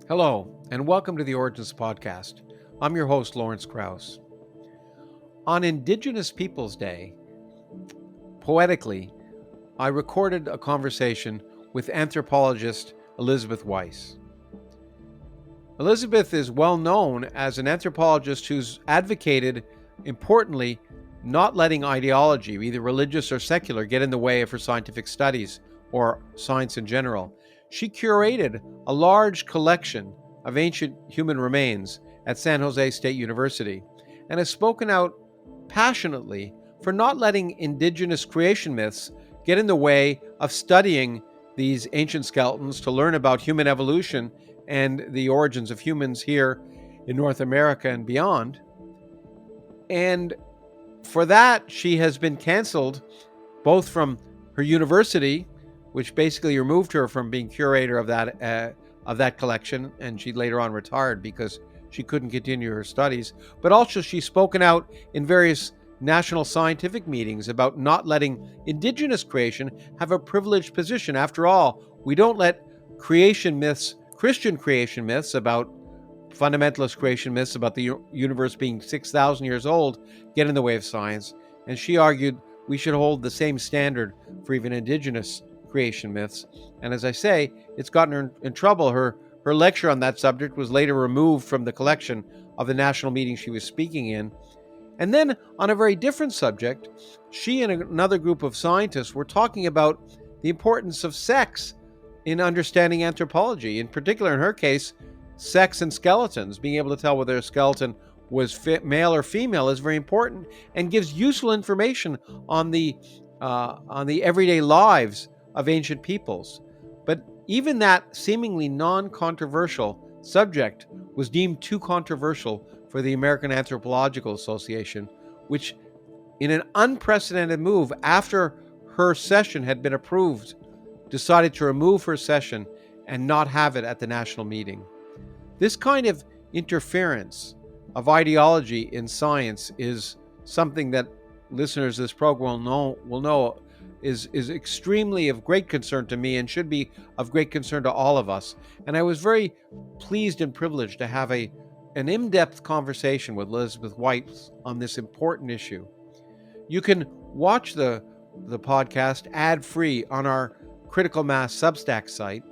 Hello, and welcome to the Origins Podcast. I'm your host, Lawrence Krauss. On Indigenous Peoples Day, poetically, I recorded a conversation with anthropologist Elizabeth Weiss. Elizabeth is well known as an anthropologist who's advocated, importantly, not letting ideology, either religious or secular, get in the way of her scientific studies or science in general. She curated a large collection of ancient human remains at San Jose State University and has spoken out passionately for not letting indigenous creation myths get in the way of studying these ancient skeletons to learn about human evolution and the origins of humans here in North America and beyond. And for that, she has been canceled both from her university, which basically removed her from being curator of that collection, and she later on retired because she couldn't continue her studies. But also, she's spoken out in various national scientific meetings about not letting indigenous creation have a privileged position. After all, we don't let creation myths, Christian creation myths about fundamentalist creation myths about the universe being 6,000 years old, get in the way of science. And she argued we should hold the same standard for even indigenous creation myths. And as I say, it's gotten her in trouble. Her lecture on that subject was later removed from the collection of the national meeting she was speaking in. And then on a very different subject, she and another group of scientists were talking about the importance of sex in understanding anthropology. In particular, in her case, sex and skeletons. Being able to tell whether a skeleton was male or female is very important and gives useful information on the everyday lives of ancient peoples. But even that seemingly non-controversial subject was deemed too controversial for the American Anthropological Association, which, in an unprecedented move after her session had been approved, decided to remove her session and not have it at the national meeting. This kind of interference of ideology in science is something that listeners of this program will know is extremely of great concern to me and should be of great concern to all of us. And I was very pleased and privileged to have an in-depth conversation with Elizabeth Weiss on this important issue. You can watch the podcast ad-free on our Critical Mass Substack site,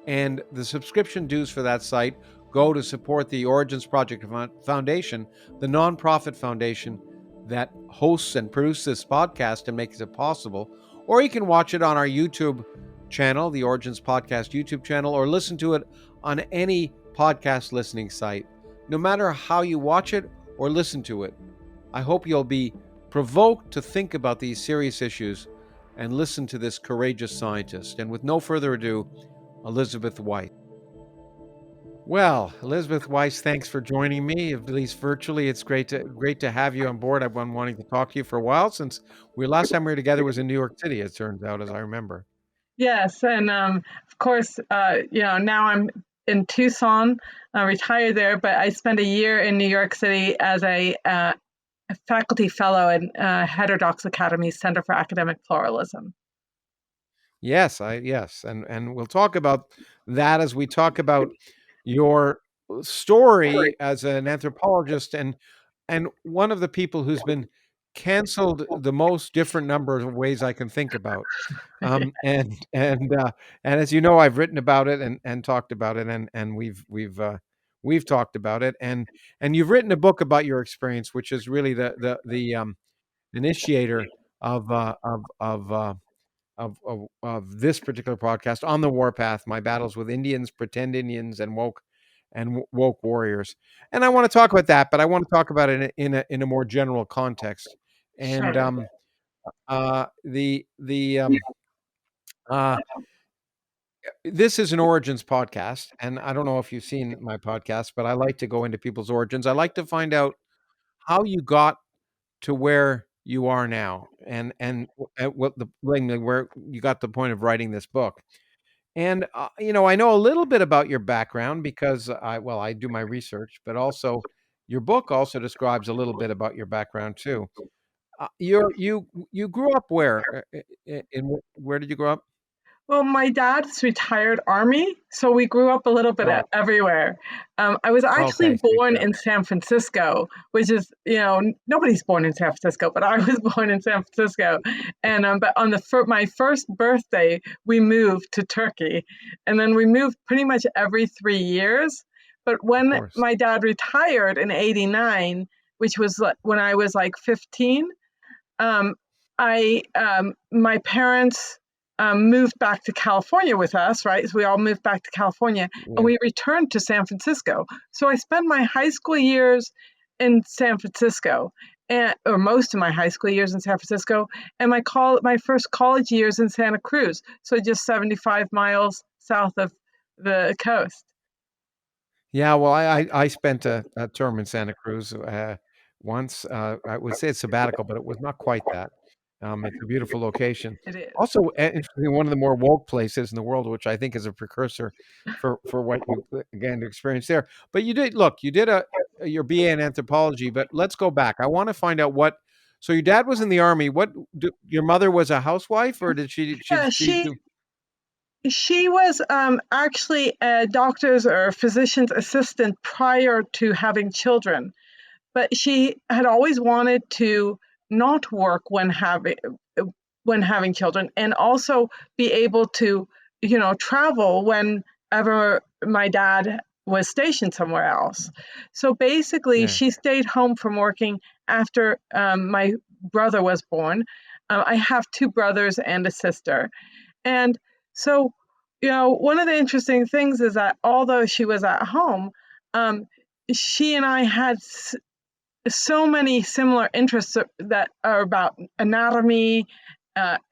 and the subscription dues for that site go to support the Origins Project Foundation, the nonprofit foundation that hosts and produces this podcast and makes it possible. Or you can watch it on our YouTube channel, the Origins Podcast YouTube channel, or listen to it on any podcast listening site. No matter how you watch it or listen to it, I hope you'll be provoked to think about these serious issues and listen to this courageous scientist. And with no further ado, Elizabeth Weiss. Well, Elizabeth Weiss, thanks for joining me, at least virtually. It's great to have you on board. I've been wanting to talk to you for a while since last time we were together was in New York City, it turns out, as I remember. Yes, and of course, now I'm in Tucson, retired there, but I spent a year in New York City as a faculty fellow in Heterodox Academy's Center for Academic Pluralism. Yes, and we'll talk about that as we talk about your story as an anthropologist and one of the people who's been canceled the most different number of ways I can think about. And as you know, I've written about it and talked about it, and we've talked about it, and you've written a book about your experience, which is really the initiator of this particular podcast, On the Warpath: My Battles with Indians, Pretend Indians, and Woke Warriors. And I want to talk about that, but I want to talk about it in a more general context. And this is an origins podcast, and I don't know if you've seen my podcast, but I like to go into people's origins. I like to find out how you got to where you are now, and what where you got the point of writing this book. And I know a little bit about your background because I do my research, but also your book also describes a little bit about your background too. you grew up where? Where did you grow up? Well, my dad's retired Army, so we grew up a little bit Oh, everywhere. I was actually okay. So you born grew up. in San Francisco, which is, nobody's born in San Francisco, but I was born in San Francisco. And but on my first birthday, we moved to Turkey, and then we moved pretty much every 3 years. But Of when course. my dad retired in '89, which was when I was like 15, um, my parents moved back to California with us, right? So we all moved back to California, and Yeah. we returned to San Francisco. So I spent my high school years in San Francisco, or most of my high school years in San Francisco, and my first college years in Santa Cruz. So just 75 miles south of the coast. Yeah, well, I spent a term in Santa Cruz once. I would say it's sabbatical, but it was not quite that. It's a beautiful location. It is. Also, interestingly, one of the more woke places in the world, which I think is a precursor for what you again experienced there. But you did your BA in anthropology. But let's go back. I want to find out what. So your dad was in the army. Your mother was a housewife, or did Yeah, she she do? She was actually a doctor's or physician's assistant prior to having children, but she had always wanted to not work when having children, and also be able to, travel whenever my dad was stationed somewhere else. So basically, Yeah. she stayed home from working after my brother was born. I have two brothers and a sister, and so, one of the interesting things is that although she was at home, um, she and I had so many similar interests that are about anatomy,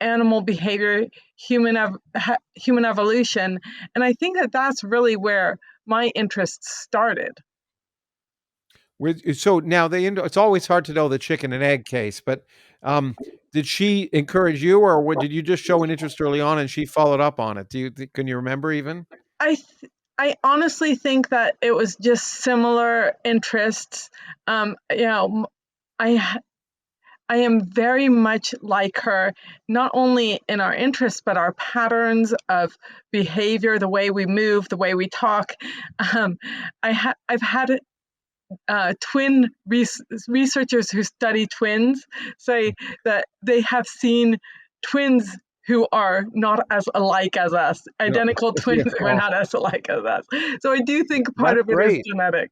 animal behavior, human evolution, and I think that that's really where my interests started. So now it's always hard to know the chicken and egg case, but um, did she encourage you, or did you just show an interest early on and she followed up on it? Can you remember even? I th- I honestly think that it was just similar interests. I I am very much like her, not only in our interests, but our patterns of behavior, the way we move, the way we talk. Um, I've had twin researchers who study twins say that they have seen twins who are not as alike as us, No. identical twins Yeah. who are Oh, not as alike as us. So I do think part that's of it is great. genetic.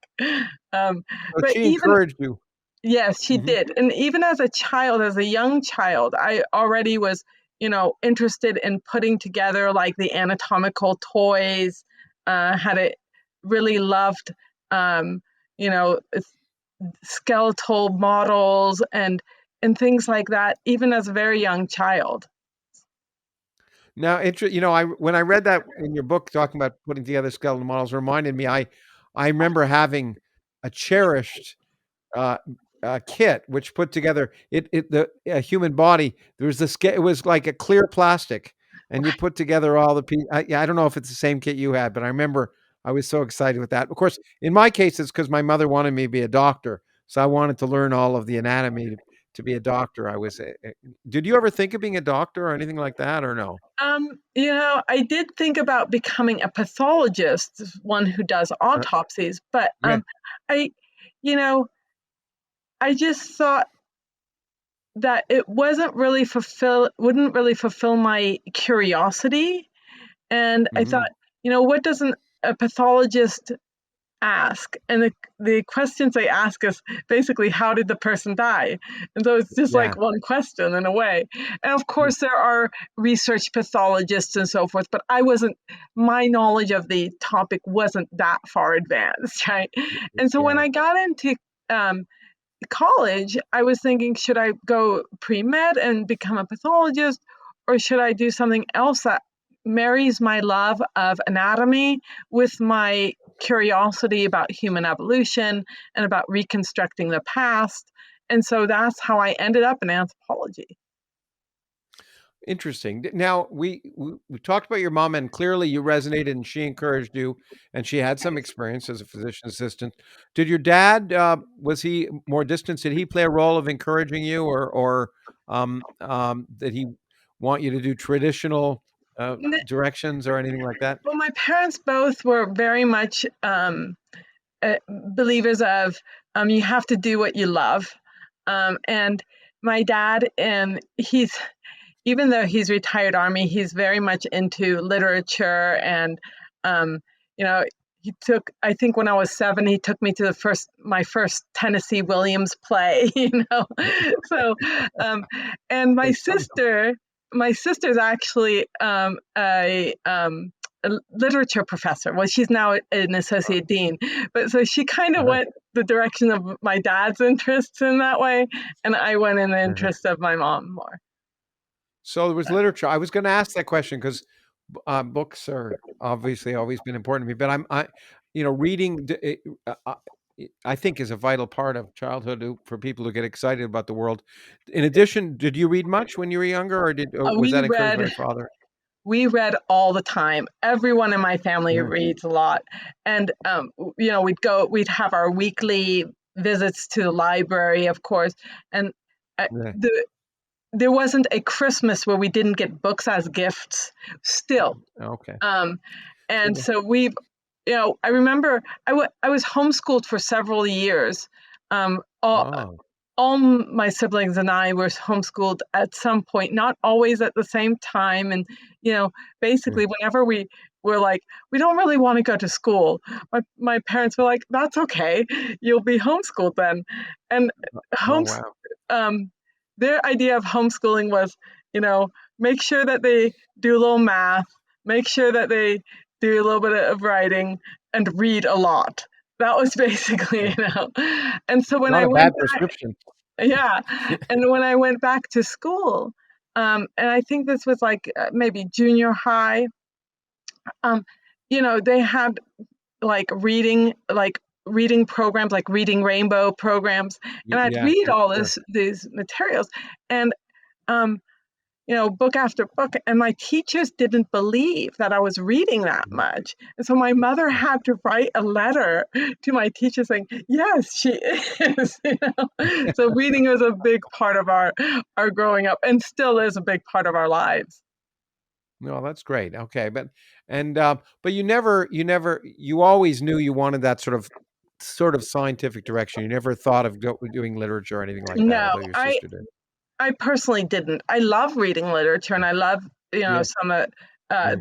Um, So but she even encouraged you. Yes, she Mhm. did. And even as a child, as a young child, I already was, interested in putting together like the anatomical toys, had it really loved, um, you know, skeletal models and things like that, even as a very young child. Now, I when I read that in your book talking about putting together skeletal models, reminded me. I remember having a cherished uh, kit, which put together the human body. There was it was like a clear plastic, and you put together all the pieces. Yeah, I don't know if it's the same kit you had, but I remember I was so excited with that. Of course, in my case, it's because my mother wanted me to be a doctor, so I wanted to learn all of the anatomy to be a doctor. Did you ever think of being a doctor or anything like that, or no? I did think about becoming a pathologist, one who does Uh, autopsies, but yeah, I, you know, I just thought that it wouldn't really fulfill my curiosity. And I thought, hmm what doesn't a pathologist ask? And the questions they ask is basically, how did the person die? And so it's just yeah. like one question in a way. And of course, there are research pathologists and so forth, but my knowledge of the topic wasn't that far advanced, right? And so when Yeah. I got into um, college, I was thinking, should I go pre med and become a pathologist, or should I do something else that marries my love of anatomy with my curiosity about human evolution and about reconstructing the past? And so that's how I ended up in anthropology. Interesting. Now we talked about your mom, and clearly you resonated, and she encouraged you, and she had some experience as a physician assistant. Did your dad was he more distant? Did he play a role of encouraging you, or did he want you to do traditional directions or anything like that? Well, my parents both were very much uh, believers of you have to do what you love. And my dad, he's even though he's retired Army, he's very much into literature. And um, you know, he took, I think when I was 7, he took me to my first Tennessee Williams play. So and my sister's actually a literature professor. Well, she's now an associate dean, but so she kind of Uh-huh. went the direction of my dad's interests in that way, and I went in the Uh-huh. interest of my mom more. So there was literature. I was going to ask that question because books are obviously always been important to me. But reading, I think, is a vital part of childhood for people to get excited about the world. In addition, did you read much when you were younger, or was We that encouraged by read your father? we read all the time. Everyone in my family Yeah, reads a lot, and we'd have our weekly visits to the library, of course, and yeah. there wasn't a Christmas where we didn't get books as gifts. Still, Okay. Um, So and so I remember I was homeschooled for several years. Um, all, oh, all my siblings and I were homeschooled at some point, not always at the same time. And, you know, yeah. basically, whenever we were like, we don't really want to go to school, my parents were like, that's okay, you'll be homeschooled then. And Oh homes, wow. um, their idea of homeschooling was, you know, make sure that they do a little math, make sure that they do a little bit of writing, and read a lot. That was basically, Yeah. And so when Not I a went bad prescription. yeah, and when I went back to school, and I think this was like maybe junior high, um, they had reading programs, like Reading Rainbow programs, and I'd Yeah, read yeah, all sure. these materials, and um, book after book, and my teachers didn't believe that I was reading that Mhm. much. And so my mother had to write a letter to my teacher saying, yes, she is. So reading was a big part of our growing up, and still is a big part of our lives. No, that's great. Okay, but you always knew you wanted that sort of scientific direction. You never thought of doing literature or anything like that, No, although your sister did. I personally didn't. I love reading literature, and I love, Yeah, some yeah,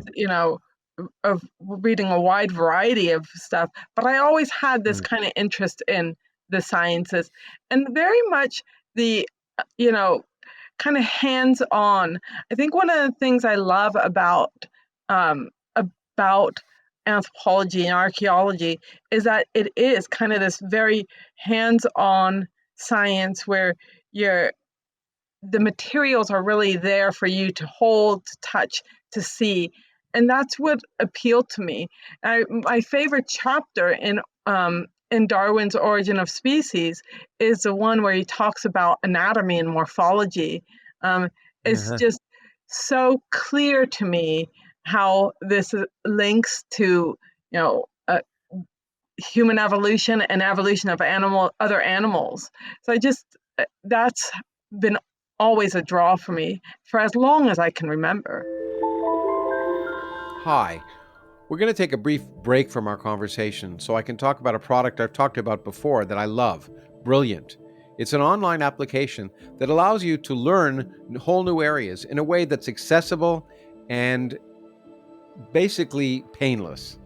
of reading a wide variety of stuff. But I always had this mm, kind of interest in the sciences, and very much the, you know, kind of hands-on. I think one of the things I love about anthropology and archaeology is that it is kind of this very hands-on science where you're the materials are really there for you to hold, to touch, to see. And that's what appealed to me. My favorite chapter in Darwin's Origin of Species is the one where he talks about anatomy and morphology. Um, it's uh-huh. just so clear to me how this links to, you know, human evolution and evolution of other animals. So that's been always a draw for me for as long as I can remember. Hi. We're going to take a brief break from our conversation so I can talk about a product I've talked about before that I love, Brilliant. It's an online application that allows you to learn whole new areas in a way that's accessible and basically painless.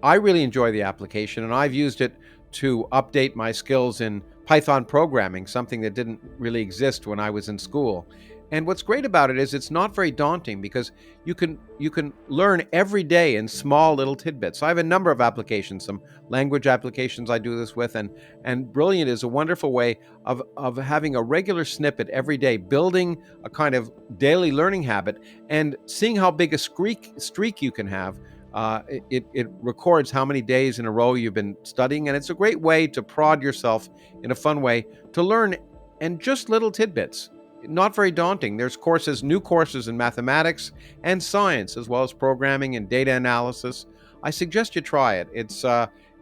I really enjoy the application, and I've used it to update my skills in Python programming, something that didn't really exist when I was in school. And what's great about it is it's not very daunting because you can learn every day in small little tidbits. So I have a number of applications, some language applications I do this with, and Brilliant is a wonderful way of having a regular snippet every day, building a kind of daily learning habit, and seeing how big a streak you can have. It records how many days in a row you've been studying, and it's a great way to prod yourself in a fun way to learn, and just little tidbits. not very daunting. There's new courses in mathematics and science, as well as programming and data analysis. I suggest you try it.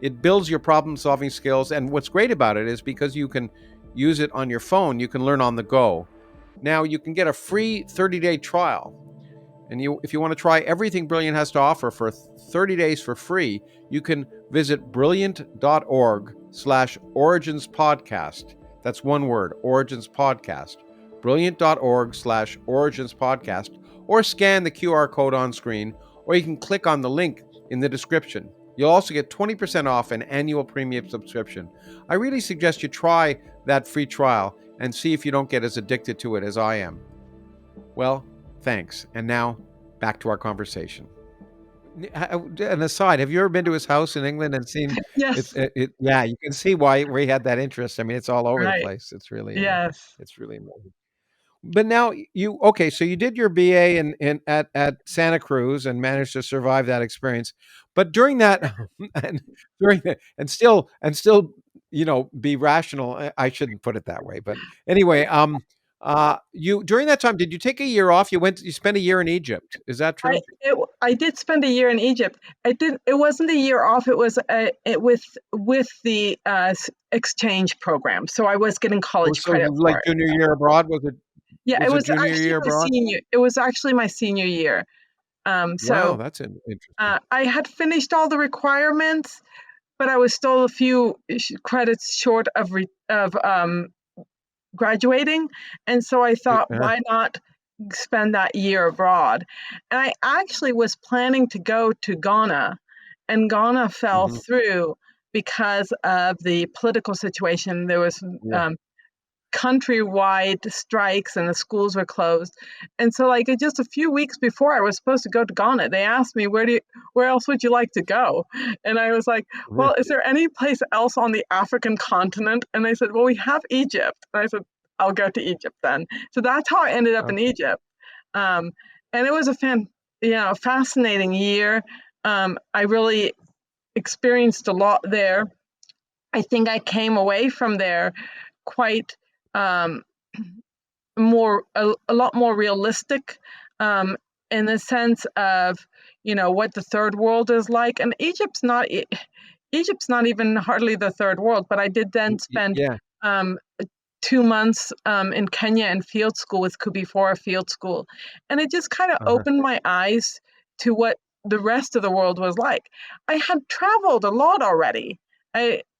It builds your problem-solving skills, and what's great about it is because you can use it on your phone, you can learn on the go. Now you can get a free 30-day trial. And if you want to try everything Brilliant has to offer for 30 days for free, you can visit brilliant.org/origins podcast. That's one word, origins podcast. Brilliant.org/origins podcast, or scan the QR code on screen, or you can click on the link in the description. You'll also get 20% off an annual premium subscription. I really suggest you try that free trial and see if you don't get as addicted to it as I am. Well, thanks. And now, back to our conversation. An aside, have you ever been to his house in England and seen Yes. Yeah, you can see where he had that interest. I mean, it's all over the Right. place. It's really Yes. amazing. But now okay, so you did your BA at Santa Cruz and managed to survive that experience. But during that and still be rational. I shouldn't put it that way, but anyway, you during that time, did you take a year off? You spent a year in Egypt. Is that true? I did spend a year in Egypt. It wasn't a year off. It was with the exchange program. So I was getting Oh, college so credit for like it. junior year abroad, Yeah, it was it was junior actually year my abroad? senior. It was actually my senior year. Wow, So that's interesting. I had finished all the requirements, but I was still a few credits short of graduating, and so I thought, Uh-huh. why not spend that year abroad? And I actually was planning to go to Ghana, and Ghana fell Mhm. through because of the political situation. There was Yeah. countrywide strikes and the schools were closed. And so like just a few weeks before I was supposed to go to Ghana, they asked me, where else would you like to go? And I was like, Mhm. well, is there any place else on the African continent? And they said, well, we have Egypt. And I said, I'll go to Egypt then. So that's how I ended up in Okay. Egypt. Um, and it was a fascinating year. I really experienced a lot there. I think I came away from there quite um, a lot more realistic, um, in the sense of what the third world is like. And Egypt's not even hardly the third world. But I did then spend Yeah. um, 2 months in Kenya in field school with Kubifora Field School, and it just kind of Uh-huh. opened my eyes to what the rest of the world was like. I had traveled a lot already.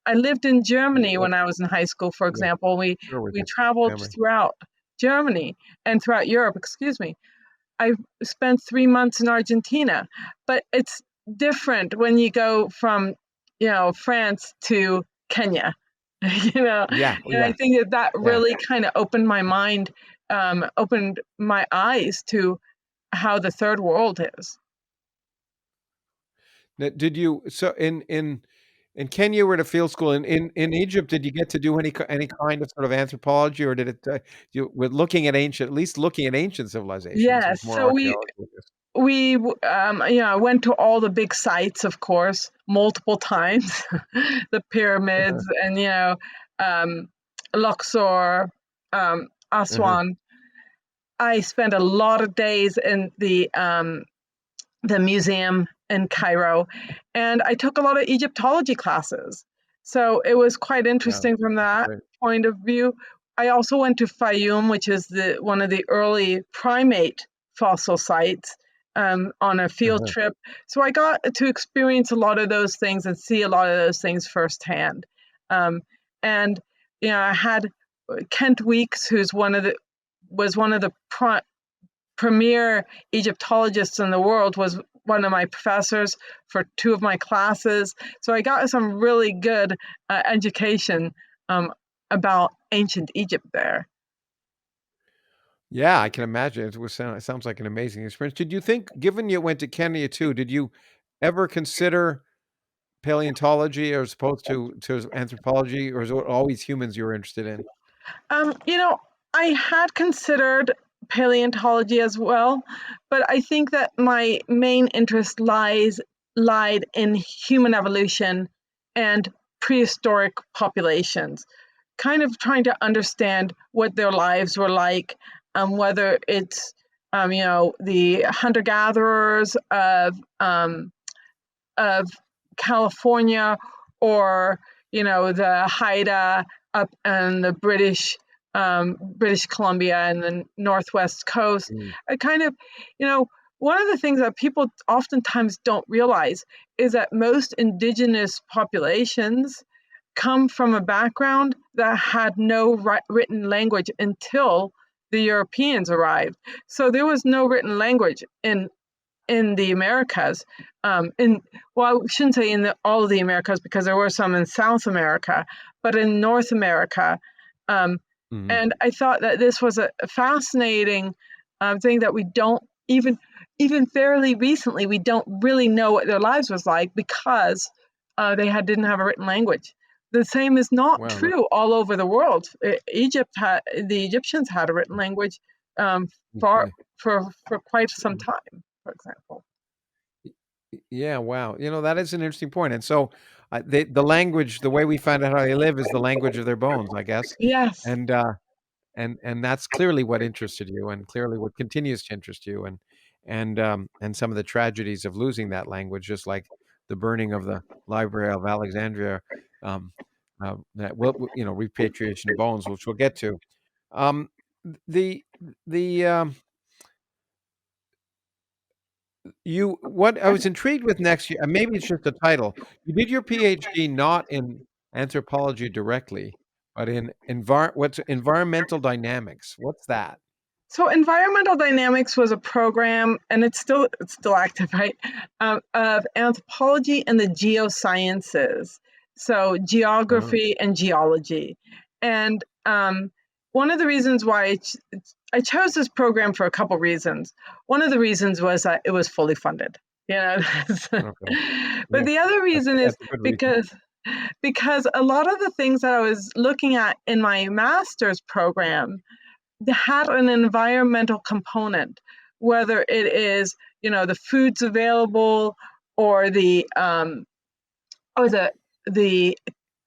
I lived in Germany Yeah. when I was in high school, for Yeah. example. Sure, with We your traveled family. throughout Germany and throughout Europe, excuse me. I spent 3 months in Argentina, but it's different when you go from, France to Kenya, Yeah. Oh, and I yeah. think that Yeah. really kind of opened my mind, opened my eyes to how the third world is. Now, did you so in Kenya, you were at a field school. In Egypt, did you get to do any kind of sort of anthropology, or did it you with looking at at least looking at ancient civilizations? It Yes, was more so archaeology, I guess. I went to all the big sites, of course, multiple times, the Uh-huh. pyramids and Luxor, Uh-huh. Aswan. I spent a lot of days in the museum in Cairo, and I took a lot of Egyptology classes. So it was quite Yeah. interesting from That's that great. point of view. I also went to Fayum, which is one of the early primate fossil sites, on a field Uh-huh. trip. So I got to experience a lot of those things and see a lot of those things firsthand. Um, and I had Kent Weeks, who's one of the premier Egyptologists in the world, was one of my professors for two of my classes. So I got some really good education um, about ancient Egypt there. Yeah, I can imagine. It sounds like an amazing experience. Did you think, given you went to Kenya too, did you ever consider paleontology as opposed to anthropology, or is it always humans you were interested in? Um, you know, I had considered paleontology as well, but I think that my main interest lied in human evolution and prehistoric populations. kind of trying to understand what their lives were like, whether it's the hunter gatherers of California, or the Haida up in the British Columbia and the Northwest Coast. Mm. I kind of, one of the things that people oftentimes don't realize is that most Indigenous populations come from a background that had no written language until the Europeans arrived. So there was no written language in the Americas. Well, I shouldn't say all of the Americas, because there were some in South America, but in North America. Mhm. And I thought that this was a fascinating thing that we don't even fairly recently, we don't really know what their lives was like, because they didn't have a written language. The same is not Wow. true all over the world. The Egyptians had a written language for Okay. for quite some time, for example. Yeah, wow. That is an interesting point. And so, the language, the way we find out how they live, is the language of their bones, I guess. Yes. And that's clearly what interested you, and clearly what continues to interest you, and some of the tragedies of losing that language, just like the burning of the Library of Alexandria, um, that repatriation of bones, which we'll get to. Um, the the You what I was intrigued with next year, and maybe it's just the title. You did your PhD not in anthropology directly, but in what's environmental dynamics. What's that? So environmental dynamics was a program, and it's still active, right? Of anthropology and the geosciences, so Oh, geography and geology. And one of the reasons why I chose this program for a couple reasons. One of the reasons was that it was fully funded. You know, okay. but Yeah, the other reason is that's a good reason. because a lot of the things that I was looking at in my master's program had an environmental component, whether it is the foods available, or the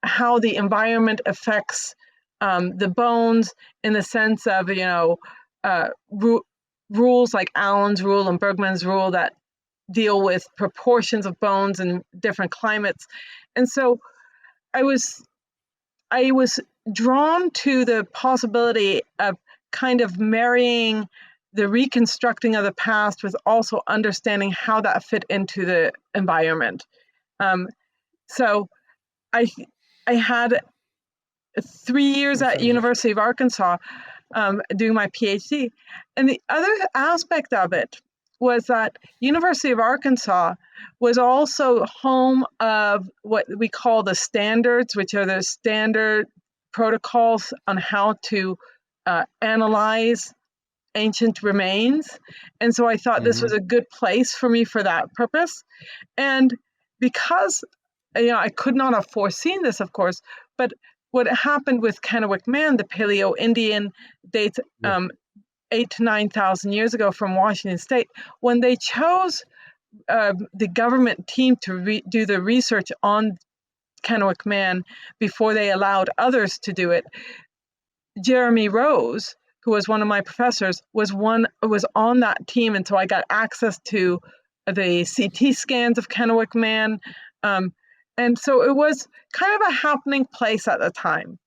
how the environment affects the bones, in the sense of rules like Allen's rule and Bergman's rule that deal with proportions of bones in different climates. And so I was I was drawn to the possibility of kind of marrying the reconstructing of the past with also understanding how that fit into the environment. Um, so I I had 3 years That at sounds University of Arkansas doing my PhD, and the other aspect of it was that University of Arkansas was also home of what we call the standards, which are the standard protocols on how to analyze ancient remains. And so I thought this was interesting. a good place for me for that purpose. And because I could not have foreseen this, of course, but what happened with Kennewick Man, the Paleo Indian, dates Yeah. 8 to 9,000 years ago from Washington State. When they chose the government team to do the research on Kennewick Man before they allowed others to do it, Jeremy Rose, who was one of my professors, was on that team, and so I got access to the CT scans of Kennewick Man, and so it was kind of a happening place at the time.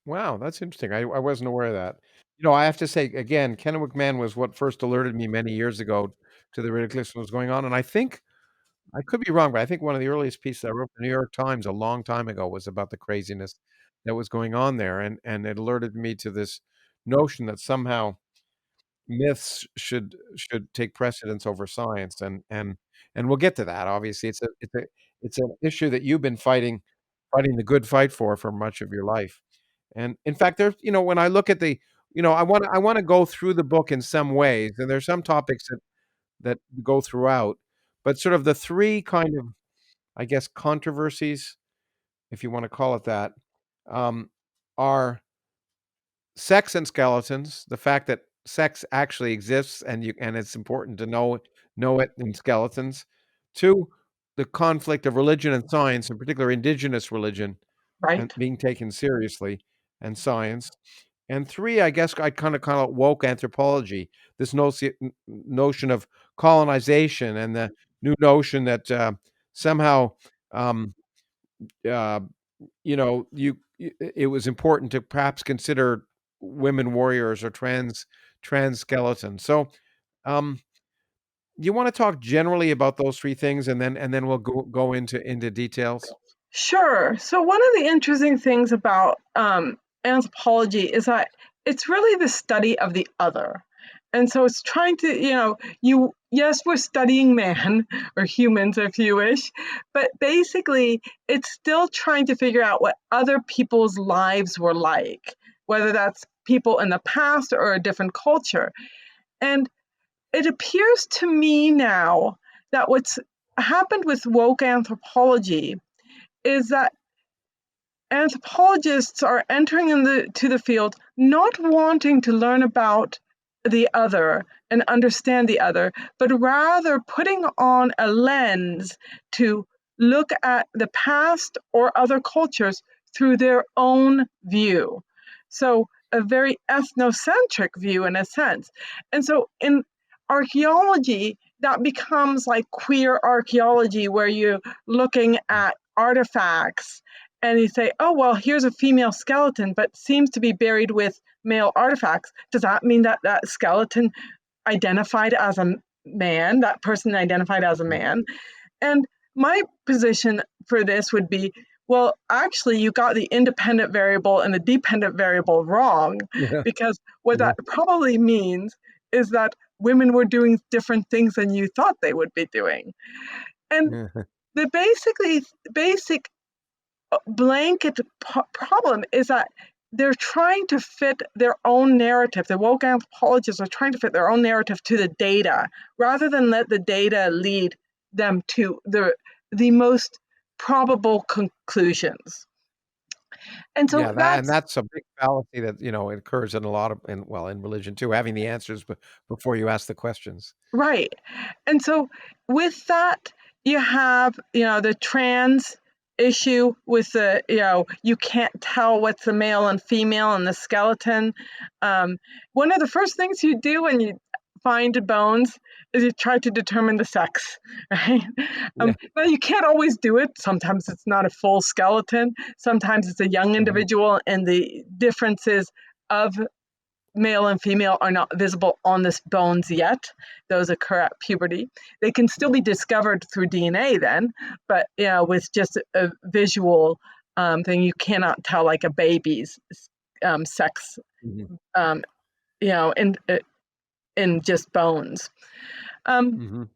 Wow, that's interesting. I wasn't aware of that. I have to say again, Kennewick Man was what first alerted me many years ago to the ridiculousness that was going on, and I think I could be wrong, but I think one of the earliest pieces I wrote for the New York Times a long time ago was about the craziness that was going on there, and it alerted me to this notion that somehow myths should take precedence over science, and we'll get to that. Obviously, it's an issue that you've been fighting the good fight for much of your life. And in fact, there's when I look at I want to go through the book in some ways, and there's some topics that go throughout, but sort of the three kind of, I guess, controversies, if you want to call it that, um, are sex and skeletons, the fact that sex actually exists, and it's important to know it in skeletons. Two, the conflict of religion and science, in particular indigenous religion, and Right. being taken seriously, and science. And three, I guess I kind of call it woke anthropology, this notion of colonization and the new notion that somehow, um, uh, it was important to perhaps consider women warriors or trans skeletons. So, um, you want to talk generally about those three things, and then we'll go into details. Sure. So one of the interesting things about anthropology is that it's really the study of the other. And so it's trying to, yes, we're studying man or humans, if you wish, but basically it's still trying to figure out what other people's lives were like, whether that's people in the past or a different culture. And it appears to me now that what's happened with woke anthropology is that anthropologists are entering into the field not wanting to learn about the other and understand the other, but rather putting on a lens to look at the past or other cultures through their own view. So, a very ethnocentric view in a sense. And so, in archaeology, that becomes like queer archaeology, where you're looking at artifacts and you say, oh, well, here's a female skeleton, but seems to be buried with male artifacts. Does that mean that that skeleton identified as a man, that person identified as a man? And my position for this would be, well, actually, you got the independent variable and the dependent variable wrong, Yeah. because what Yeah. that probably means is that women were doing different things than you thought they would be doing. And Yeah. the basic blanket problem is that they're trying to fit their own narrative. The woke anthropologists are trying to fit their own narrative to the data rather than let the data lead them to the most probable conclusions. And so Yeah, that's that's a big fallacy that, it occurs in a lot of in religion too, having the answers before you ask the questions. right. And so with that, you have, the trans issue with the, you can't tell what's the male and female in the skeleton. One of the first things you do when you find bones is you try to determine the sex, right? Yeah. Now you can't always do it. Sometimes it's not a full skeleton. Sometimes it's a young Mhm. individual, and the differences of male and female are not visible on the bones yet. Those occur at puberty. They can still be discovered through DNA then, but with just a visual thing, you cannot tell like a baby's sex, Mhm. um, in just bones. Um, Mhm.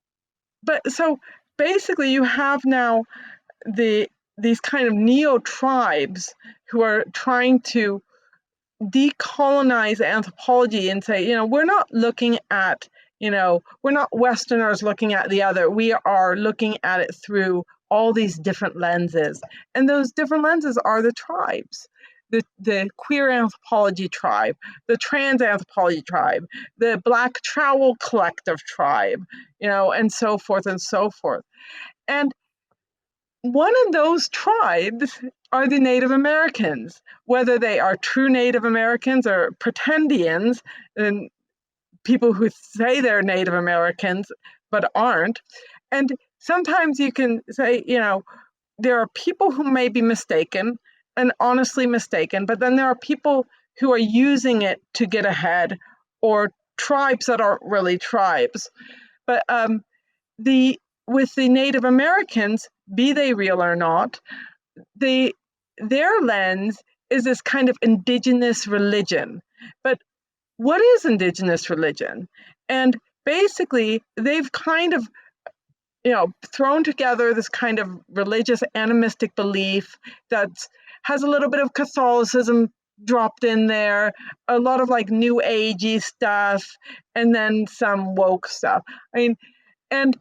but so basically, you have now the these kind of neo tribes who are trying to decolonize anthropology and say, we're not looking at, we're not Westerners looking at the other. We are looking at it through all these different lenses. And those different lenses are the tribes. The queer anthropology tribe, the trans anthropology tribe, the Black trowel collective tribe, and so forth and so forth. And one of those tribes are the Native Americans, whether they are true Native Americans or pretendians, and people who say they're Native Americans but aren't. And sometimes you can say, there are people who may be mistaken and honestly mistaken, but then there are people who are using it to get ahead, or tribes that aren't really tribes. But the with the Native Americans, be they real or not, their lens is this kind of indigenous religion. But what is indigenous religion? And basically, they've kind of thrown together this kind of religious animistic belief that has a little bit of Catholicism dropped in there, a lot of like new agey stuff, and then some woke stuff. I mean, and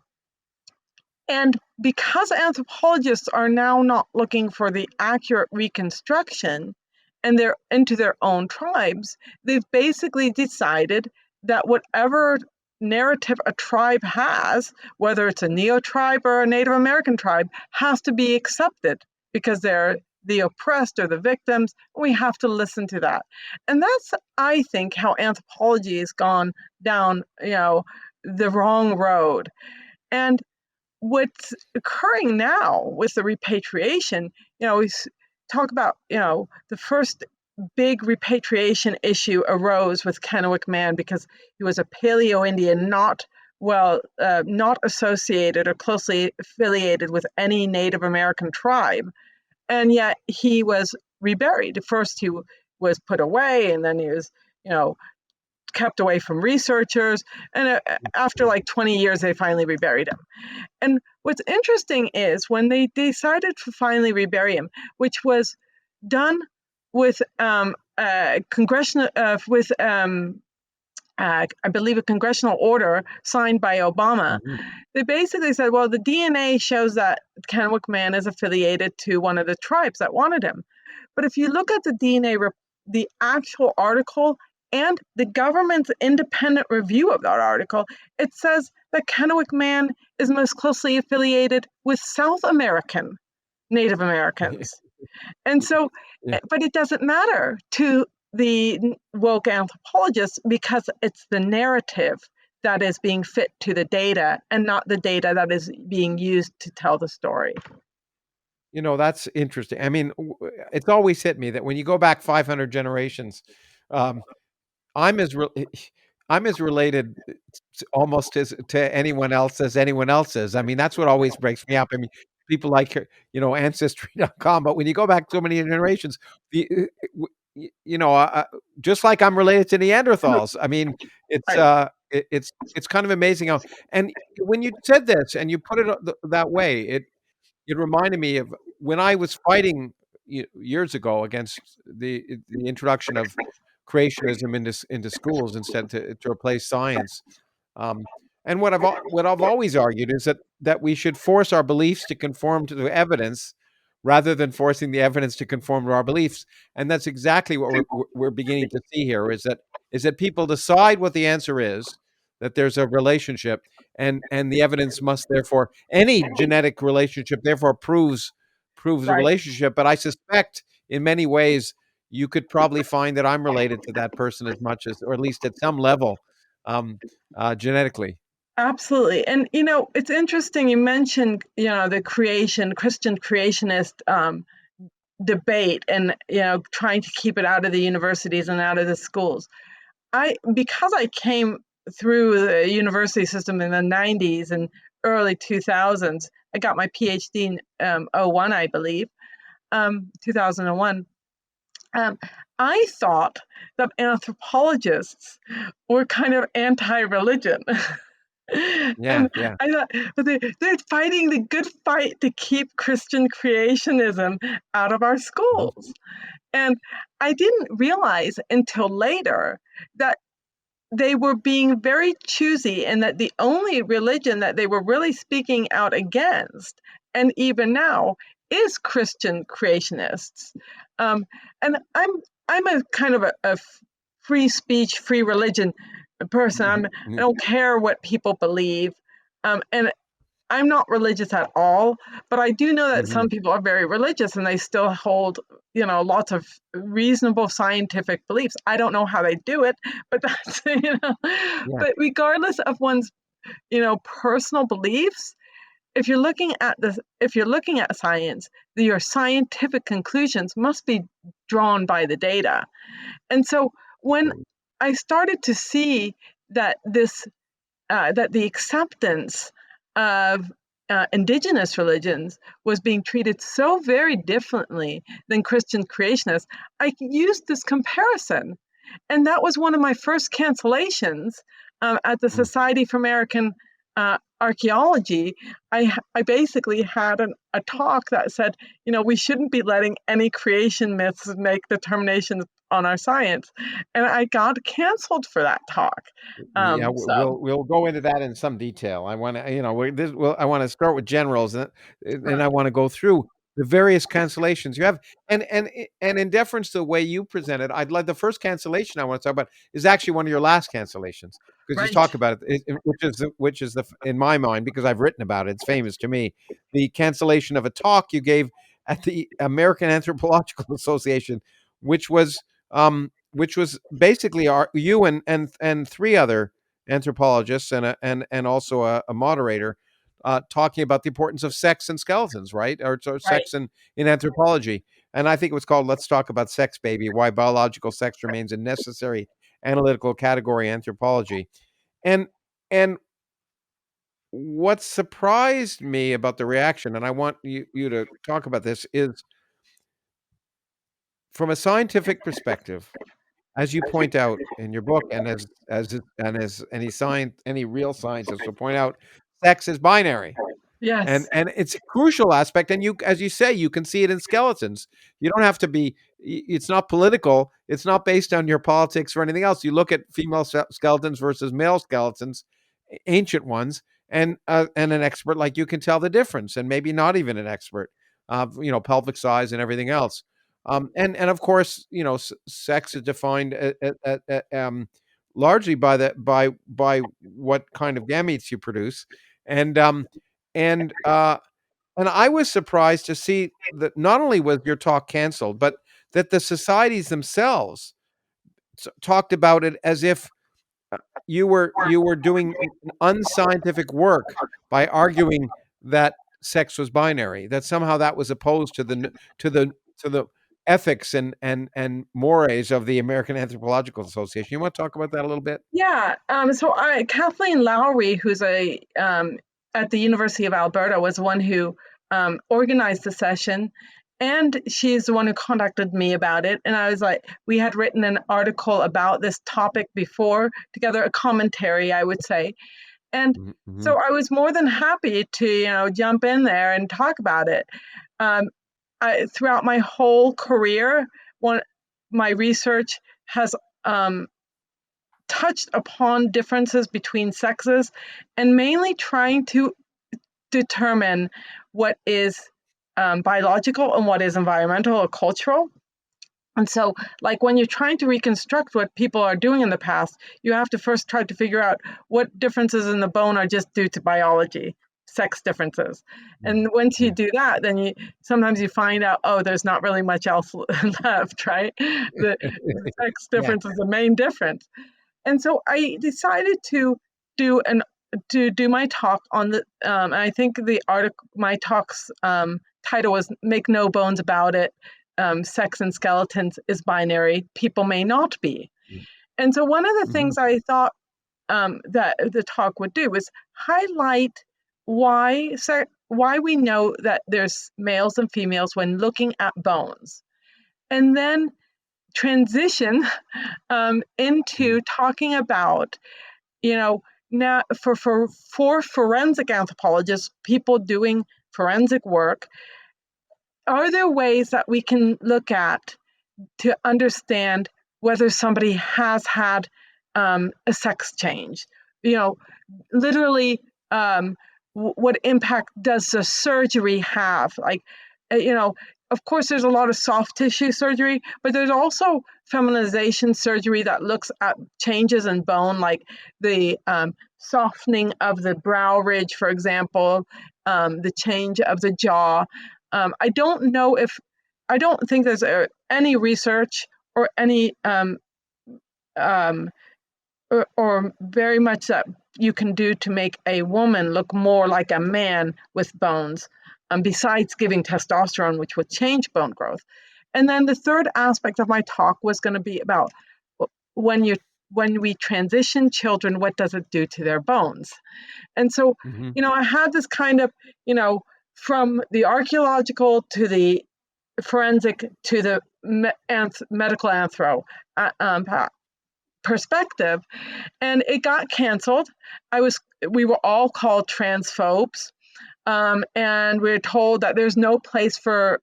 and because anthropologists are now not looking for the accurate reconstruction and they're into their own tribes, they've basically decided that whatever narrative a tribe has, whether it's a neo tribe or a Native American tribe, has to be accepted because they're the oppressed or the victims. We have to listen to that. And that's, I think, how anthropology has gone down, the wrong road. And what's occurring now with the repatriation, we talk about, the first big repatriation issue arose with Kennewick Man because he was a Paleo-Indian, not associated or closely affiliated with any Native American tribe. And yet he was reburied. First he was put away, and then he was, kept away from researchers. And after like 20 years, they finally reburied him. And what's interesting is when they decided to finally rebury him, which was done with congressional, I believe, a congressional order signed by Obama. Mhm. They basically said, well, the DNA shows that Kennewick Man is affiliated to one of the tribes that wanted him. But if you look at the DNA, the actual article, and the government's independent review of that article, it says that Kennewick Man is most closely affiliated with South American Native Americans. And so, Yeah. but it doesn't matter to the woke anthropologists because it's the narrative that is being fit to the data and not the data that is being used to tell the story. That's interesting. I mean, it's always hit me that when you go back 500 generations, um, I'm as re- I'm as related almost as to anyone else as anyone else is. I mean, that's what always breaks me up. I mean, people like ancestry.com, but when you go back so many generations, the just like I'm related to Neanderthals. I mean, it's Right. it's kind of amazing how. And when you said this and you put it that way, it reminded me of when I was fighting years ago against the introduction of creationism into schools instead to replace science. Um, and what I've always argued is that we should force our beliefs to conform to the evidence rather than forcing the evidence to conform to our beliefs. And that's exactly what we're beginning to see here is that people decide what the answer is, that there's a relationship, and the evidence must therefore any genetic relationship therefore proves the Right. relationship. But I suspect in many ways you could probably find that I'm related to that person as much as, or at least at some level, um, genetically. Absolutely. And, it's interesting you mentioned, the Christian creationist debate and, trying to keep it out of the universities and out of the schools. Because I came through the university system in the 90s and early 2000s, I got my PhD in '01, I believe, 2001. Um, I thought that anthropologists were kind of anti-religion. Yeah, And yeah. I thought, but they're fighting the good fight to keep Christian creationism out of our Mhm. schools. And I didn't realize until later that they were being very choosy and that the only religion that they were really speaking out against, and even now, is Christian creationists. Um, and I'm a kind of a free speech, free religion person. I don't care what people believe. And I'm not religious at all, but I do know that Mhm. some people are very religious and they still hold, lots of reasonable scientific beliefs. I don't know how they do it, but that's, Yeah. but regardless of one's, personal beliefs, if you're looking at science, your scientific conclusions must be drawn by the data. And so when I started to see that that the acceptance of indigenous religions was being treated so very differently than Christian creationists, I used this comparison. And that was one of my first cancellations at the Mhm. Society for American Archaeology. I basically had a talk that said, we shouldn't be letting any creation myths make determinations on our science. And I got canceled for that talk. Yeah, So, we'll go into that in some detail. I want to, I want to start with generals, and I right, want to go through the various cancellations you have, and in deference to the way you presented, I'd like the first cancellation I want to talk about is actually one of your last cancellations because you right. talk about which is the in my mind because I've written about it. It's famous to me. The cancellation of a talk you gave at the American Anthropological Association, which was basically you and three other anthropologists and also a moderator talking about the importance of sex and skeletons, right? Or Right. sex in anthropology. And I think it was called "Let's Talk About Sex, Baby: Why Biological Sex Remains a Necessary Analytical Category in Anthropology." And and what surprised me about the reaction, and I want you to talk about this, is from a scientific perspective, as you point out in your book, and as any real scientist will point out, sex is binary. Yes. And it's a crucial aspect, and you, as you say, you can see it in skeletons. You don't have to be. It's not political. It's not based on your politics or anything else. You look at female skeletons versus male skeletons, ancient ones, and an expert like you can tell the difference, and maybe not even an expert. Pelvic size and everything else. And of course, sex is defined largely by what kind of gametes you produce, and and uh, and I was surprised to see that not only was your talk canceled, but that the societies themselves talked about it as if you were doing unscientific work by arguing that sex was binary. That somehow that was opposed to the ethics and mores of the American Anthropological Association. You want to talk about that a little bit? Yeah. Kathleen Lowry, who's at the University of Alberta, was one who organized the session, and she's the one who contacted me about it. And I was like, we had written an article about this topic before together, a commentary, I would say. And Mm-hmm. so I was more than happy to, jump in there and talk about it. Um, throughout my whole career, my research has touched upon differences between sexes and mainly trying to determine what is biological and what is environmental or cultural. And so, like when you're trying to reconstruct what people are doing in the past, you have to first try to figure out what differences in the bone are just due to biology, sex differences. And once you Yeah. do that, then sometimes you find out, oh, there's not really much else left, right? The sex Yeah. difference is the main difference. And so I decided to do an to do my talk on the. I think my talk's title was "Make No Bones About It." Sex and skeletons is binary. People may not be. And so one of the Mm-hmm. things I thought that the talk would do was highlight why we know that there's males and females when looking at bones, and then transition into talking about, now for forensic anthropologists, people doing forensic work, are there ways that we can look at to understand whether somebody has had a sex change? You know, literally, what impact does the surgery have? Like, of course, there's a lot of soft tissue surgery, but there's also feminization surgery that looks at changes in bone, like the softening of the brow ridge, for example, the change of the jaw. I don't know if I don't think there's any research or any um, or very much that you can do to make a woman look more like a man with bones, besides giving testosterone, which would change bone growth. And then the third aspect of my talk was going to be about when you when we transition children, what does it do to their bones? And so, Mm-hmm. I had this kind of, from the archaeological to the forensic to the medical anthro perspective, and it got canceled. We were all called transphobes, and we are told that there's no place for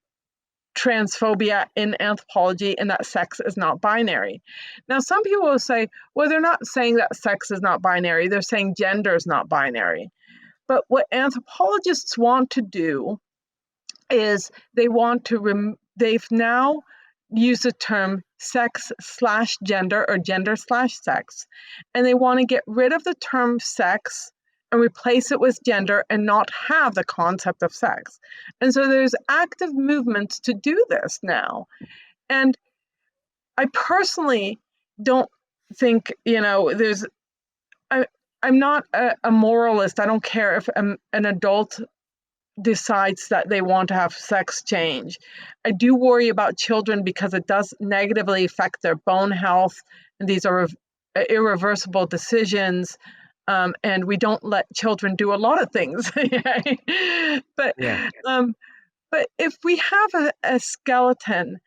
transphobia in anthropology and that sex is not binary. Now, some people will say, well, they're not saying that sex is not binary, they're saying gender is not binary. But what anthropologists want to do is they've now used the term sex slash gender or gender slash sex, and they want to get rid of the term sex and replace it with gender and not have the concept of sex. And so there's active movements to do this now. And I personally don't think, there's, I'm not a moralist. I don't care if an adult decides that they want to have sex change. I do worry about children because it does negatively affect their bone health. And these are irreversible decisions. And we don't let children do a lot of things. but Yeah. but if we have a skeleton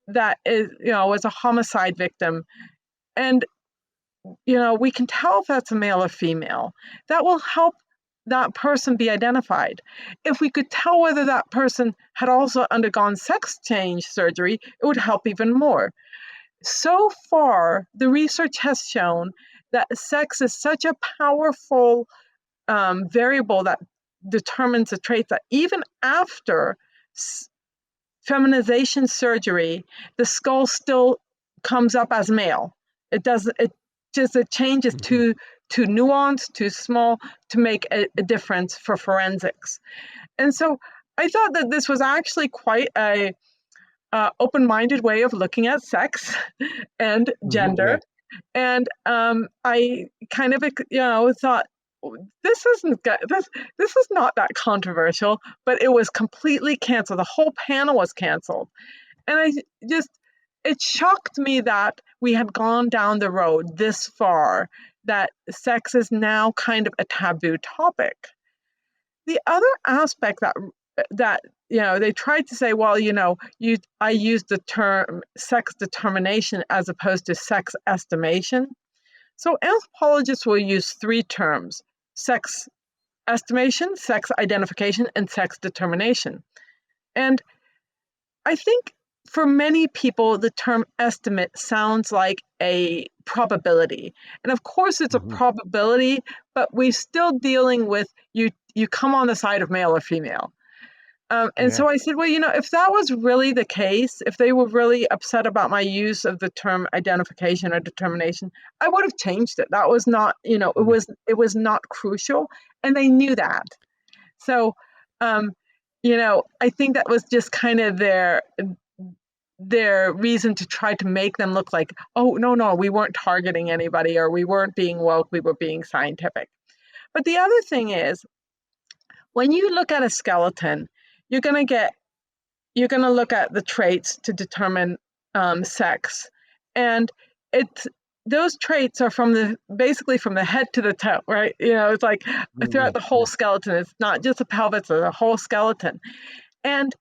that is, was a homicide victim, and we can tell if that's a male or female, that will help that person be identified. If we could tell whether that person had also undergone sex change surgery, it would help even more. So far, the research has shown that sex is such a powerful variable that determines the traits that even after feminization surgery, the skull still comes up as male. It doesn't. It changes too nuanced, too small to make a difference for forensics. And so I thought that this was actually quite a open-minded way of looking at sex and gender. And I kind of, thought this isn't this is not that controversial, but it was completely canceled. The whole panel was canceled, and it shocked me that we had gone down the road this far, that sex is now kind of a taboo topic. The other aspect that they tried to say, well, I used the term sex determination as opposed to sex estimation. So anthropologists will use three terms: sex estimation, sex identification, and sex determination. And I think for many people, the term estimate sounds like a probability. And of course, it's a probability, but we're still dealing with you come on the side of male or female. So I said, well, if that was really the case, if they were really upset about my use of the term identification or determination, I would have changed it. That was not, it was not crucial, and they knew that. So, I think that was just kind of their reason to try to make them look like, oh, no, we weren't targeting anybody, or we weren't being woke, we were being scientific. But the other thing is, when you look at a skeleton, you're going to look at the traits to determine sex, and those traits are basically from the head to the toe, right? It's like throughout the whole skeleton. It's not just the pelvis; it's the whole skeleton, and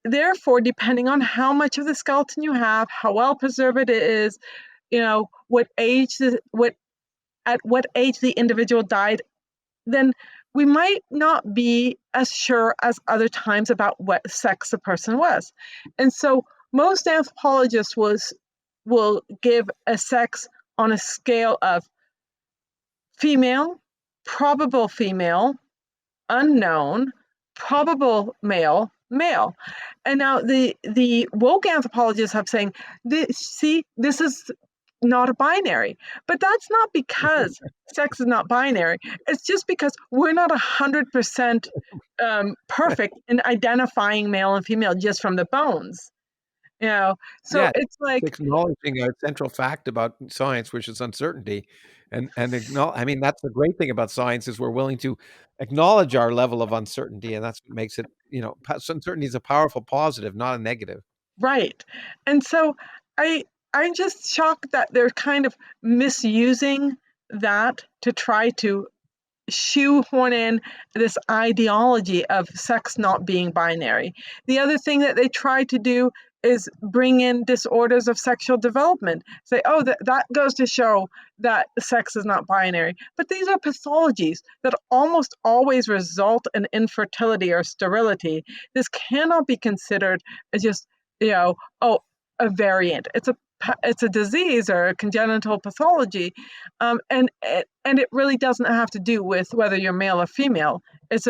therefore, depending on how much of the skeleton you have, how well preserved it is, what age at what age the individual died, then we might not be as sure as other times about what sex the person was. And so most anthropologists will give a sex on a scale of female, probable female, unknown, probable male, male. And now the woke anthropologists have saying, this is not a binary. But that's not because sex is not binary. It's just because we're not 100% perfect in identifying male and female just from the bones. So it's like acknowledging a central fact about science, which is uncertainty, and I mean, that's the great thing about science, is we're willing to acknowledge our level of uncertainty, and that's what makes it. Uncertainty is a powerful positive, not a negative. Right. And so I'm just shocked that they're kind of misusing that to try to shoehorn in this ideology of sex not being binary. The other thing that they try to do is bring in disorders of sexual development. Say, oh, that goes to show that sex is not binary. But these are pathologies that almost always result in infertility or sterility. This cannot be considered as just, a variant. It's a disease or a congenital pathology, and it really doesn't have to do with whether you're male or female. It's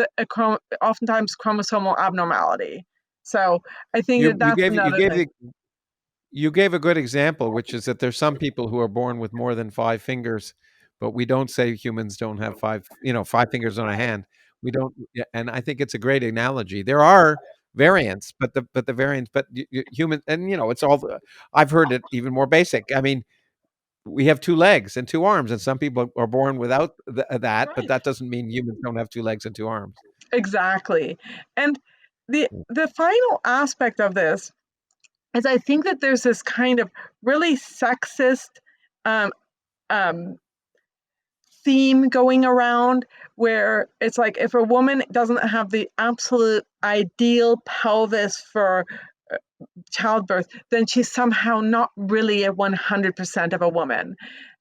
oftentimes chromosomal abnormality. So I think that's another thing. You gave a good example, which is that there's some people who are born with more than 5 fingers, but we don't say humans don't have five fingers on a hand. We don't, yeah, and I think it's a great analogy. There are variants, but the variants, but human, and it's all. I've heard it even more basic. I mean, we have two legs and two arms, and some people are born without that, but Right. that doesn't mean humans don't have two legs and two arms. Exactly. And the final aspect of this is I think that there's this kind of really sexist um, um, theme going around where it's like if a woman doesn't have the absolute ideal pelvis for uh, childbirth, then she's somehow not really a 100% of a woman.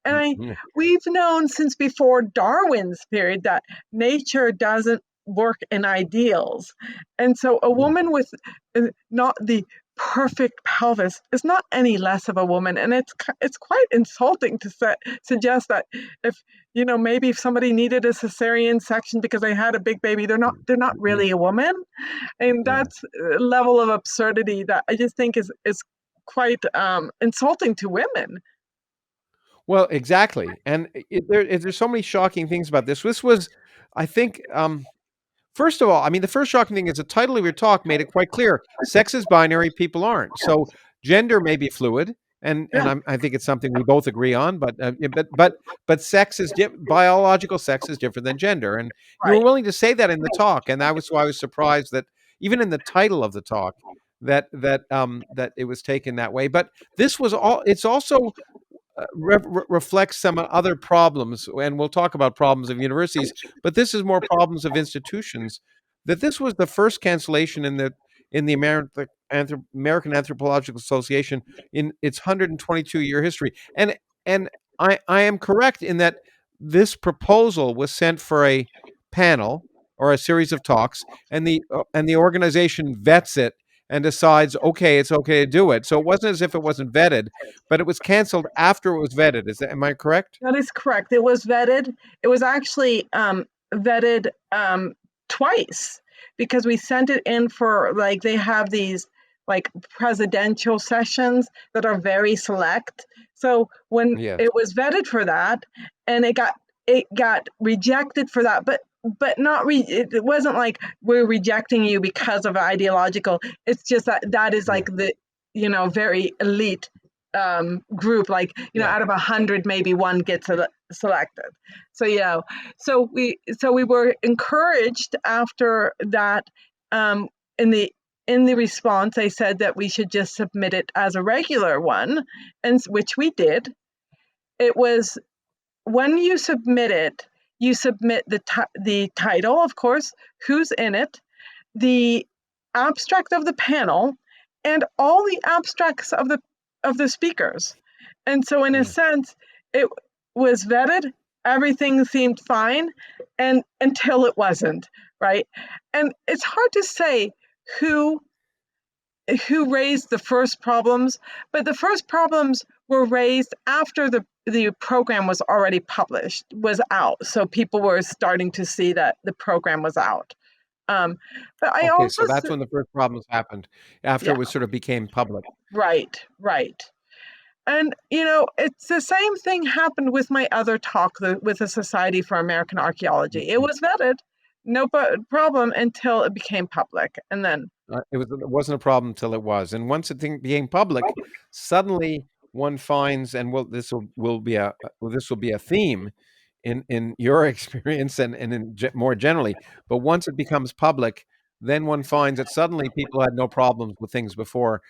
And Mhm. we've known since before Darwin's period that nature doesn't work in ideals. And so a Yeah. woman with not the perfect pelvis is not any less of a woman. And it's quite insulting to suggest that if maybe if somebody needed a cesarean section because they had a big baby, they're not Yeah. really a woman. And Yeah. that's a level of absurdity that I just think is quite insulting to women. Well, exactly, and there's so many shocking things about this. This was, I think, first of all, I mean, the first shocking thing is the title of your talk made it quite clear: sex is binary, people aren't. So gender may be fluid, and Yeah, I think it's something we both agree on. Yeah, but biological sex is different than gender, and you were right. willing to say that in the talk, and that was why I was surprised that even in the title of the talk that it was taken that way. But this was all. It's also reflects some other problems, and we'll talk about problems of universities, but this is more problems of institutions. That this was the first cancellation in the American Anthropological Association in its 122-year history, and I am correct in that this proposal was sent for a panel or a series of talks, and the organization vets it and decides, okay, it's okay to do it. So it wasn't as if it wasn't vetted, but it was canceled after it was vetted. Am I correct? That is correct. It was vetted. It was actually vetted twice because we sent it in for like they have these like presidential sessions that are very select. So when Yes. it was vetted for that, and it got rejected for that, but not it wasn't like we're rejecting you because of ideological. It's just that is Yeah. like the very elite group, like Yeah. out of 100 maybe one gets selected. So so we were encouraged after that. Um, in the in the response they said that we should just submit it as a regular one, and which we did. It was when you submit it, you submit the title, of course, who's in it, the abstract of the panel, and all the abstracts of the speakers. And so in a Yeah. sense, it was vetted, everything seemed fine, and until it wasn't, right? And it's hard to say who who raised the first problems, but the first problems were raised after the program was already published, was out. So people were starting to see that the program was out. Um, but I Okay, also, so that's when the first problems happened, after yeah, it was sort of became public. right, right. And, it's the same thing happened with my other talk with the Society for American Archaeology. It Mhm. was vetted, no problem until it became public. And then, It wasn't a problem till it was, and once it became public, suddenly one finds, and this will be a theme in your experience and more generally. But once it becomes public, then one finds that suddenly people had no problems with things before,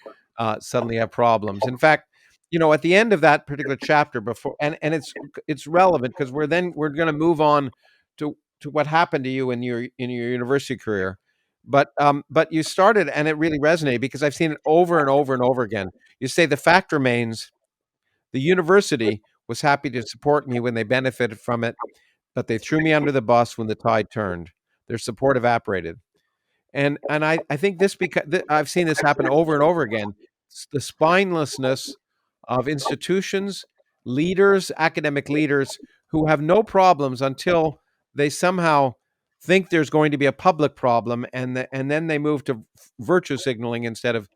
suddenly have problems. In fact, at the end of that particular chapter, before and it's relevant because we're going to move on to what happened to you in your university career. But you started, and it really resonated because I've seen it over and over and over again. You say the fact remains: the university was happy to support me when they benefited from it, but they threw me under the bus when the tide turned. Their support evaporated. And I think this, because I've seen this happen over and over again. The spinelessness of institutions, leaders, academic leaders who have no problems until they somehow think there's going to be a public problem, and then they move to virtue signaling instead of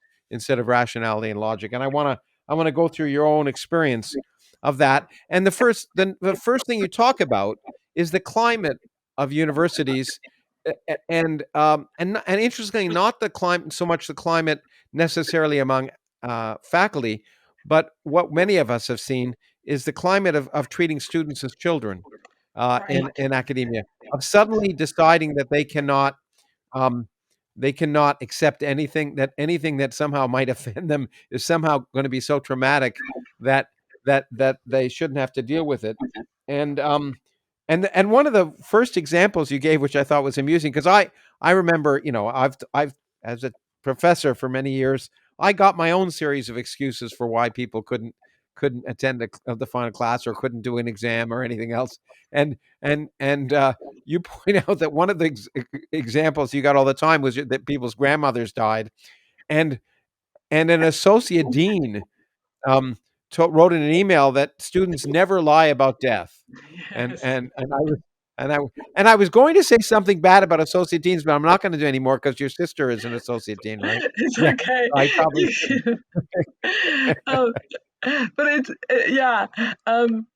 rationality and logic. And I want to go through your own experience. of that. And the first thing you talk about is the climate of universities, and interestingly, not the climate so much the climate necessarily among faculty, but what many of us have seen is the climate of treating students as children Right. in academia, of suddenly deciding that um, they cannot accept anything that somehow might offend them is somehow going to be so traumatic that that they shouldn't have to deal with it. And and one of the first examples you gave, which I thought was amusing, because I remember, I've as a professor for many years, I got my own series of excuses for why people couldn't attend the final class or couldn't do an exam or anything else. And you point out that one of the examples you got all the time was that people's grandmothers died, and an associate dean um, wrote in an email that students never lie about death, and Yes. and I was and I and I was going to say something bad about associate deans, but I'm not going to do anymore because your sister is an associate dean, right? It's Yeah, okay. I probably You shouldn't. can, um, but it's yeah. Um,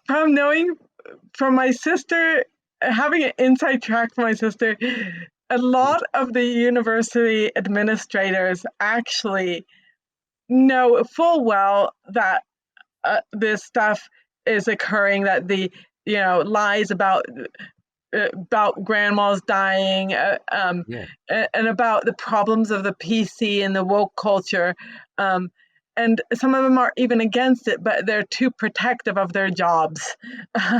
from knowing from my sister, having an inside track from my sister, a lot of the university administrators actually know full well that this stuff is occurring, that the lies about grandmas dying, Yeah, and about the problems of the PC and the woke culture. Um, and some of them are even against it, but they're too protective of their jobs.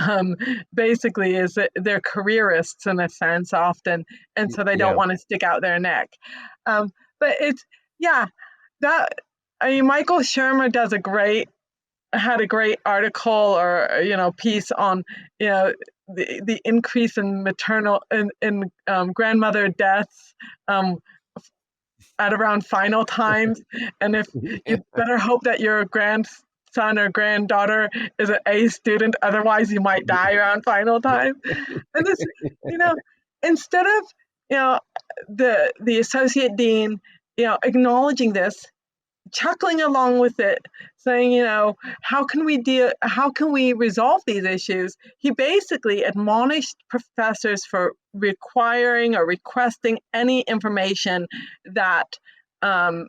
Um, Basically, is that they're careerists in a sense often, and so they don't yeah. want to stick out their neck. But it's yeah, that I mean, Michael Shermer does a great had a great article or piece on you know the increase in maternal in grandmother deaths um, at around final times, and if you better hope that your grandson or granddaughter is an A student, otherwise you might die around final time. And this, you know, instead of you know the associate dean acknowledging this, chuckling along with it, saying, how can we resolve these issues? He basically admonished professors for requiring or requesting any information that um,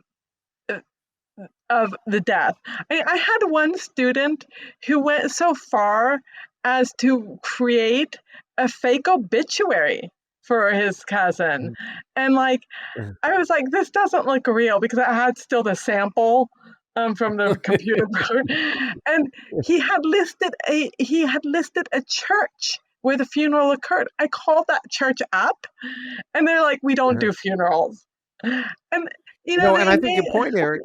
of the death. I had one student who went so far as to create a fake obituary for his cousin. And like I was like, this doesn't look real because I had still the sample from the computer program. And he had listed a church where the funeral occurred. I called that church up and they're like, we don't do funerals. And And they I think made your point there,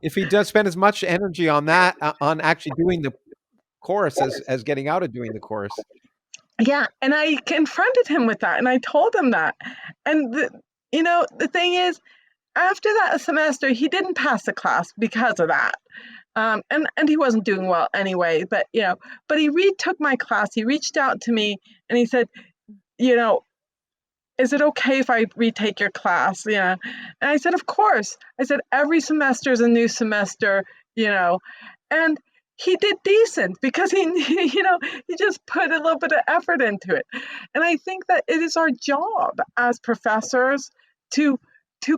if he does spend as much energy on that, on actually doing the chorus as getting out of doing the chorus. yeah, and I confronted him with that and I told him that. And the thing is, after that semester, he didn't pass the class because of that. And he wasn't doing well anyway, but he retook my class. He reached out to me and he said, you know, is it okay if I retake your class? Yeah. And I said, of course. I said, every semester is a new semester, you know. And he did decent because he just put a little bit of effort into it. And I think that it is our job as professors to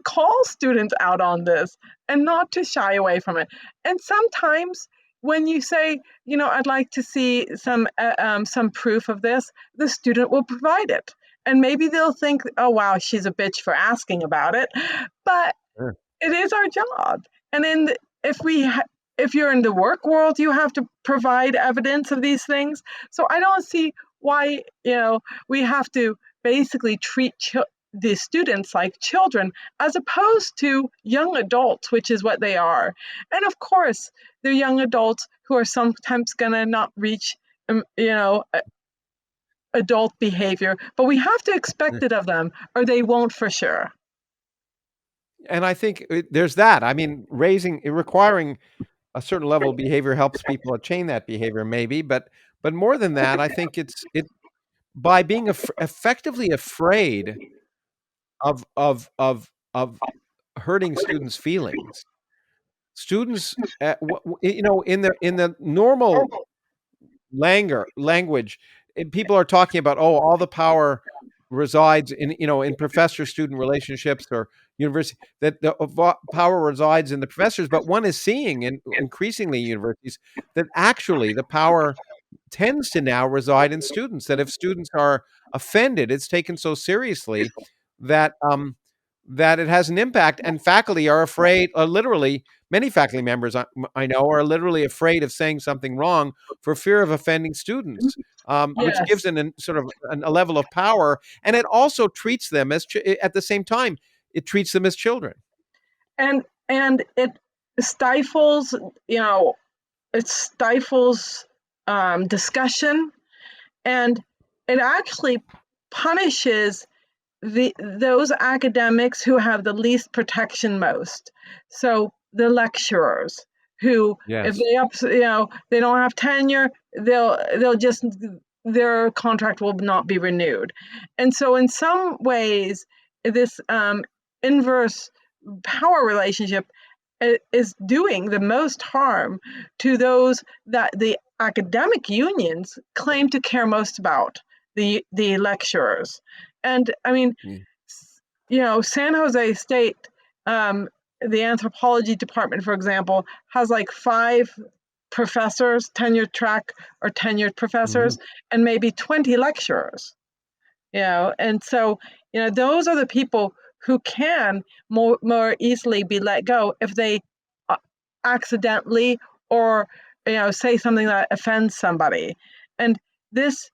call students out on this and not to shy away from it. And sometimes when you say, I'd like to see some proof of this, the student will provide it. And maybe they'll think, oh, wow, she's a bitch for asking about it. But Sure. it is our job. And if if you're in the work world, you have to provide evidence of these things. So I don't see why, we have to basically treat the students like children as opposed to young adults, which is what they are. And of course, they're young adults who are sometimes going to not reach, adult behavior, but we have to expect it of them or they won't for sure. And I think there's that. I mean, requiring a certain level of behavior helps people attain that behavior, maybe, but more than that, I think it by being effectively afraid of hurting students' feelings. students, in the normal language, people are talking about, oh, all the power resides in professor student relationships or university, that the power resides in the professors. But one is seeing increasingly in universities that actually the power tends to now reside in students, that if students are offended, it's taken so seriously that that it has an impact, and faculty are afraid, literally many faculty members I know are literally afraid of saying something wrong for fear of offending students, which gives Yes. sort of a level of power, and it also treats them as at the same time it treats them as children. And it stifles, you know, it stifles discussion, and it actually punishes those academics who have the least protection most. So the lecturers who, if Yes. they don't have tenure, they'll just, their contract will not be renewed. And so in some ways, this inverse power relationship is doing the most harm to those that the academic unions claim to care most about, the lecturers. And I mean, Mm. San Jose State, the anthropology department, for example, has like 5 professors, tenure track or tenured Mhm. professors, and maybe 20 lecturers. And so those are the people who can more easily be let go if they uh, accidentally or say something that offends somebody. And this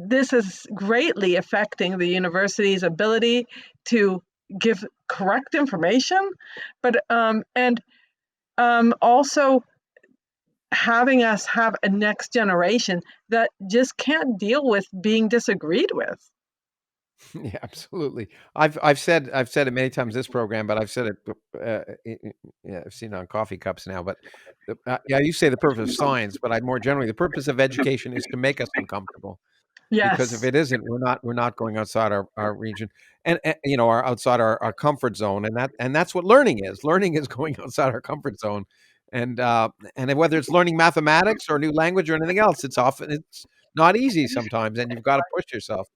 this is greatly affecting the university's ability to give correct information, but and also having us have a next generation that just can't deal with being disagreed with. Yeah, absolutely. I've said it many times this program, but I've said it. Yeah, I've seen it on coffee cups now. But yeah, you say the purpose of science, but I more generally the purpose of education is to make us uncomfortable. Because if Yes. it isn't, we're not going outside our region, and our outside our comfort zone, and that's what learning is. Learning is going outside our comfort zone, and whether it's learning mathematics or a new language or anything else, it's not easy sometimes, and you've got to push yourself.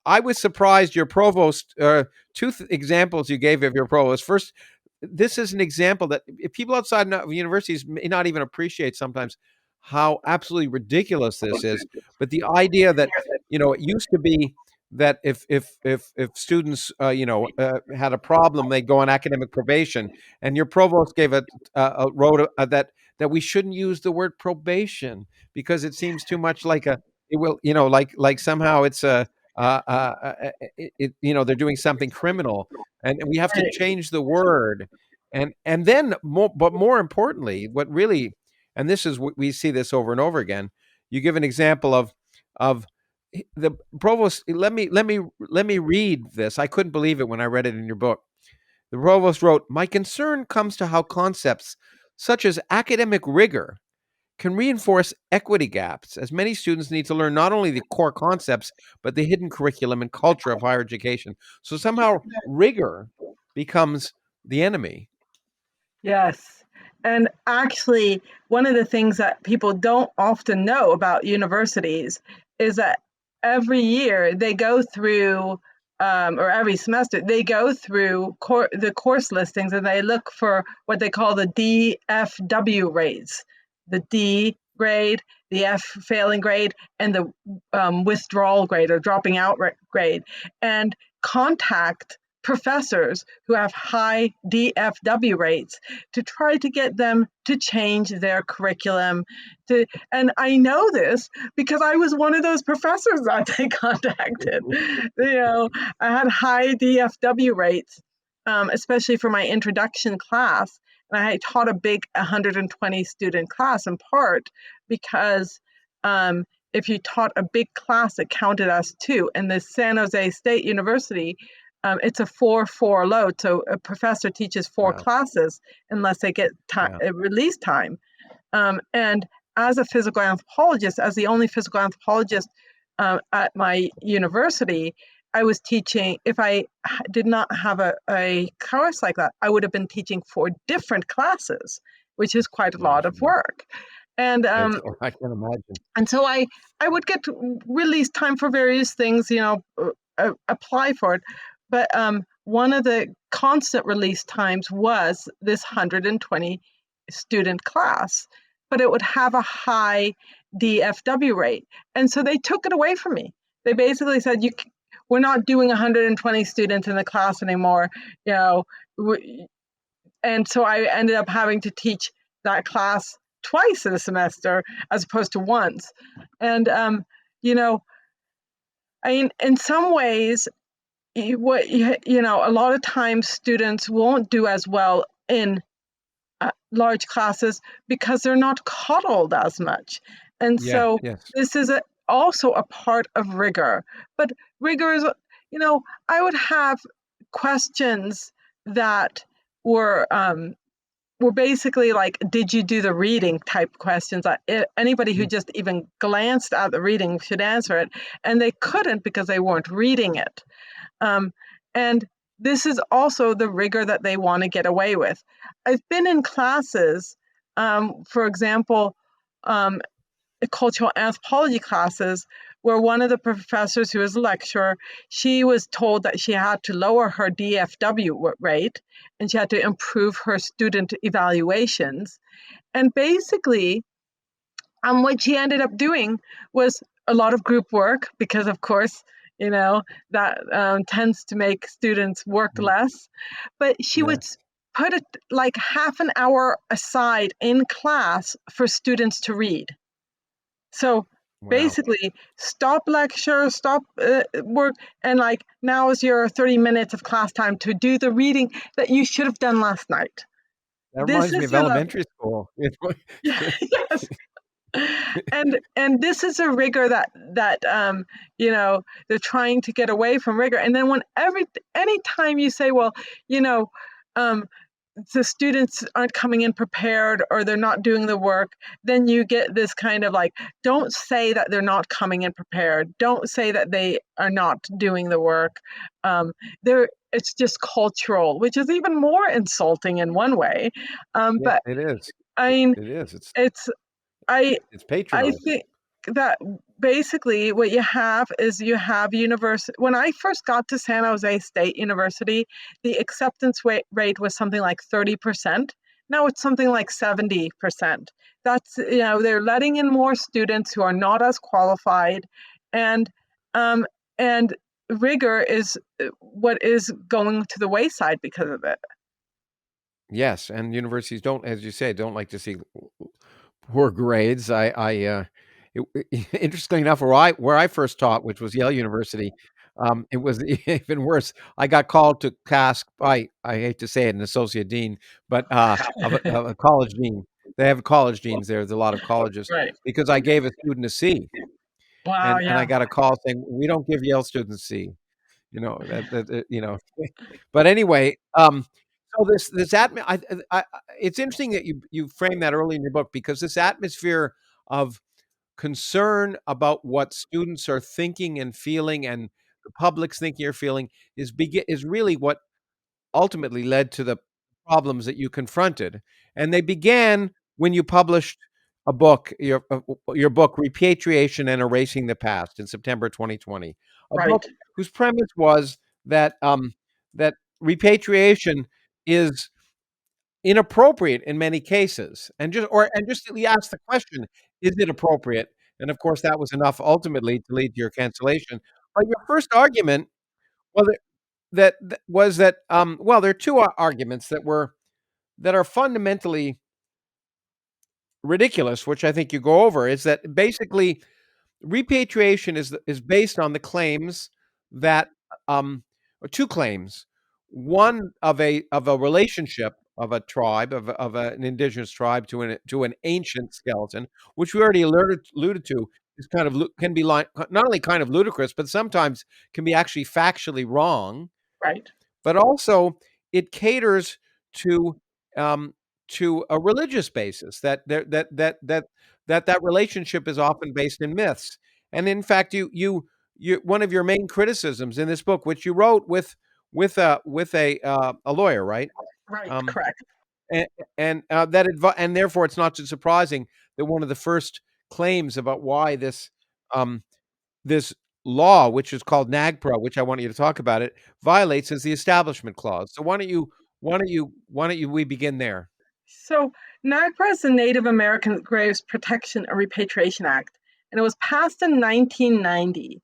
I was surprised your provost, two examples you gave of your provost. First, this is an example that if people outside of universities may not even appreciate sometimes how absolutely ridiculous this is. But the idea that, it used to be that if students, had a problem, they'd go on academic probation, and your provost gave wrote that we shouldn't use the word probation because it seems too much like it will, like somehow it's a they're doing something criminal, and we have to Right. change the word. And then more importantly, what really, and this is what we see this over and over again, you give an example of the provost. Let me read this. I couldn't believe it when I read it in your book. The provost wrote, "My concern comes to how concepts such as academic rigor can reinforce equity gaps, as many students need to learn not only the core concepts, but the hidden curriculum and culture of higher education." So somehow rigor becomes the enemy. Yes. And actually, one of the things that people don't often know about universities is that every year they go through, or every semester, they go through the course listings and they look for what they call the DFW rates, the D grade, the F failing grade, and the withdrawal grade or dropping out grade, and contact professors who have high DFW rates to try to get them to change their curriculum. And I know this because I was one of those professors that they contacted. I had high DFW rates, especially for my introduction class. And I taught a big 120 student class in part because if you taught a big class, it counted as two. And the San Jose State University, it's a 4-4 load. So a professor teaches 4 classes unless they get Yeah. release time. And as a physical anthropologist, as the only physical anthropologist at my university, I was teaching, if I did not have a course like that, I would have been teaching 4 different classes, which is quite a lot of work. And I can imagine. and so I would get release time for various things, apply for it. But one of the constant release times was this 120 student class, but it would have a high DFW rate. And so they took it away from me. They basically said, we're not doing 120 students in the class anymore, you know. And so I ended up having to teach that class twice in a semester as opposed to once. And you know, I mean, in some ways, a lot of times students won't do as well in large classes because they're not coddled as much. And Yeah, so yes. this is also a part of rigor. But rigor is, I would have questions that were basically like, did you do the reading type questions? Anybody who just even glanced at the reading should answer it. And they couldn't because they weren't reading it. And this is also the rigor that they want to get away with. I've been in classes, for example, cultural anthropology classes, where one of the professors who was a lecturer, she was told that she had to lower her DFW rate and she had to improve her student evaluations. And basically, what she ended up doing was a lot of group work because, of course, that tends to make students work less. But she would Yes. put it like half an hour aside in class for students to read. So Wow. basically, stop lecture, stop work, and like, now is your 30 minutes of class time to do the reading that you should have done last night. That This reminds me is of your level. elementary school. Yes. And this is a rigor that they're trying to get away from rigor. And then anytime you say, well, um, the students aren't coming in prepared or they're not doing the work, then you get this kind of like, don't say that they're not coming in prepared. Don't say that they are not doing the work. It's just cultural, which is even more insulting in one way. Yeah, But it is. I mean, It is. it's I It's I patronizing. think that basically what you have is you have university. When I first got to San Jose State University, the acceptance rate was something like 30%. Now it's something like 70%. That's, they're letting in more students who are not as qualified, and um, and rigor is what is going to the wayside because of it. Yes, and universities don't, as you say, don't like to see poor grades. Interestingly enough, where I first taught, which was Yale University, it was even worse. I got called to task by, I hate to say it, an associate dean, but of a college dean. They have college deans there. There's a lot of colleges Right. because I gave a student a C, Wow. and I Yeah. got a call saying we don't give Yale students C. But anyway, so this it's interesting that you frame that early in your book, because this atmosphere of concern about what students are thinking and feeling, and the public's thinking or feeling, is really what ultimately led to the problems that you confronted. And they began when you published a book, your book, Repatriation and Erasing the Past, in September 2020. A book Right. whose premise was that repatriation is inappropriate in many cases, and just ask the question, is it appropriate? And of course, that was enough ultimately to lead to your cancellation. But your first argument, well, was that, well, there are two arguments that are fundamentally ridiculous, which I think you go over. Is that basically repatriation is based on the claims that, or two claims, one of a relationship of a tribe, an indigenous tribe, to an ancient skeleton, which we already alluded to, is can be not only kind of ludicrous, but sometimes can be actually factually wrong. Right. But also it caters to, um, to a religious basis, that relationship is often based in myths. And in fact, one of your main criticisms in this book, which you wrote with a lawyer, right? Right, Um, correct. and and therefore it's not too surprising that one of the first claims about why um, this law, which is called NAGPRA, which I want you to talk about it, violates is the Establishment Clause. So why don't you we begin there? So NAGPRA is the Native American Graves Protection and Repatriation Act, and it was passed in 1990.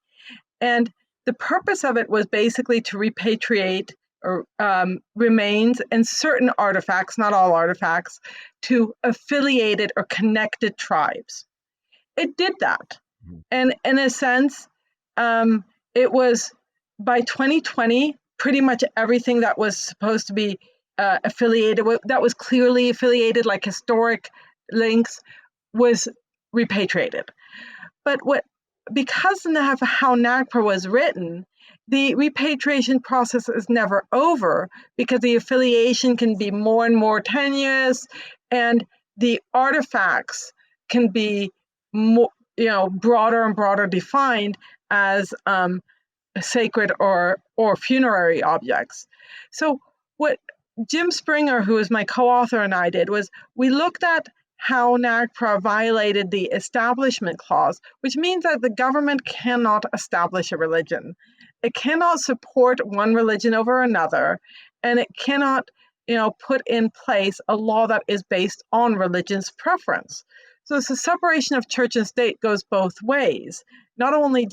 And the purpose of it was basically to repatriate or remains and certain artifacts, not all artifacts, to affiliated or connected tribes. It did that. Mhm. And in a sense, it was by 2020, pretty much everything that was supposed to be affiliated with, that was clearly affiliated, like historic links, was repatriated. But what, because of how NAGPRA was written, the repatriation process is never over because the affiliation can be more and more tenuous, and the artifacts can be more, broader and broader defined as sacred or funerary objects. So what Jim Springer, who is my co-author, and I did was we looked at how NAGPRA violated the Establishment Clause, which means that the government cannot establish a religion. It cannot support one religion over another, and it cannot, put in place a law that is based on religion's preference. So the separation of church and state goes both ways. Not only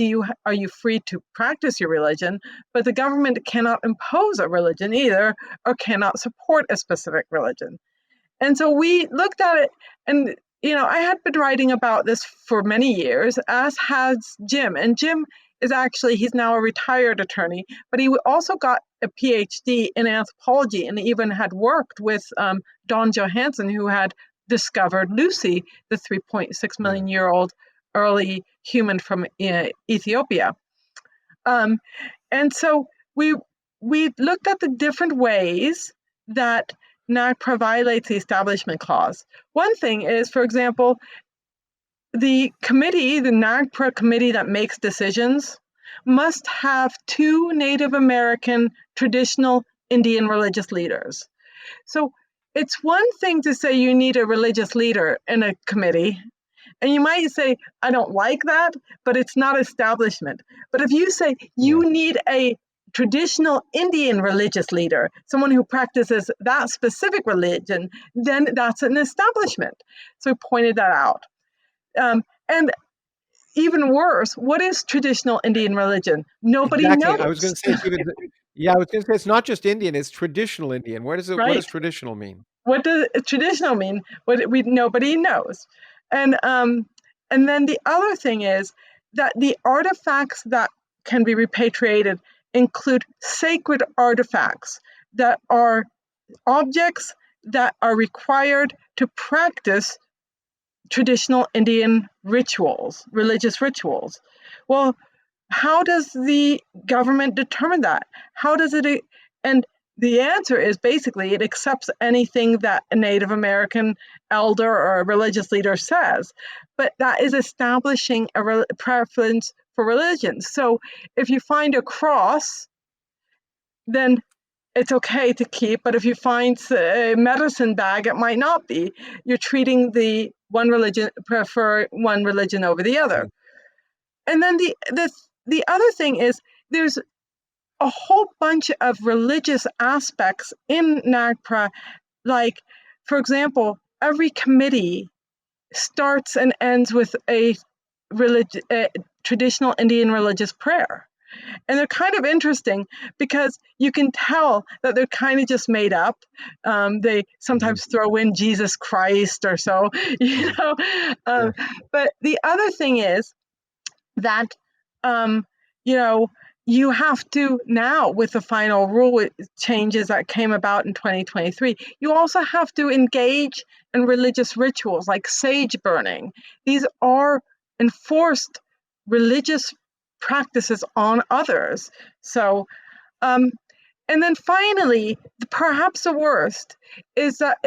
are you free to practice your religion, but the government cannot impose a religion either, or cannot support a specific religion. And so we looked at it, and I had been writing about this for many years, as has Jim. And Jim is actually, he's now a retired attorney, but he also got a PhD in anthropology and even had worked with Don Johanson, who had discovered Lucy, the 3.6 million year old early human from Ethiopia. And so we looked at the different ways that NAGPRA violates the Establishment Clause. One thing is, for example, the NAGPRA committee that makes decisions, must have 2 Native American traditional Indian religious leaders. So it's one thing to say you need a religious leader in a committee, and you might say, I don't like that, but it's not establishment. But if you say Yeah. you need a traditional Indian religious leader, someone who practices that specific religion, then that's an establishment. So we pointed that out. And even worse, what is traditional Indian religion? Nobody Exactly. I was going knows, to say yeah, I was going to say it's not just Indian, it's traditional Indian. What right? does traditional mean? What does traditional mean? What we nobody knows. And and then the other thing is that the artifacts that can be repatriated include sacred artifacts that are objects that are required to practice traditional Indian rituals, religious rituals. Well, how does the government determine that? How does it? And the answer is basically it accepts anything that a Native American elder or a religious leader says, but that is establishing a preference for religion. So if you find a cross, then it's okay to keep, but if you find a medicine bag, it might not be. You're treating prefer one religion over the other. Mm. And then the other thing is there's a whole bunch of religious aspects in NAGPRA, like, for example, every committee starts and ends with a traditional Indian religious prayer. And they're kind of interesting because you can tell that they're kind of just made up. They Mhm. sometimes throw in Jesus Christ or so, you Mhm. know. Yeah. But the other thing is that, you know, you have to now, with the final rule changes that came about in 2023, you also have to engage in religious rituals like sage burning. These are enforced religious practices on others. So, um, and then finally, perhaps the worst is that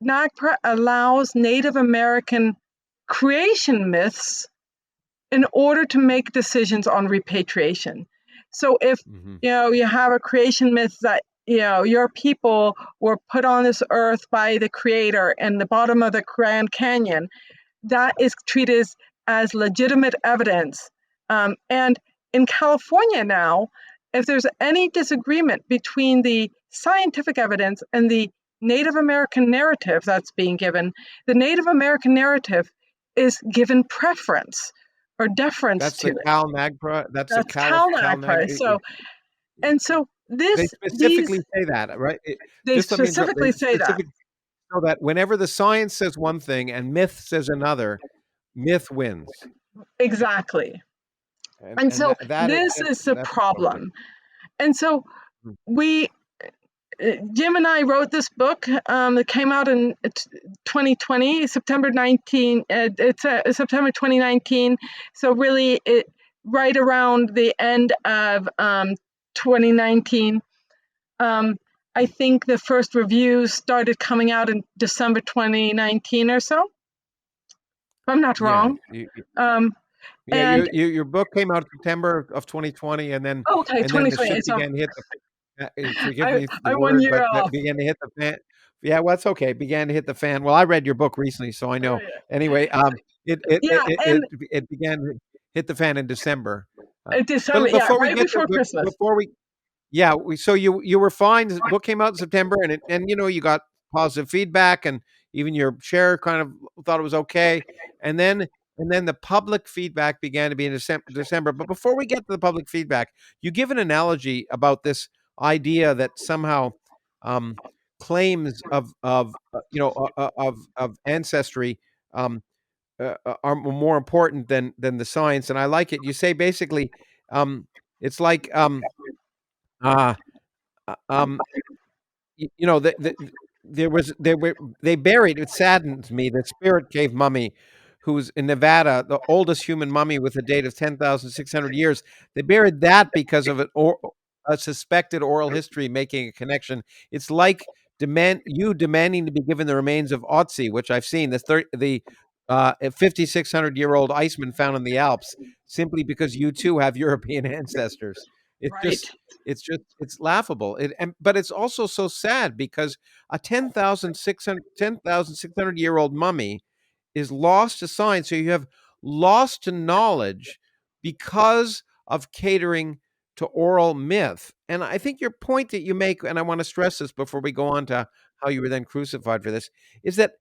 NAGPRA allows Native American creation myths in order to make decisions on repatriation. So if Hmm. you have a creation myth that your people were put on this earth by the creator in the bottom of the Grand Canyon, that is treated as legitimate evidence. And in California now, if there's any disagreement between the scientific evidence and the Native American narrative that's being given, the Native American narrative is given preference or deference That's to the it. Cal Nagpra. That's the That's Cal Nag. CalNAGPRA. So They these specifically say that, right? they Just let me interrupt. They specifically say that. specifically so that whenever the science says one thing and myth says another, myth wins, Exactly. and And so that is this is the that's okay. problem. And so Mm. we Jim and I wrote this book. It came out in 2020, September 19. It's September 2019. So really, right around the end of 2019. Um, I think the first reviews started coming out in December 2019 or so. If I'm not Yeah, wrong. Um, yeah. and Your book came out September of 2020, okay, and then the 2020. shit So began to hit the. Forgive I me the I'm one word, year but off. began to hit the fan. Yeah, well, it's okay. Began to hit the fan. Well, I read your book recently, so I know. Anyway, Yeah, and it began to hit the fan in December. December. But Yeah, before we right get to before Christmas. before we yeah, so you were fine. The book came out in September, and you got positive feedback, and even your share kind of thought it was okay. And then the public feedback began to be in December. But before we get to the public feedback, you give an analogy about this idea that somehow um, claims of ancestry are more important than the science. And I like it. You say basically it's like uh, um, they buried. It saddens me. The Spirit Cave mummy, who's in Nevada, the oldest human mummy with a date of 10,600 years. They buried that because of a suspected oral history making a connection. It's like demanding to be given the remains of Otzi, which I've seen the 5,600-year-old Iceman found in the Alps, simply because you too have European ancestors. It's Right. just it's laughable. But it's also so sad because a 10,600-year-old mummy is lost to science. So you have lost to knowledge because of catering to oral myth. And I think your point that you make, and I want to stress this before we go on to how you were then crucified for this, is that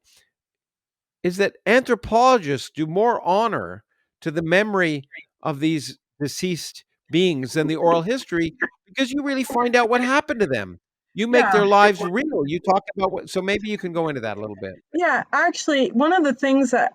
anthropologists do more honor to the memory of these deceased beings than the oral history because you really find out what happened to them. You make Yeah. their lives real. You talk about so maybe you can go into that a little bit. Yeah, actually, one of the things that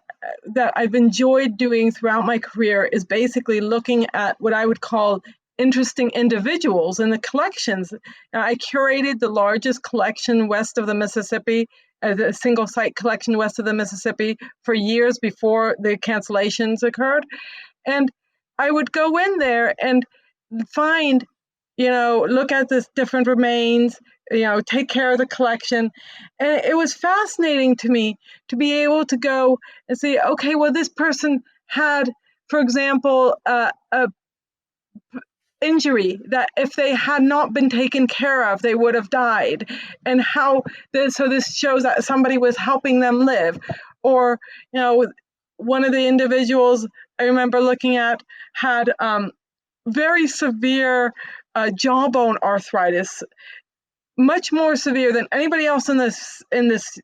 I've enjoyed doing throughout my career is basically looking at what I would call interesting individuals in the collections. I curated the largest collection west of the Mississippi, a single site collection west of the Mississippi for years before the cancellations occurred. And I would go in there and find, look at this different remains, take care of the collection. And it was fascinating to me to be able to go and say, okay, well, this person had, for example, a injury that if they had not been taken care of, they would have died. And how this shows that somebody was helping them live. Or, one of the individuals I remember looking at had very severe jawbone arthritis, much more severe than anybody else in this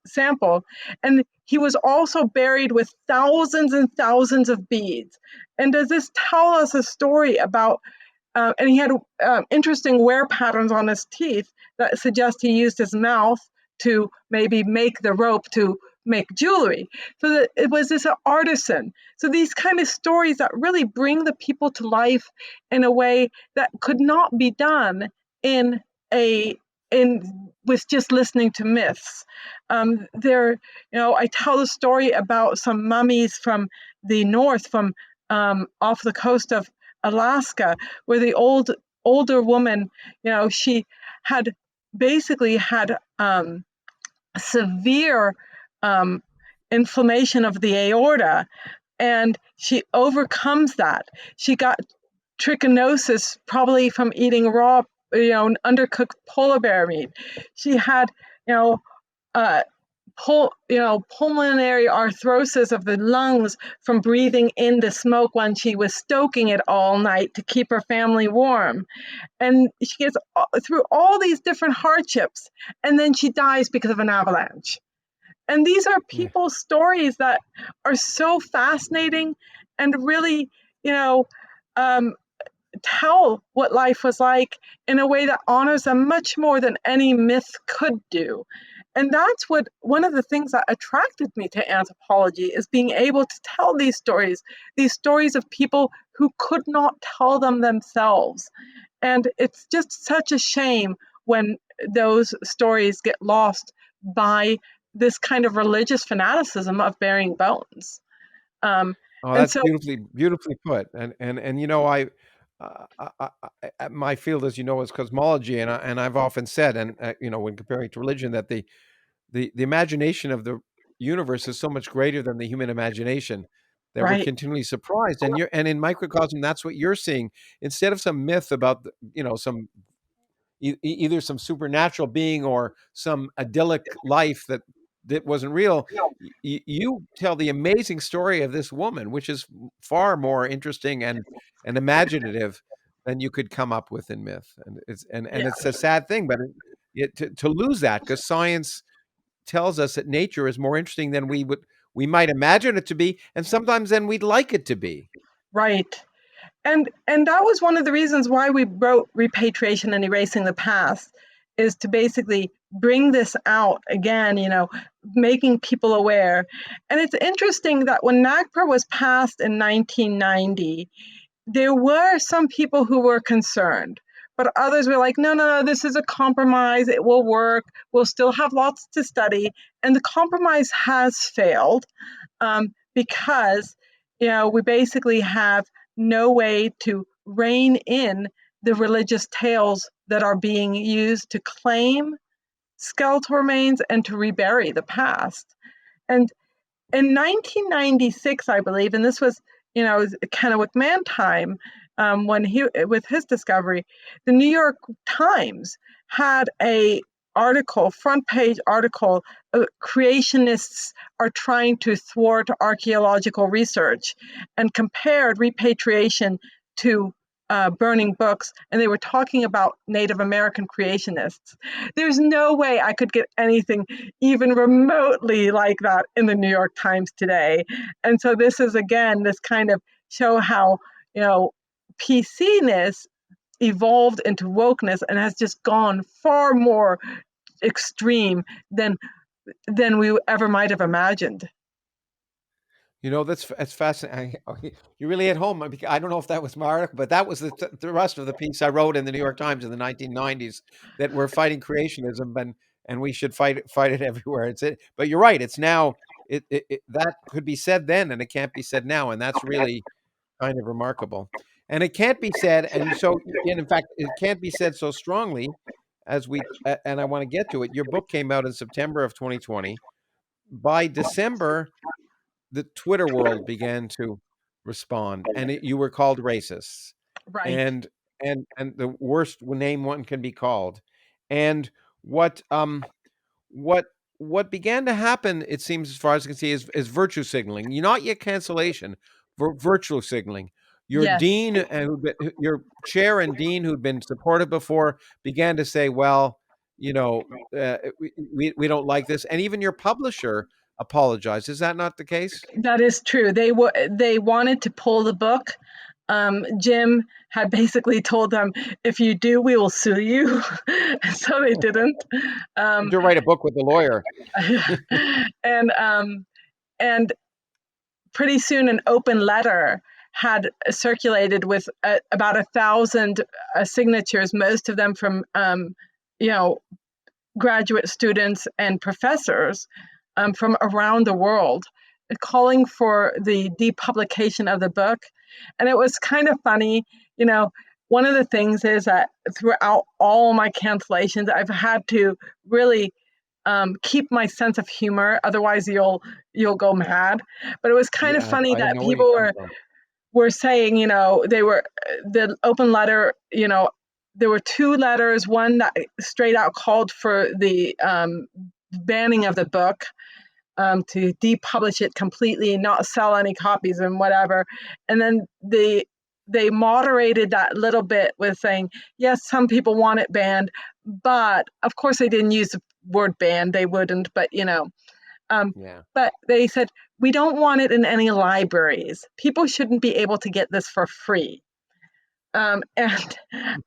sample. And he was also buried with thousands and thousands of beads. And does this tell us a story about and he had interesting wear patterns on his teeth that suggest he used his mouth to maybe make the rope to make jewelry. So that it was this artisan. So these kind of stories that really bring the people to life in a way that could not be done in a in with just listening to myths. I tell the story about some mummies from the north, from off the coast of Alaska, where the older woman, she had basically had severe um, inflammation of the aorta, and she overcomes that. She got trichinosis probably from eating raw, undercooked polar bear meat. She had, you know, uh, pulmonary arthrosis of the lungs from breathing in the smoke when she was stoking it all night to keep her family warm. And she gets through all these different hardships, and then she dies because of an avalanche. And these are Yeah. people's stories that are so fascinating and really, you know, um, tell what life was like in a way that honors them much more than any myth could do. And that's what one of the things that attracted me to anthropology is being able to tell these stories of people who could not tell them themselves. And it's just such a shame when those stories get lost by this kind of religious fanaticism of burying bones. Um, Oh, and that's so, beautifully put. And my field, as you know, is cosmology, and I've often said, and when comparing to religion, that the imagination of the universe is so much greater than the human imagination that we're right, continually surprised. And in microcosm, that's what you're seeing. Instead of some myth about some either some supernatural being or some idyllic life that wasn't real. You tell the amazing story of this woman, which is far more interesting and imaginative than you could come up with in myth. And it's yeah, a sad thing, but to lose that, because science tells us that nature is more interesting than we might imagine it to be, and sometimes than we'd like it to be. right. And that was one of the reasons why we wrote Repatriation and Erasing the Past, is to basically bring this out again, making people aware. And it's interesting that when NAGPRA was passed in 1990, there were some people who were concerned, but others were like, no, no, no, this is a compromise. It will work. We'll still have lots to study. And the compromise has failed, because we basically have no way to rein in the religious tales that are being used to claim skeletal remains and to rebury the past. And in 1996, I believe, and this was, Kennewick Man time, when with his discovery, the New York Times had a front page article, creationists are trying to thwart archaeological research, and compared repatriation to burning books, and they were talking about Native American creationists. There's no way I could get anything even remotely like that in the New York Times today. And so this is again this kind of show how, PC-ness evolved into wokeness and has just gone far more extreme than we ever might have imagined. That's fascinating. You really hit home. I don't know if that was my article, but that was the rest of the piece I wrote in the New York Times in the 1990s, that we're fighting creationism, and we should fight it everywhere. But you're right. It's now that could be said then, and it can't be said now, and that's really kind of remarkable. And it can't be said, and in fact, it can't be said so strongly and I want to get to it. Your book came out in September of 2020. By December, the Twitter world began to respond, and you were called racists, Right. and the worst name one can be called. And what what what began to happen, it seems, as far as I can see, is virtue signaling. You're not yet cancellation, virtue signaling. Your Yes. dean and your chair and dean, who'd been supportive before, began to say, "Well, we don't like this," and even your publisher apologized. Is that not the case? That is true. They wanted to pull the book. Jim had basically told them, "If you do, we will sue you." So they didn't. Um, To write a book with a lawyer. and and pretty soon, an open letter had circulated with about 1,000 signatures, most of them from you know graduate students and professors from around the world, calling for the depublication of the book. And it was kind of funny, you know. One of the things is that throughout all my cancellations, I've had to really keep my sense of humor. Otherwise, you'll go mad. But it was kind of Yeah, funny I that know where you people come from. were saying, they were the open letter. There were two letters. One that straight out called for the banning of the book, to depublish it completely and not sell any copies and whatever. And then they moderated that little bit with saying, yes, some people want it banned, but of course they didn't use the word banned. They wouldn't, but Yeah. but they said, we don't want it in any libraries. People shouldn't be able to get this for free. And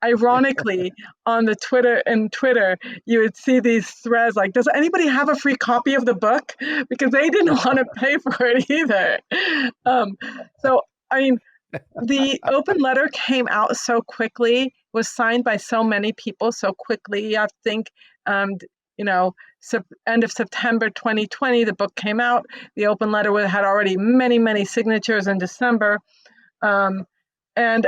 ironically, on the Twitter, you would see these threads like, "Does anybody have a free copy of the book?" Because they didn't want to pay for it either. So, I mean, the open letter came out so quickly, was signed by so many people so quickly. I think, you know, end of September 2020, the book came out. The open letter had already many signatures in December. Um, and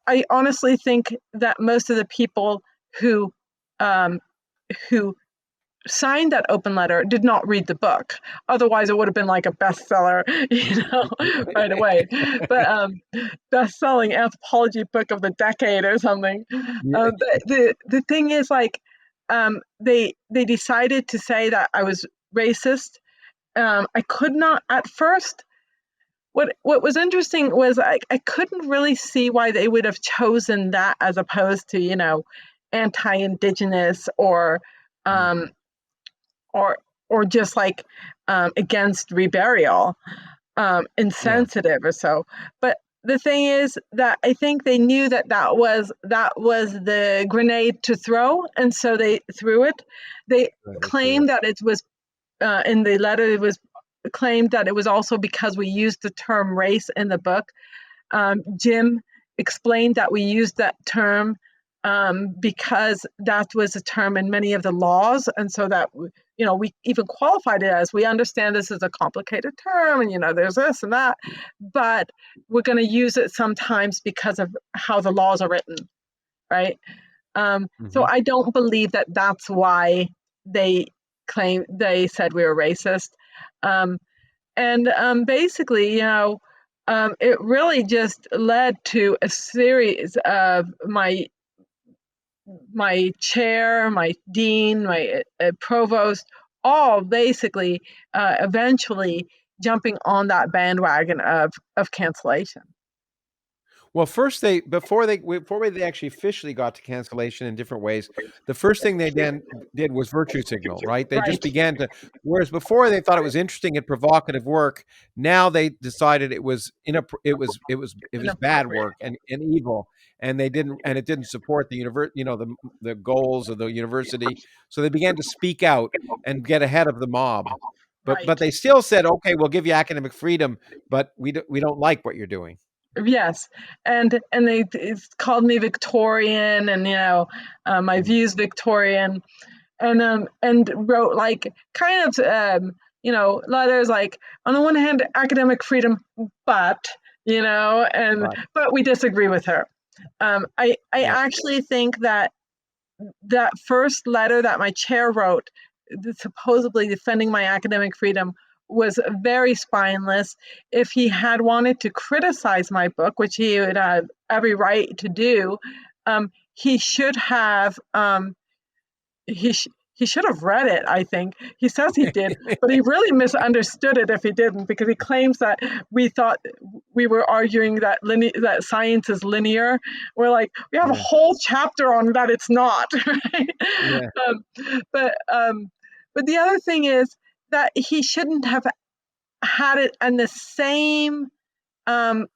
I honestly think that most of the people who um, who signed that open letter did not read the book. Otherwise, it would have been like a bestseller, right away. But best-selling anthropology book of the decade or something. Yeah. The thing is, like, they decided to say that I was racist. I could not at first. What was interesting was I couldn't really see why they would have chosen that as opposed to, anti-indigenous Mm. um, or or just like against reburial, Yeah. insensitive or so. But the thing is that I think they knew that that was the grenade to throw, and so they threw it. They Right, they threw it. claimed that it was in the letter. It was claimed that it was also because we used the term race in the book. Jim explained that we used that term because that was a term in many of the laws, and so that we even qualified it as, we understand this is a complicated term, and there's this and that, but we're going to use it sometimes because of how the laws are written, right? So Hmm. I don't believe that that's why they they said we were racist. Um, and basically, it really just led to a series of my chair, my dean, my provost, all basically eventually jumping on that bandwagon of cancellation. Well, first before they actually officially got to cancellation in different ways, the first thing they then did was virtue signal, right? They just Right, began to, whereas before they thought it was interesting and provocative work, now they decided it was bad inappropriate. work and evil, and it didn't support the goals of the university, so they began to speak out and get ahead of the mob. But Right. they still said, okay, we'll give you academic freedom, but we don't like what you're doing. Yes, and they it's called me Victorian, and my Mm. views Victorian, and wrote like kind of letters like, on the one hand, academic freedom, but and But but we disagree with her. I yeah. actually think that that first letter that my chair wrote, supposedly defending my academic freedom, was very spineless. If he had wanted to criticize my book, which he would have every right to do, he should have he should have read it. I think he says he did, but he really misunderstood it if he didn't, because he claims that we thought we were arguing that that science is linear. We're like, we have a Yeah. whole chapter on that it's not, right? Yeah. Um, but um, but the other thing is that he shouldn't have had it in um,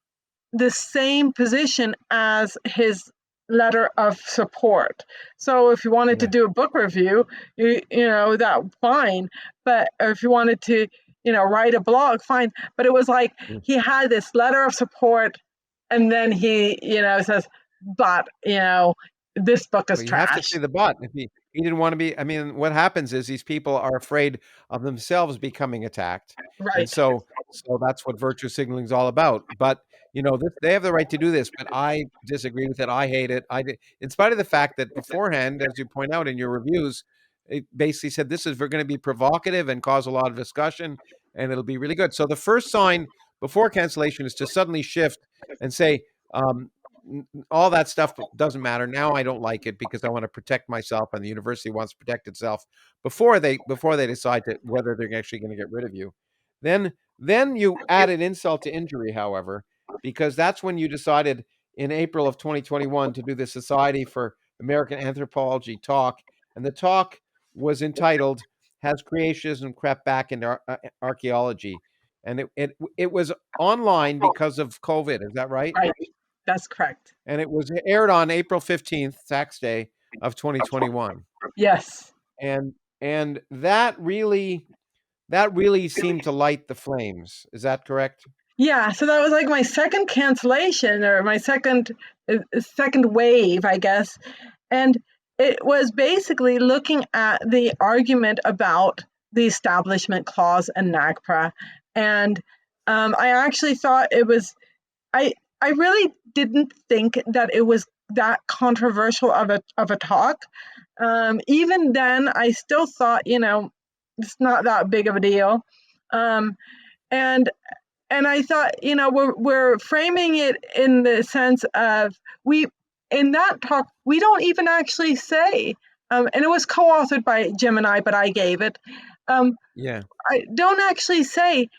the same position as his letter of support. So if you wanted to Yeah. do a book review, that fine. But if you wanted to, write a blog, fine. But it was like Yeah. he had this letter of support, and then he, says, but this book is But you have to trash. say the but. If he didn't want to be, I mean, what happens is these people are afraid of themselves becoming attacked. And Right. so that's what virtue signaling is all about. But they have the right to do this, but I disagree with it. I hate it. In spite of the fact that beforehand, as you point out in your reviews, it basically said this is going to be provocative and cause a lot of discussion, and it'll be really good. So the first sign before cancellation is to suddenly shift and say, all that stuff doesn't matter now. I don't like it because I want to protect myself, and the university wants to protect itself before they decide whether they're actually going to get rid of you. Then you added insult to injury, however, because that's when you decided in April of 2021 to do the Society for American Anthropology talk, and the talk was entitled "Has Creationism Crept Back into Archaeology?" And it was online because of COVID. Is that right? Right. That's correct. And it was aired on April 15th, Tax Day of 2021. Yes. And that really seemed to light the flames. Is that correct? Yeah, so that was like my second cancellation, or my second wave, I guess. And it was basically looking at the argument about the Establishment Clause and NAGPRA. And I actually thought it was, I really didn't think that it was that controversial of a talk. Even then, I still thought, it's not that big of a deal. And I thought, we're framing it in the sense of, in that talk, we don't even actually say, and it was co-authored by Jim and I, but I gave it. Yeah. I don't actually say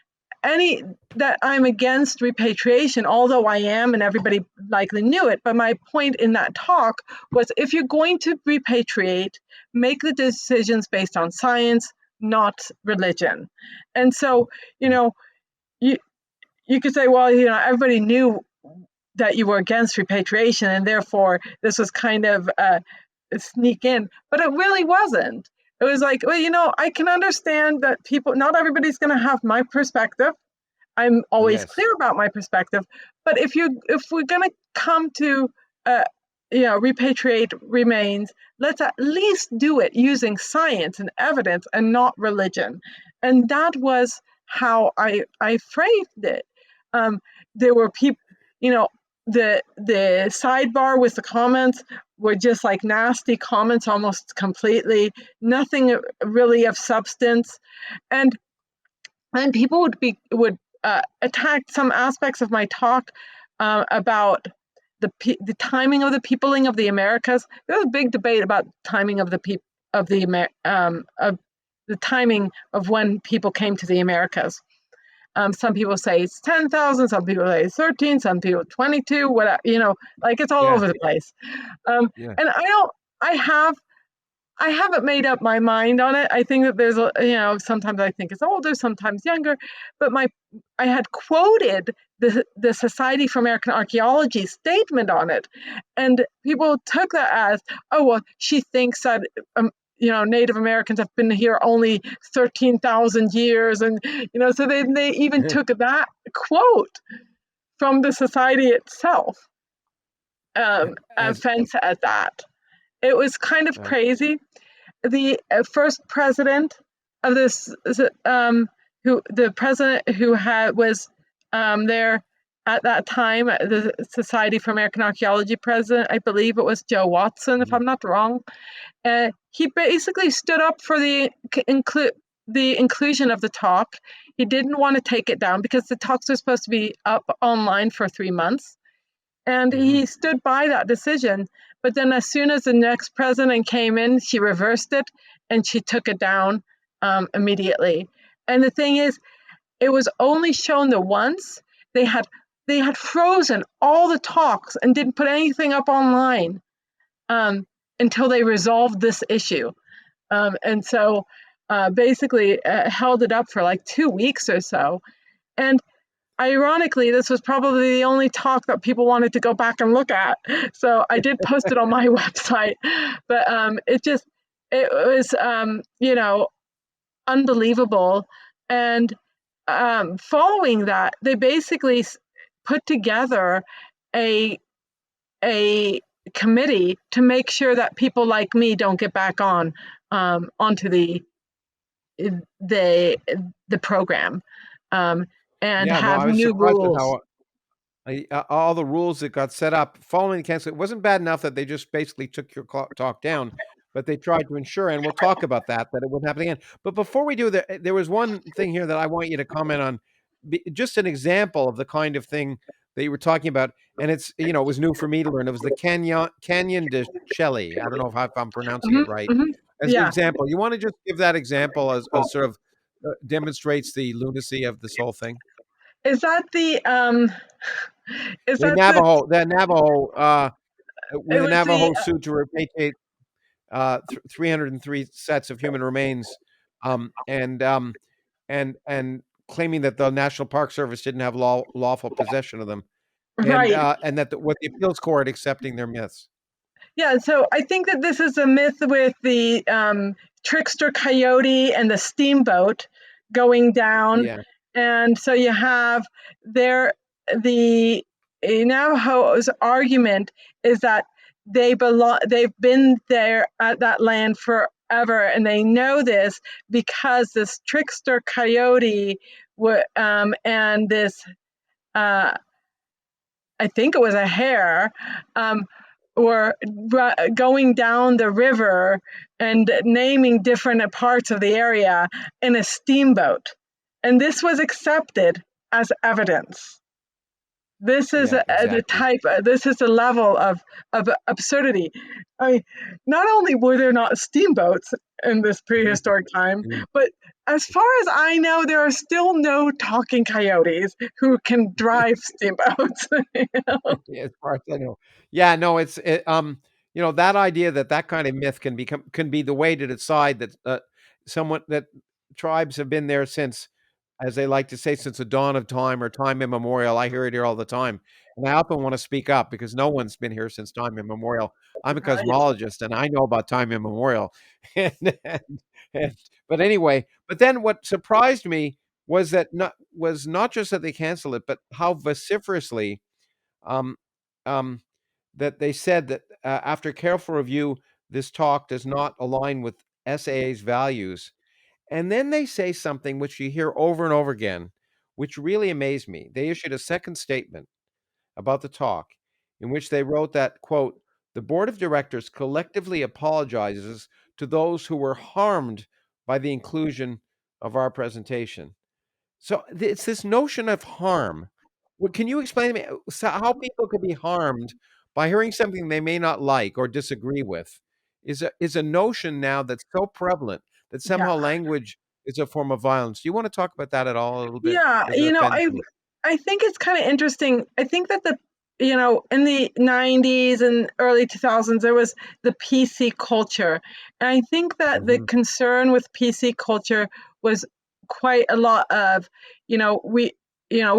that I'm against repatriation, although I am, and everybody likely knew it. But my point in that talk was, if you're going to repatriate, make the decisions based on science, not religion. And so, you could say, well, everybody knew that you were against repatriation, and therefore this was kind of a sneak in, but it really wasn't. It was like, well, I can understand that not everybody's going to have my perspective. I'm always Yes. clear about my perspective, but if we're going to come to, repatriate remains, let's at least do it using science and evidence and not religion. And that was how I framed it. There were people, the sidebar with the comments were just like nasty comments, almost completely, nothing really of substance. And people would attack some aspects of my talk about the timing of the peopling of the Americas. There was a big debate about timing of the timing of when people came to the Americas. Some people say it's 10,000, some people say it's 13, some people 22, whatever, like it's all over the place. Yeah. And I haven't made up my mind on it. I think that there's, sometimes I think it's older, sometimes younger, but I had quoted the Society for American Archaeology statement on it, and people took that as, oh, well, she thinks that Native Americans have been here only 13,000 years, and so they even took that quote from the society itself, offense at that. It was kind of crazy. The first president of this, the president who was there at that time, the Society for American Archaeology president, I believe it was Joe Watson, if I'm not wrong. He basically stood up for the inclusion of the talk. He didn't want to take it down because the talks were supposed to be up online for 3 months. And he stood by that decision. But then as soon as the next president came in, she reversed it and she took it down immediately. And the thing is, it was only shown the once. They had frozen all the talks and didn't put anything up online until they resolved this issue. And so basically held it up for like 2 weeks or so. And ironically, this was probably the only talk that people wanted to go back and look at. So I did post it on my website, but it was, unbelievable. And following that, they basically put together a committee to make sure that people like me don't get back onto the program. And have I was new surprised at rules. how all the rules that got set up following the cancel. It wasn't bad enough that they just basically took your talk down, but they tried to ensure, and we'll talk about that it wouldn't happen again. But before we do that, there was one thing here that I want you to comment on, just an example of the kind of thing that you were talking about, and it's, it was new for me to learn. It was the Canyon de Chelly. I don't know if I'm pronouncing it Mhm, right. mhm. As an Yeah. example, you want to just give that example as sort of demonstrates the lunacy of this whole thing. Is that the is The that the Navajo, when it the was the Navajo sued to repatriate 303 sets of human remains, and claiming that the National Park Service didn't have lawful possession of them, right. and that what the appeals court accepting their myths. Yeah, so I think that this is a myth with the trickster coyote and the steamboat going down. Yeah, And so you have there the Navajo's argument is that they've been there at that land forever, and they know this because this trickster coyote and this uh, I think it was a hare, were going down the river and naming different parts of the area in a steamboat. And this was accepted as evidence. This is yeah, the exactly. type, this is the level of absurdity. I mean, not only were there not steamboats in this prehistoric time, but as far as I know, there are still no talking coyotes who can drive steamboats. You know? As far as I know. Yeah, no, that idea that that kind of myth can be the way to decide that someone that tribes have been there since, as they like to say, since the dawn of time or time immemorial. I hear it here all the time, and I often want to speak up because no one's been here since time immemorial. I'm a Right. cosmologist, and I know about time immemorial. And, and but anyway, but then what surprised me was not just that they canceled it, but how vociferously um, um, that they said that after careful review, this talk does not align with SAA's values. And then they say something which you hear over and over again, which really amazed me. They issued a second statement about the talk in which they wrote that, quote, the board of directors collectively apologizes to those who were harmed by the inclusion of our presentation. So it's this notion of harm. Can you explain to me how people could be harmed by hearing something they may not like or disagree with? Is a notion now that's so prevalent that Yeah. somehow language is a form of violence. Do you want to talk about that at all a little bit? Yeah, Because it offends me. I think it's kind of interesting. I think that in the 90s and early 2000s there was the PC culture. And I think that the Mhm. concern with PC culture was quite a lot of, we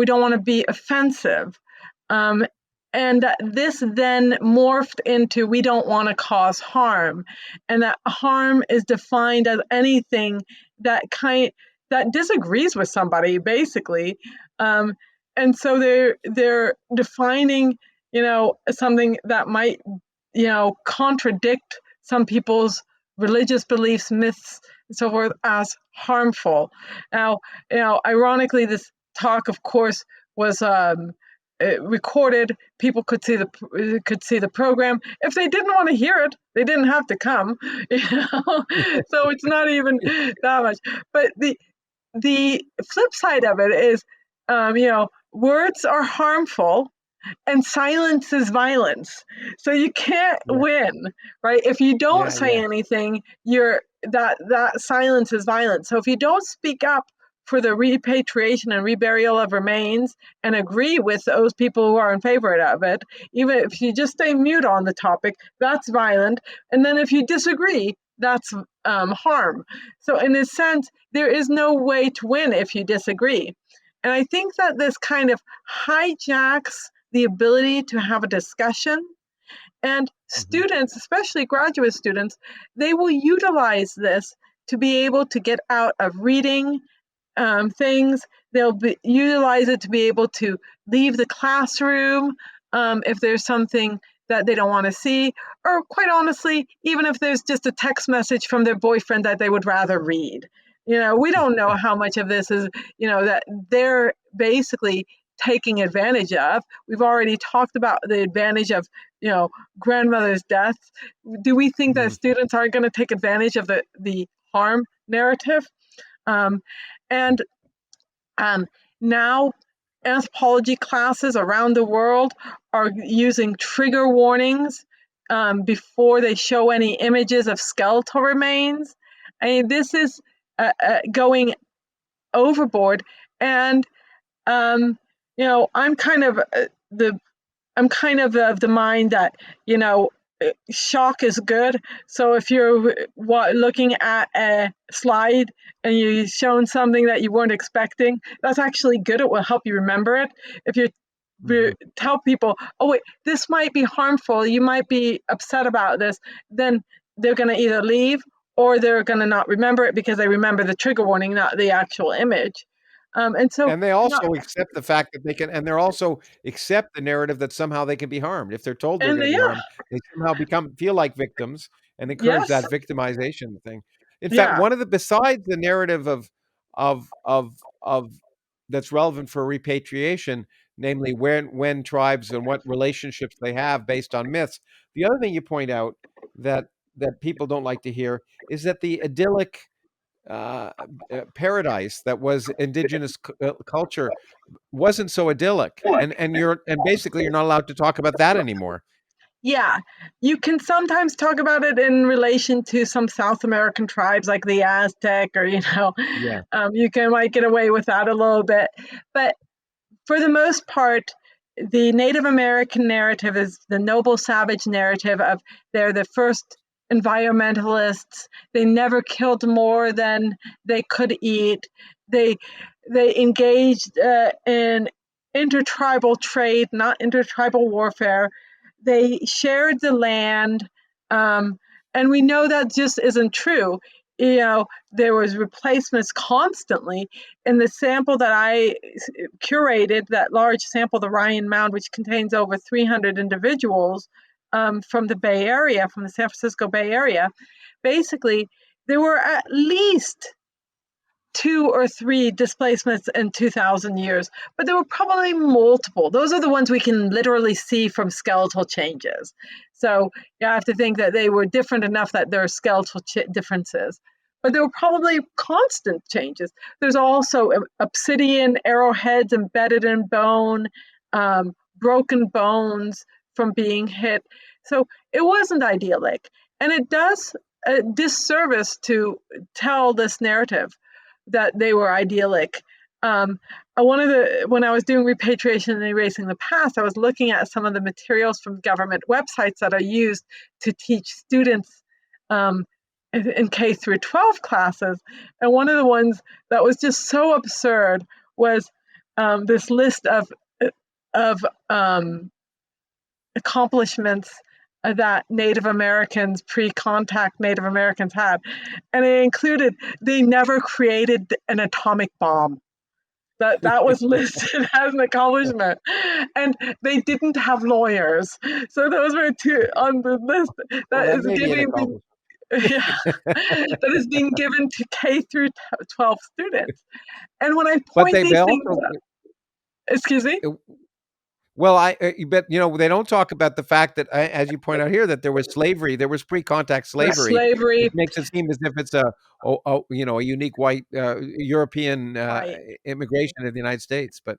don't want to be offensive. Um, and that this then morphed into we don't want to cause harm. And that harm is defined as anything that that disagrees with somebody basically. Um, and so they're defining something that might contradict some people's religious beliefs, myths, and so forth as harmful. Now, ironically, this talk, of course, was recorded. People could see the program. If they didn't want to hear it, they didn't have to come. So it's not even that much. But the flip side of it is, words are harmful and silence is violence. So you can't Yeah, win, right? If you don't yeah, say yeah. anything, that silence is violence. So if you don't speak up for the repatriation and reburial of remains and agree with those people who are in favor of it, even if you just stay mute on the topic, that's violent. And then if you disagree, that's harm. So in a sense, there is no way to win if you disagree. And I think that this kind of hijacks the ability to have a discussion. And Mhm. students, especially graduate students, they will utilize this to be able to get out of reading things. Utilize it to be able to leave the classroom if there's something that they don't want to see, or quite honestly, even if there's just a text message from their boyfriend that they would rather read. We don't know how much of this is, that they're basically taking advantage of. We've already talked about the advantage of, grandmother's death. Do we think that students aren't going to take advantage of the harm narrative? And now anthropology classes around the world are using trigger warnings before they show any images of skeletal remains. I mean, this is going overboard. And I'm kind of of the mind that shock is good. So if you're looking at a slide and you're shown something that you weren't expecting, that's actually good. It will help you remember it. If you tell people, oh wait, this might be harmful, you might be upset about this, then they're going to either leave or they're going to not remember it because they remember the trigger warning, not the actual image. And they also accept the fact that they can, and they're also accept the narrative that somehow they can be harmed. If they're told they're going to be harmed, they somehow feel like victims and encourage that victimization thing. In fact, besides the narrative of that's relevant for repatriation, namely when tribes and what relationships they have based on myths, the other thing you point out that people don't like to hear is that the idyllic paradise that was indigenous culture wasn't so idyllic, and basically you're not allowed to talk about that anymore. Yeah, you can sometimes talk about it in relation to some South American tribes like the Aztec, or you might get away with that a little bit, but for the most part, the Native American narrative is the noble savage narrative of they're the first environmentalists. They never killed more than they could eat. They engaged in intertribal trade, not intertribal warfare. They shared the land, and we know that just isn't true. There was replacements constantly. In the sample that I curated, that large sample, the Ryan Mound, which contains over 300 individuals from the Bay Area, from the San Francisco Bay Area, basically there were at least 2 or 3 displacements in 2,000 years, but there were probably multiple. Those are the ones we can literally see from skeletal changes. So you have to think that they were different enough that there are skeletal differences. But there were probably constant changes. There's also obsidian arrowheads embedded in bone, broken bones from being hit. So it wasn't idyllic. And it does a disservice to tell this narrative that they were idyllic. When I was doing repatriation and erasing the past, I was looking at some of the materials from government websites that are used to teach students in K through 12 classes. And one of the ones that was just so absurd was this list of accomplishments that Native Americans, pre-contact Native Americans had. And it included, they never created an atomic bomb. That was listed as an accomplishment. And they didn't have lawyers. So those were 2 on the list that is being given to K through 12 students. And when I point these things out, excuse me? Well, but they don't talk about the fact that, as you point out here, that there was slavery, there was pre-contact slavery. It makes it seem as if it's a unique white European immigration in the United States. But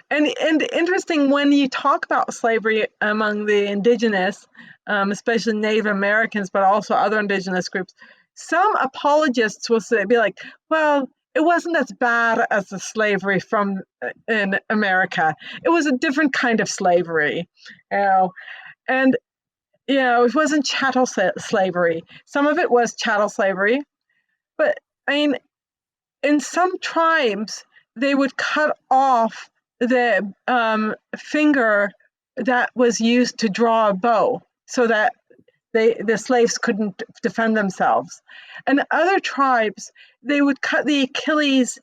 and interesting, when you talk about slavery among the indigenous, especially Native Americans, but also other indigenous groups, some apologists will be like, well, it wasn't as bad as the slavery in America. It was a different kind of slavery, and it wasn't chattel slavery. Some of it was chattel slavery, but I mean, in some tribes, they would cut off the finger that was used to draw a bow, so that the slaves couldn't defend themselves. And other tribes, they would cut the Achilles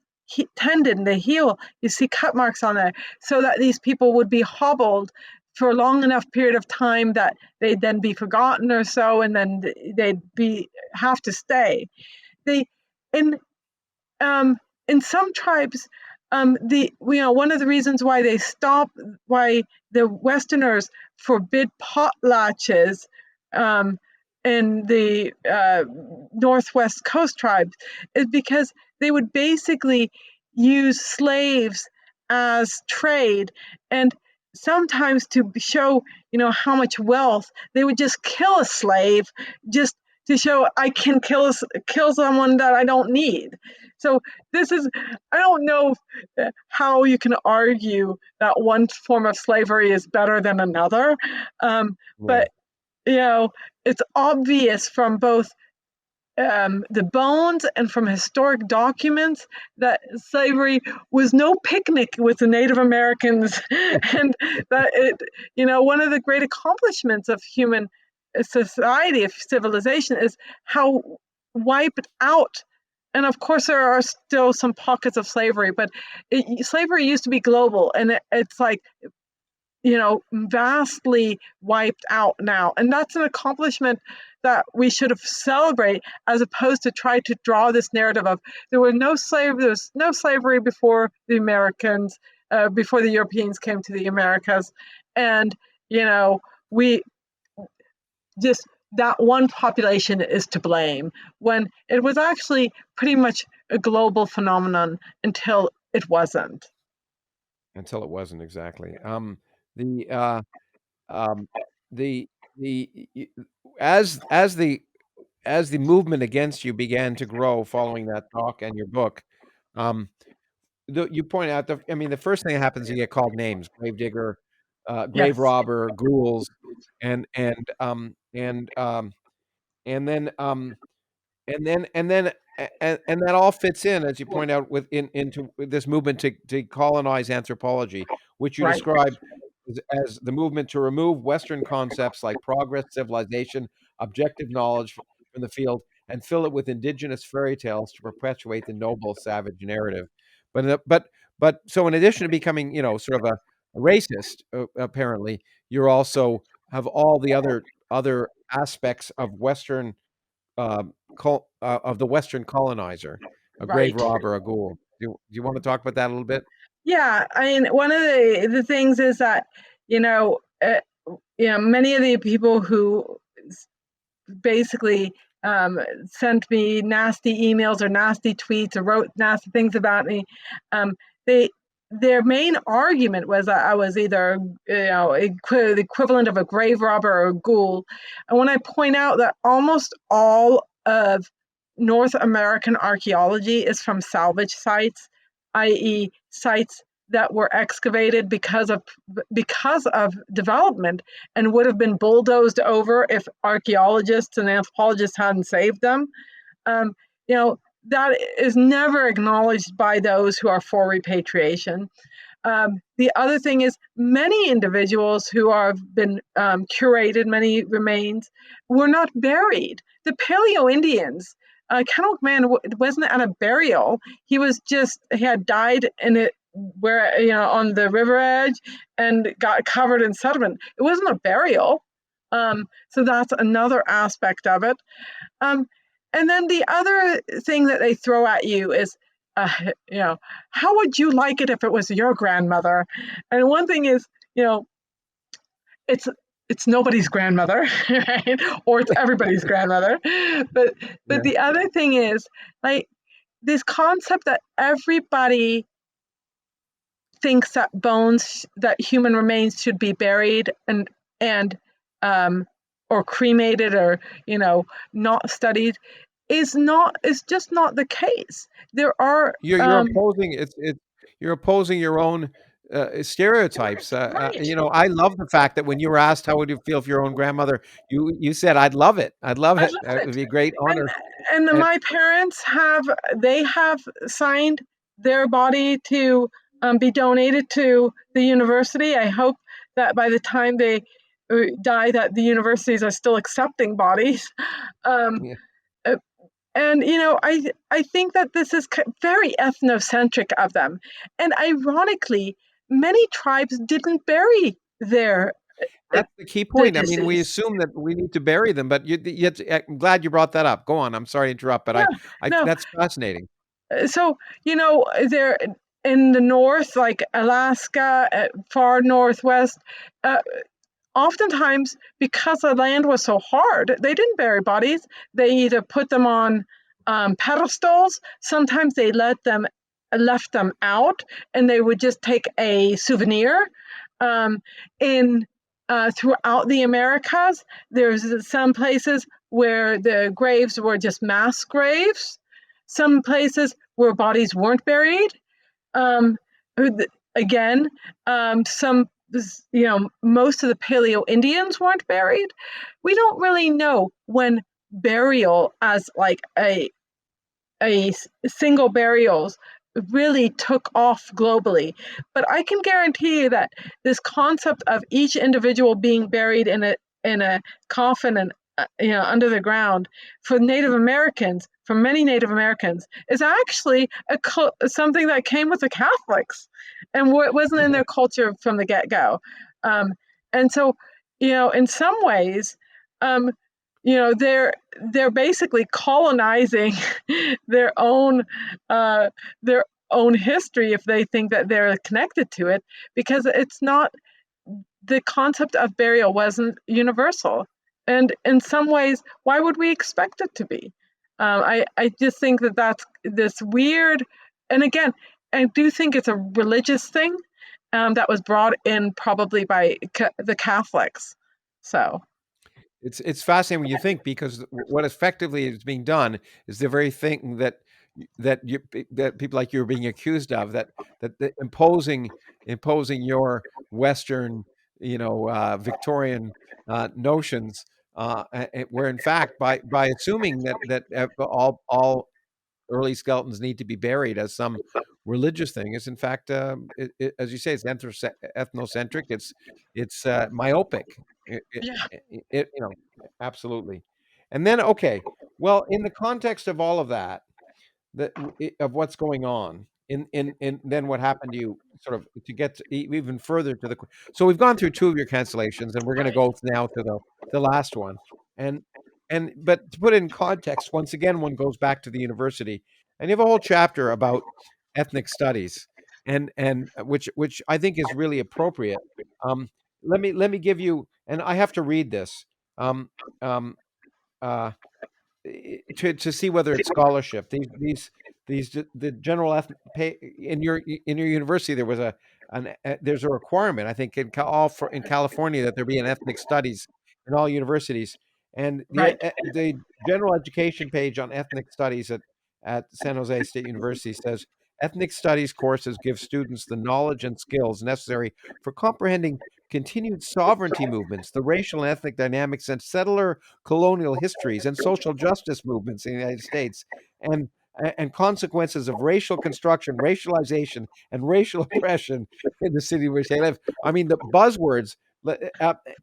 tendon, the heel. You see cut marks on there, so that these people would be hobbled for a long enough period of time that they'd then be forgotten or so, and then they'd have to stay. In some tribes, one of the reasons why why the Westerners forbid potlatches um, in the Northwest Coast tribes is because they would basically use slaves as trade, and sometimes to show how much wealth, they would just kill a slave just to show I can kill someone that I don't need. So this is, I don't know how you can argue that one form of slavery is better than another. Yeah. But, it's obvious from both the bones and from historic documents that slavery was no picnic with the Native Americans, and that one of the great accomplishments of human society, of civilization, is how wiped out. And of course, there are still some pockets of slavery, but slavery used to be global, and it's like vastly wiped out now. And that's an accomplishment that we should have celebrate, as opposed to try to draw this narrative of there was no slavery before the Americans, before the Europeans came to the Americas. And, we just, that one population is to blame, when it was actually pretty much a global phenomenon until it wasn't. Until it wasn't exactly. The um, the as the movement against you began to grow following that talk and your book, um, you point out I mean, the first thing that happens, you get called names: gravedigger, grave Yes, robber, ghouls, and and um, and um, and then and that all fits in, as you point out, into this movement to colonize anthropology, which you right, describe as the movement to remove Western concepts like progress, civilization, objective knowledge from the field, and fill it with indigenous fairy tales to perpetuate the noble savage narrative. But so in addition to becoming, sort of a racist, apparently, you're also have all the other aspects of Western of the Western colonizer, a grave right. robber, a ghoul. Do you want to talk about that a little bit? Yeah, I mean, one of the things is that you know, uh, many of the people who basically sent me nasty emails or nasty tweets or wrote nasty things about me, um, they their main argument was that I was either the equivalent of a grave robber or a ghoul. And when I point out that almost all of North American archaeology is from salvage sites, i.e., sites that were excavated because of development and would have been bulldozed over if archaeologists and anthropologists hadn't saved them. Um, you know, that is never acknowledged by those who are for repatriation. The other thing is, many individuals who have been curated, many remains, were not buried. The Paleo Indians, Kennewick Man wasn't at a burial. He had died in it, where on the river edge, and got covered in sediment. It wasn't a burial. So that's another aspect of it. Um, and then the other thing that they throw at you is, uh, you know, how would you like it if it was your grandmother? And one thing is, you know, it's it's nobody's grandmother, right? Or it's everybody's grandmother. But Yeah. the other thing is, like, this concept that everybody thinks that human remains should be buried and um, or cremated, or not studied, is just not the case. There are You're opposing you're opposing your own stereotypes. right. I love the fact that when you were asked how would you feel if your own grandmother, you said, "I'd love it. I'd love I it. love It would it. be a great And honor." And my parents have signed their body to be donated to the university. I hope that by the time they die, that the universities are still accepting bodies. Um, yeah, uh, and I think that this is very ethnocentric of them. And ironically, many tribes didn't bury their uh, that's the key the point. I mean, we deceased. assume that we need to bury them, but I'm glad you brought that up. Go on. I'm sorry to interrupt, but Yeah, I no. that's fascinating. So there. in the north, like Alaska, far northwest, uh, oftentimes, because the land was so hard, they didn't bury bodies. They either put them on pedestals. Sometimes they left them out, and they would just take a souvenir. In Throughout the Americas, there's some places where the graves were just mass graves. Some places where bodies weren't buried. Um, Again, some, most of the Paleo Indians weren't buried. We don't really know when burial as like a single burials really took off globally. But I can guarantee you that this concept of each individual being buried in a coffin and under the ground for Native Americans, for many Native Americans, is actually something that came with the Catholics, and wasn't in their culture from the get-go. And so, in some ways, um, they're basically colonizing their own uh, their own history if they think that they're connected to it, because it's not, the concept of burial wasn't universal, and in some ways, why would we expect it to be? I just think that that's this weird, and again, I do think it's a religious thing that was brought in probably by the Catholics. So It's fascinating when you think, because what effectively is being done is the very thing that people like you are being accused of, that imposing your Western, Victorian notions, where in fact by assuming that all early skeletons need to be buried as some religious thing is in fact, as you say, it's ethnocentric. It's myopic. yeah, Absolutely. And then, okay, well, in the context of all of that, of what's going on, in then what happened to you, sort of to get even further to the. So we've gone through two of your cancellations, and we're going to go now to the last one, and but to put it in context, once again, one goes back to the university, and you have a whole chapter about ethnic studies, and which I think is really appropriate. Um, let me give you, and I have to read this. Um, um, uh, to see whether it's scholarship. The general in your university there was there's a requirement, I think, in California, that there be an ethnic studies in all universities, and right, the general education page on ethnic studies at San Jose State University says ethnic studies courses give students the knowledge and skills necessary for comprehending continued sovereignty movements, the racial and ethnic dynamics, and settler colonial histories and social justice movements in the United States, and and consequences of racial construction, racialization, and racial oppression in the city in which they live. I mean, the buzzwords.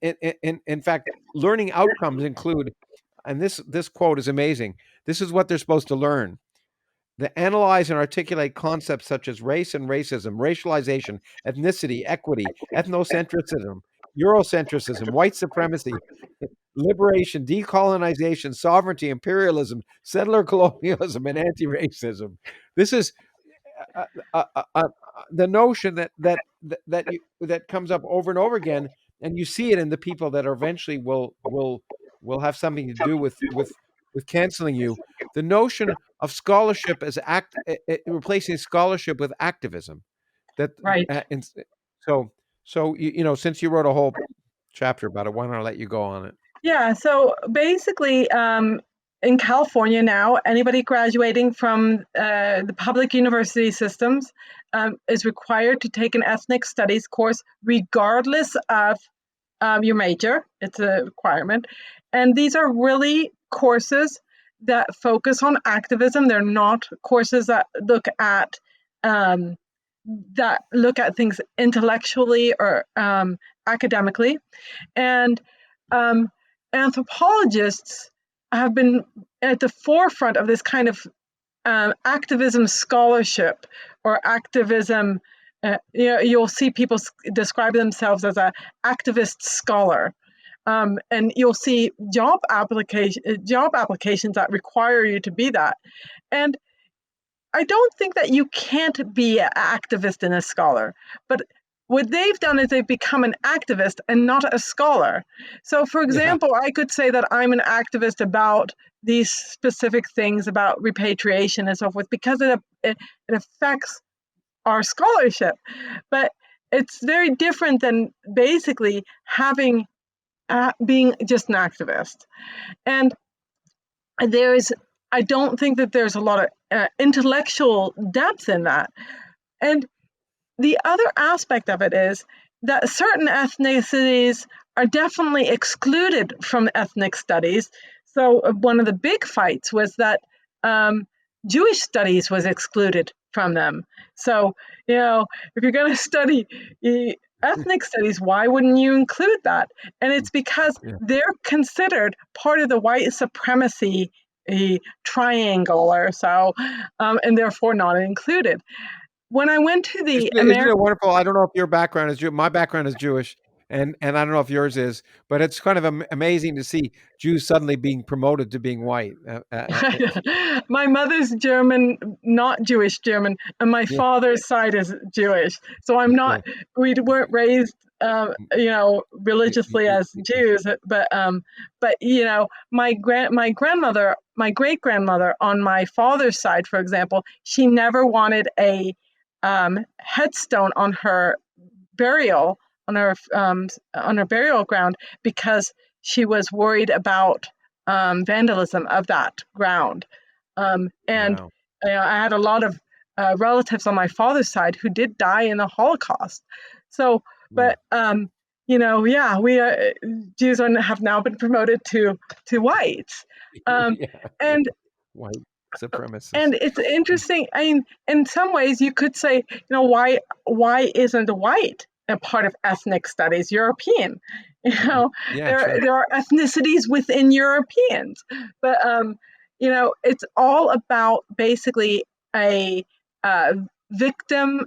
In fact, learning outcomes include, and this quote is amazing. This is what they're supposed to learn: to analyze and articulate concepts such as race and racism, racialization, ethnicity, equity, ethnocentrism, Eurocentrism, white supremacy, liberation, decolonization, sovereignty, imperialism, settler colonialism, and anti-racism. This is uh, uh, uh, uh, the notion that comes up over and over again, and you see it in the people that are eventually will have something to do with canceling you. The notion of scholarship as replacing scholarship with activism. That right. so since you wrote a whole chapter about it, why don't I let you go on it? Yeah, so basically, in California now, anybody graduating from the public university systems is required to take an ethnic studies course, regardless of your major. It's a requirement. And these are really courses that focus on activism. They're not courses um, that look at things intellectually or academically. And um, anthropologists have been at the forefront of this kind of activism scholarship or activism. You'll see people describe themselves as an activist scholar, and you'll see job applications that require you to be that. And I don't think that you can't be an activist and a scholar, but what they've done is they've become an activist and not a scholar. So, for Yeah. example, I could say that I'm an activist about these specific things about repatriation and so forth because it affects our scholarship. But it's very different than basically having being just an activist. And there's, I don't think that there's a lot of intellectual depth in that. And the other aspect of it is that certain ethnicities are definitely excluded from ethnic studies. So one of the big fights was that Jewish studies was excluded from them. So, if you're going to study ethnic studies, why wouldn't you include that? And it's because Yeah. they're considered part of the white supremacy triangle or so, and therefore not included. When I went to the Isn't it wonderful? I don't know if your background is Jew my background is Jewish, and I don't know if yours is, but it's kind of amazing to see Jews suddenly being promoted to being white. My mother's German, not Jewish German, and my Yeah, father's side is Jewish. So I'm yeah. not. We weren't raised, Y y religiously y as y Jews, but my grandmother, my great grandmother on my father's side, for example, she never wanted a headstone on her burial on her burial ground because she was worried about vandalism of that ground. And Wow. I had a lot of relatives on my father's side who did die in the Holocaust. So, Yeah. but yeah, we Jews have now been promoted to whites, Yeah. and White supremacists. and it's interesting. I mean, in some ways, you could say, why isn't white a part of ethnic studies? European, Yeah, there sure. are ethnicities within Europeans, but it's all about basically a victim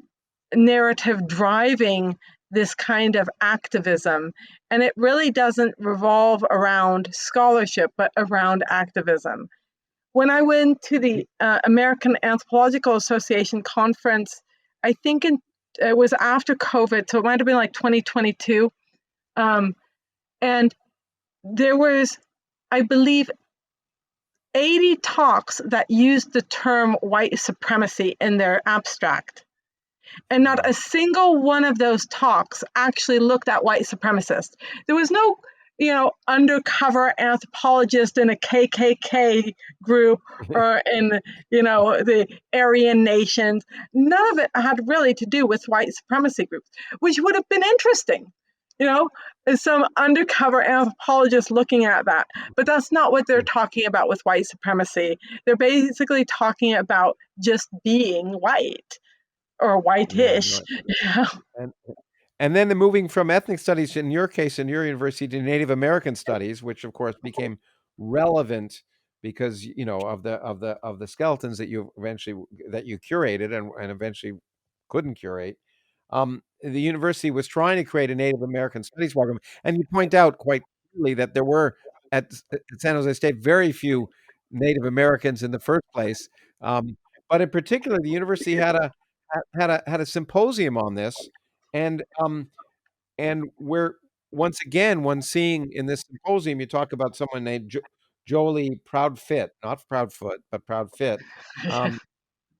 narrative driving this kind of activism, and it really doesn't revolve around scholarship, but around activism. When I went to the American Anthropological Association conference, I think it was after COVID, so it might have been like 2022. Um, and there was, I believe, 80 talks that used the term white supremacy in their abstract. And not Wow. a single one of those talks actually looked at white supremacists. There was no, undercover anthropologist in a KKK group or in, the Aryan nations. None of it had really to do with white supremacy groups, which would have been interesting, you know, as some undercover anthropologist looking at that. But that's not what they're Yeah. talking about with white supremacy. They're basically talking about just being white or Yeah, whitish. no, and and then the moving from ethnic studies, in your case, in your university, to Native American studies, which of course became relevant because, of the skeletons that you curated and eventually couldn't curate. The university was trying to create a Native American studies program, and you point out quite clearly that there were at San Jose State very few Native Americans in the first place. Um, but in particular, the university had a symposium on this, and where once again, when seeing in this symposium, you talk about someone named Jolie Proudfit, not Proudfoot, but Proudfit. Um,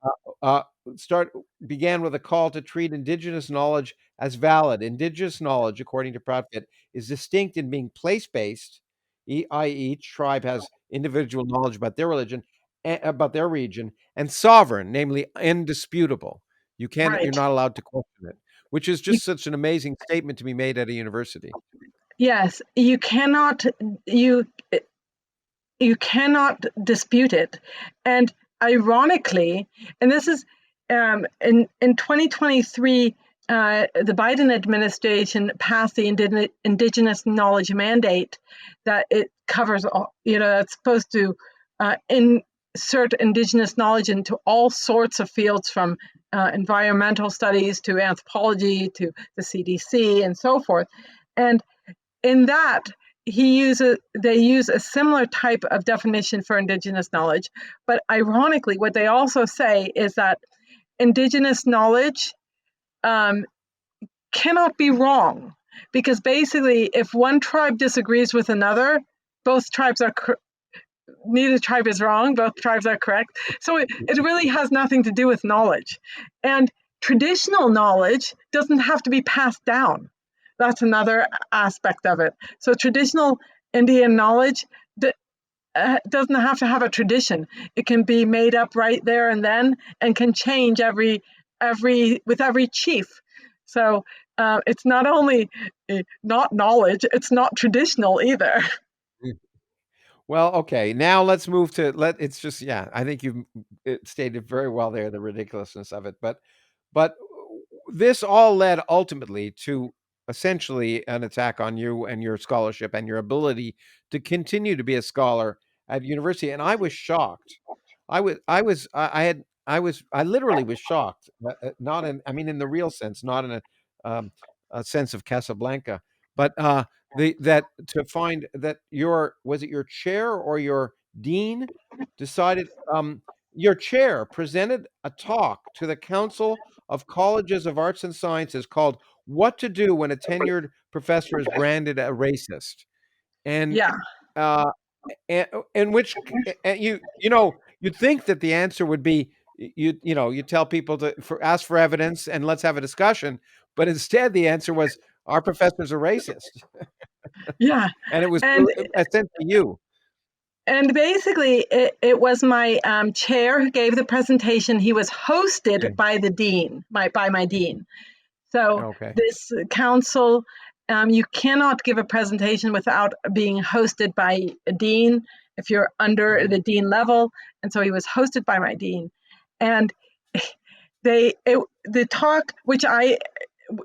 uh, uh, start began with a call to treat indigenous knowledge as valid. Indigenous knowledge, according to Proudfit, is distinct in being place-based, i.e., each tribe has individual knowledge about their religion, about their region, and sovereign, namely indisputable. You're Right. not allowed to question it, which is You, just such an amazing statement to be made at a university. yes, you you cannot dispute it. And ironically, and this is in 2023, the Biden administration passed the Indigenous Knowledge Mandate that it covers all, that's supposed to insert Indigenous knowledge into all sorts of fields from environmental studies to anthropology to the CDC and so forth. And in that, they use a similar type of definition for Indigenous knowledge. But ironically, what they also say is that Indigenous knowledge cannot be wrong, because basically, if one tribe disagrees with another, both tribes are neither tribe is wrong, both tribes are correct. So it really has nothing to do with knowledge. And traditional knowledge doesn't have to be passed down. That's another aspect of it. So traditional Indian knowledge doesn't have to have a tradition. It can be made up right there and then, and can change with every chief. So it's not only not knowledge, it's not traditional either. Well, okay. Now let's move to it's just, yeah, I think you've stated very well there the ridiculousness of it. But this all led ultimately to essentially an attack on you and your scholarship and your ability to continue to be a scholar at university. And I was shocked. I literally was shocked. Not in, I mean, in the real sense, not in a sense of Casablanca, but that to find that was it your chair or your dean decided, your chair presented a talk to the Council of Colleges of Arts and Sciences called "What to Do When a Tenured Professor is Branded a Racist," and Yeah, uh, in which you'd think that the answer would be you tell people to ask for evidence and let's have a discussion, but instead the answer was our professors are racist, yeah. and it was And essentially you. basically, it was my chair who gave the presentation. He was hosted Okay. by the dean, by my dean. So Okay. this council, you cannot give a presentation without being hosted by a dean if you're under Mhm. the dean level. And so he was hosted by my dean. And the talk, which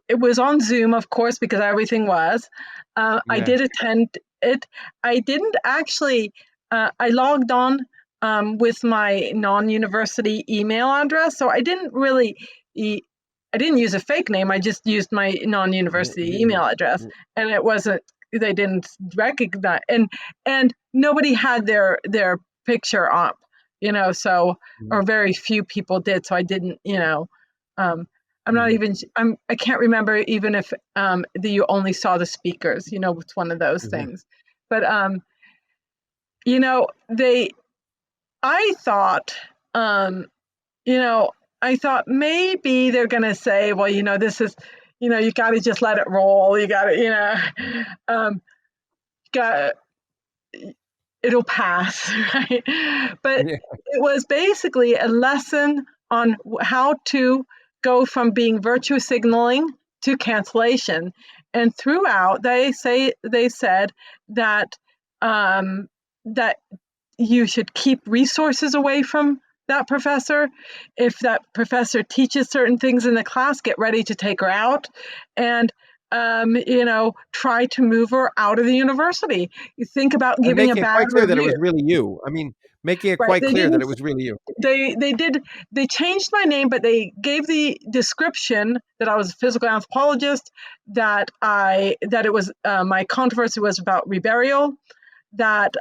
it was on Zoom, of course, because everything was. I Yeah. did attend it. I didn't actually. I logged on with my non-university email address, so I didn't really. I didn't use a fake name. I just used my non-university email address, and it wasn't. They didn't recognize, and nobody had their picture up, so, or very few people did. So I didn't, I'm not Mhm. even. I can't remember even if you only saw the speakers. It's one of those Mhm. things. But they. I thought, you know, I thought maybe they're going to say, well, this is, you got to just let it roll. You got to, um, got it'll pass, right? But Yeah. it was basically a lesson on how to go from being virtue signaling to cancellation. And throughout, they said that that you should keep resources away from that professor. If that professor teaches certain things in the class, get ready to take her out, and try to move her out of the university. You think about And giving a making it bad quite clear that it review. was really you. I mean, making it Right? quite They clear that didn't. it was really you. They changed my name, but they gave the description that I was a physical anthropologist, that it was my controversy was about reburial, that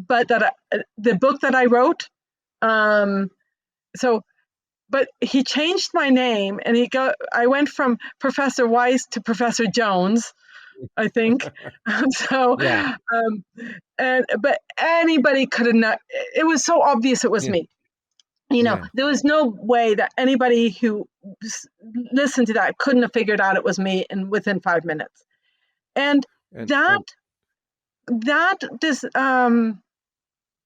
but that the book that I wrote. Um, so, but he changed my name, and I went from Professor Weiss to Professor Jones, I think. So, Yeah. but anybody could have not. It was so obvious it was Yeah. me. Yeah. There was no way that anybody who listened to that couldn't have figured out it was me within 5 minutes. And that And this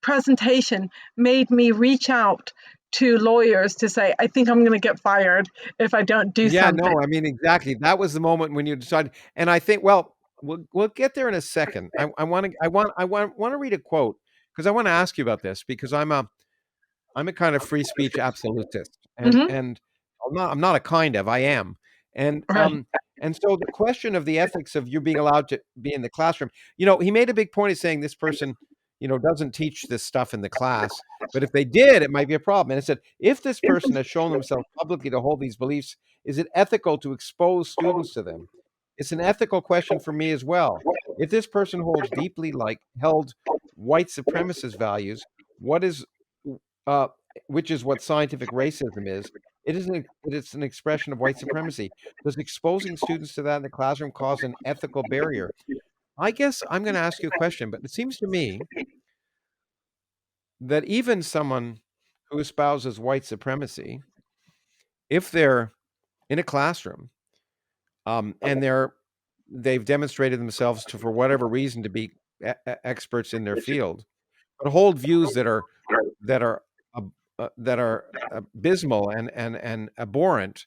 presentation made me reach out to lawyers to say, I think I'm going to get fired if I don't do yeah, something. no, I mean, exactly. That was the moment when you decided, and I think, well, we'll get there in a second. I want to read a quote because I want to ask you about this because I'm a kind of free speech absolutist, and Hmm. I'm not a kind of, I am, and Right. um and so the question of the ethics of you being allowed to be in the classroom, he made a big point of saying this person, doesn't teach this stuff in the class, but if they did, it might be a problem. And it said, if this person has shown themselves publicly to hold these beliefs, is it ethical to expose students to them? It's an ethical question for me as well. If this person holds deeply held white supremacist values, what is uh, which is what scientific racism is, it's an expression of white supremacy. Does exposing students to that in the classroom cause an ethical barrier? I guess I'm going to ask you a question, but it seems to me that even someone who espouses white supremacy, if they're in a classroom, and they've demonstrated themselves to, for whatever reason, to be experts in their field, but hold views that are that are abysmal and abhorrent,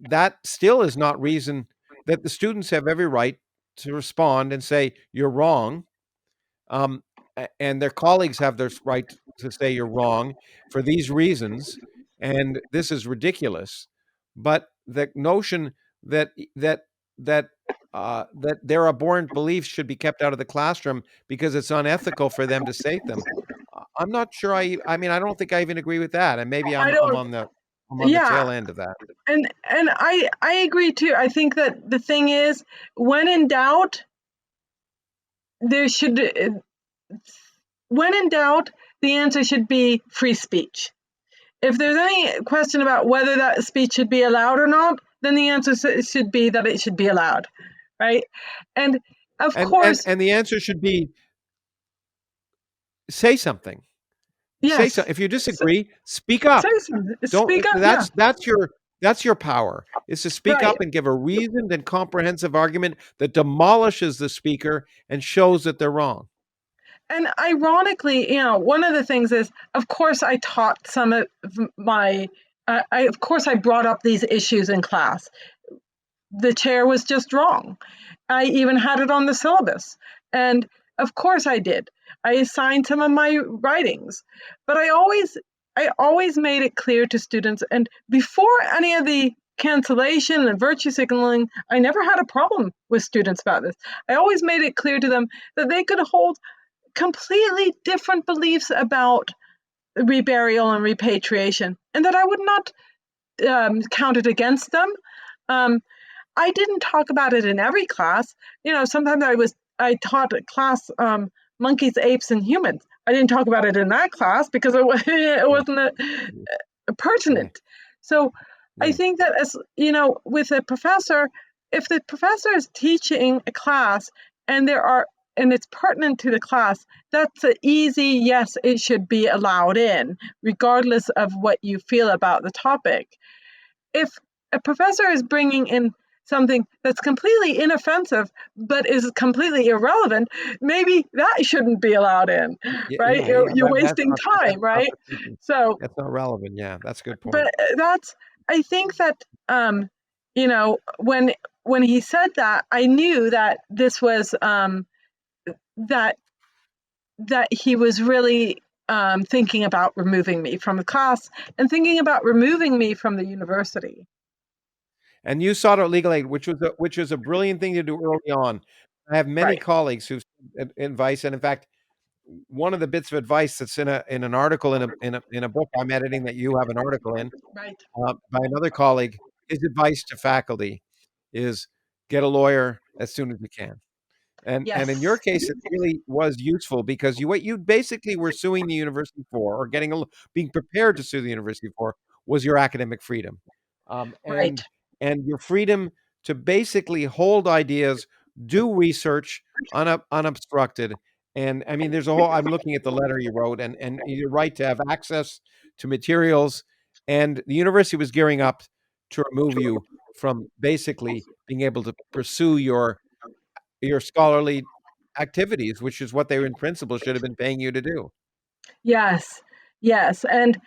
that still is not reason that the students have every right to respond and say you're wrong, and their colleagues have their right to say you're wrong for these reasons, and this is ridiculous. But the notion that that that their abhorrent beliefs should be kept out of the classroom because it's unethical for them to say them, I'm not sure. I mean, I don't think I even agree with that, and maybe I I'm don't. on the Yeah, tail end of that. and I agree too. I think that the thing is, when in doubt, there should when in doubt, the answer should be free speech. If there's any question about whether that speech should be allowed or not, then the answer should be that it should be allowed, right? And of And course, the answer should be say something. Say so. yes, If you so, disagree, speak say up. something, Don't. speak up. Yeah, That's your power. Is to speak right. up and give a reasoned and comprehensive argument that demolishes the speaker and shows that they're wrong. And ironically, one of the things is, of course, I taught some of my. Of course, I brought up these issues in class. The chair was just wrong. I even had it on the syllabus. And of course I did. I assigned some of my writings. But I always made it clear to students, and before any of the cancellation and virtue signaling, I never had a problem with students about this. I always made it clear to them that they could hold completely different beliefs about reburial and repatriation, and that I would not count it against them. Um, I didn't talk about it in every class. Sometimes I taught a class, monkeys, apes, and humans. I didn't talk about it in that class because it Yeah, wasn't yeah, pertinent. So I yeah. think that, as with a professor, if the professor is teaching a class and it's pertinent to the class, that's an easy yes, it should be allowed in, regardless of what you feel about the topic. If a professor is bringing in something that's completely inoffensive but is completely irrelevant, maybe that shouldn't be allowed in, right? You're, Yeah. you're wasting time, That's not right? the teaching. So, That's not relevant. Yeah, that's a good but point. I think that, when he said that, I knew that this was, that he was really thinking about removing me from the class and thinking about removing me from the university. And you sought out legal aid, which was a brilliant thing to do early on. I have many Right, colleagues who advice, and in fact, one of the bits of advice that's in an article in a book I'm editing that you have an article in, right. by another colleague, his advice to faculty is get a lawyer as soon as you can. And in your Yes, case, it really was useful because what you basically were suing the university for, or being prepared to sue the university for, was your academic freedom, um, right. and and your freedom to basically hold ideas, do research unobstructed. And I mean, there's a whole. I'm looking at the letter you wrote, and your right to have access to materials, and the university was gearing up to remove you from basically being able to pursue your scholarly activities, which is what they in principle should have been paying you to do. Yes, yes, and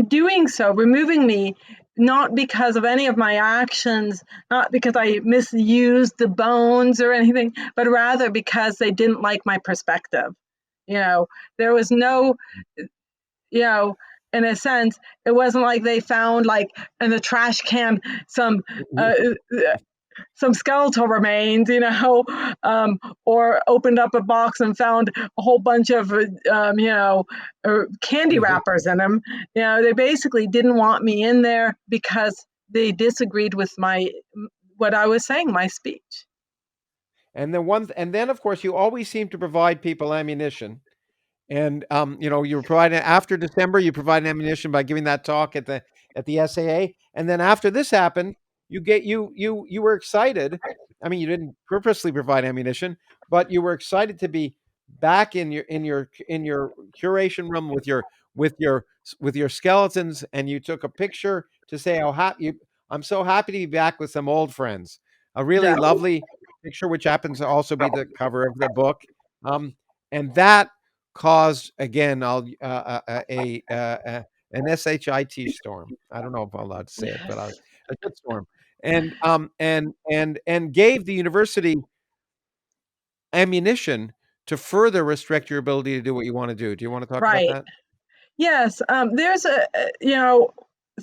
doing so, removing me, not because of any of my actions, not because I misused the bones or anything, but rather because they didn't like my perspective. You know, there was no, you know, in a sense, it wasn't like they found, like, in the trash can, some uh, some skeletal remains, or opened up a box and found a whole bunch of, candy wrappers in them. They basically didn't want me in there because they disagreed with what I was saying, my speech. And then of course you always seem to provide people ammunition. And you were providing after December, you provide ammunition by giving that talk at the SAA, and then after this happened, you were excited. I mean, you didn't purposely provide ammunition, but you were excited to be back in your curation room with your with your skeletons, and you took a picture to say how happy I'm so happy to be back with some old friends. A really Yeah. lovely picture, which happens to also be the cover of the book. And that caused again an shit storm. I don't know if I'm allowed to say it, but Yes. a shit storm, and gave the university ammunition to further restrict your ability to do what you want to do. Do you want to talk about Right. that? Yes. There's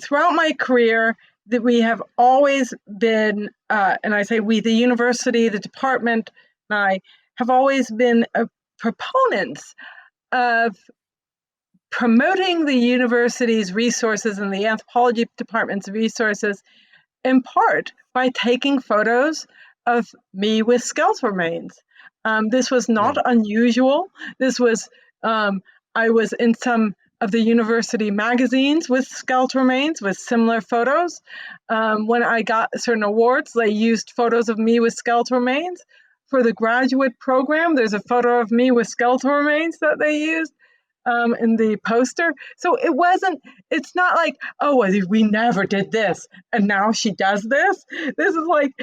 throughout my career that we have always been, and I say we, the university, the department, and I have always been proponents of promoting the university's resources and the anthropology department's resources in part by taking photos of me with skeletal remains. This was Yeah. not unusual. This was, I was in some of the university magazines with skeletal remains with similar photos. When I got certain awards, they used photos of me with skeletal remains. For the graduate program, there's a photo of me with skeletal remains that they used in the poster. So it's not like, oh, well, we never did this and now she does this. This is like,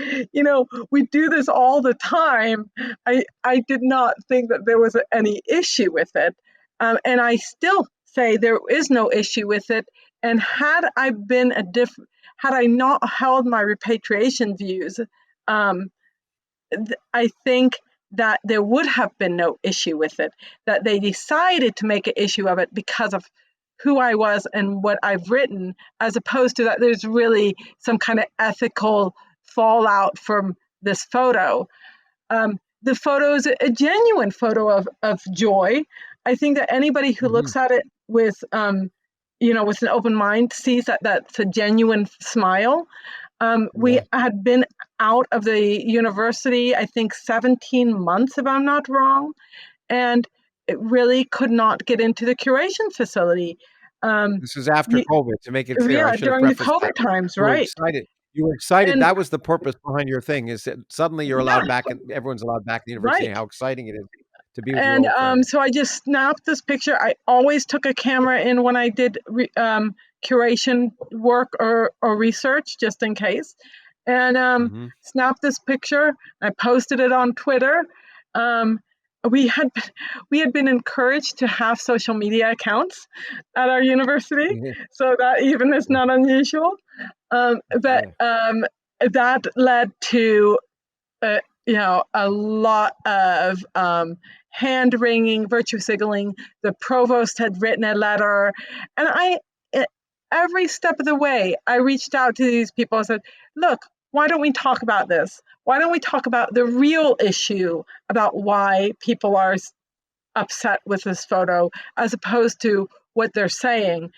we do this all the time. I did not think that there was any issue with it. And I still say there is no issue with it. And had I not held my repatriation views, um, I think that there would have been no issue with it, that they decided to make an issue of it because of who I was and what I've written, as opposed to that there's really some kind of ethical fallout from this photo. The photo is a genuine photo of joy. I think that anybody who Hmm. looks at it with an open mind sees that that's a genuine smile. We Yeah. had been out of the university, I think 17 months, if I'm not wrong, and it really could not get into the curation facility. Um, This is after you, COVID, to make it clear. I yeah, should have during the prefaced COVID that. times, You were right? excited. You were excited. And That was the purpose behind your thing, is that suddenly you're allowed yeah, back and everyone's allowed back in the university, and right. how exciting it is to be with your And old friends. so I just snapped this picture. I always took a camera in when I did curation work or research, just in case. And Mhm. snapped this picture. I posted it on Twitter. Um, we had we had been encouraged to have social media accounts at our university, Yeah. so that even is not unusual. But Yeah. that led to a lot of hand wringing, virtue signaling. The provost had written a letter, and every step of the way, I reached out to these people and said, "Look, why don't we talk about this? Why don't we talk about the real issue about why people are upset with this photo, as opposed to what they're saying?"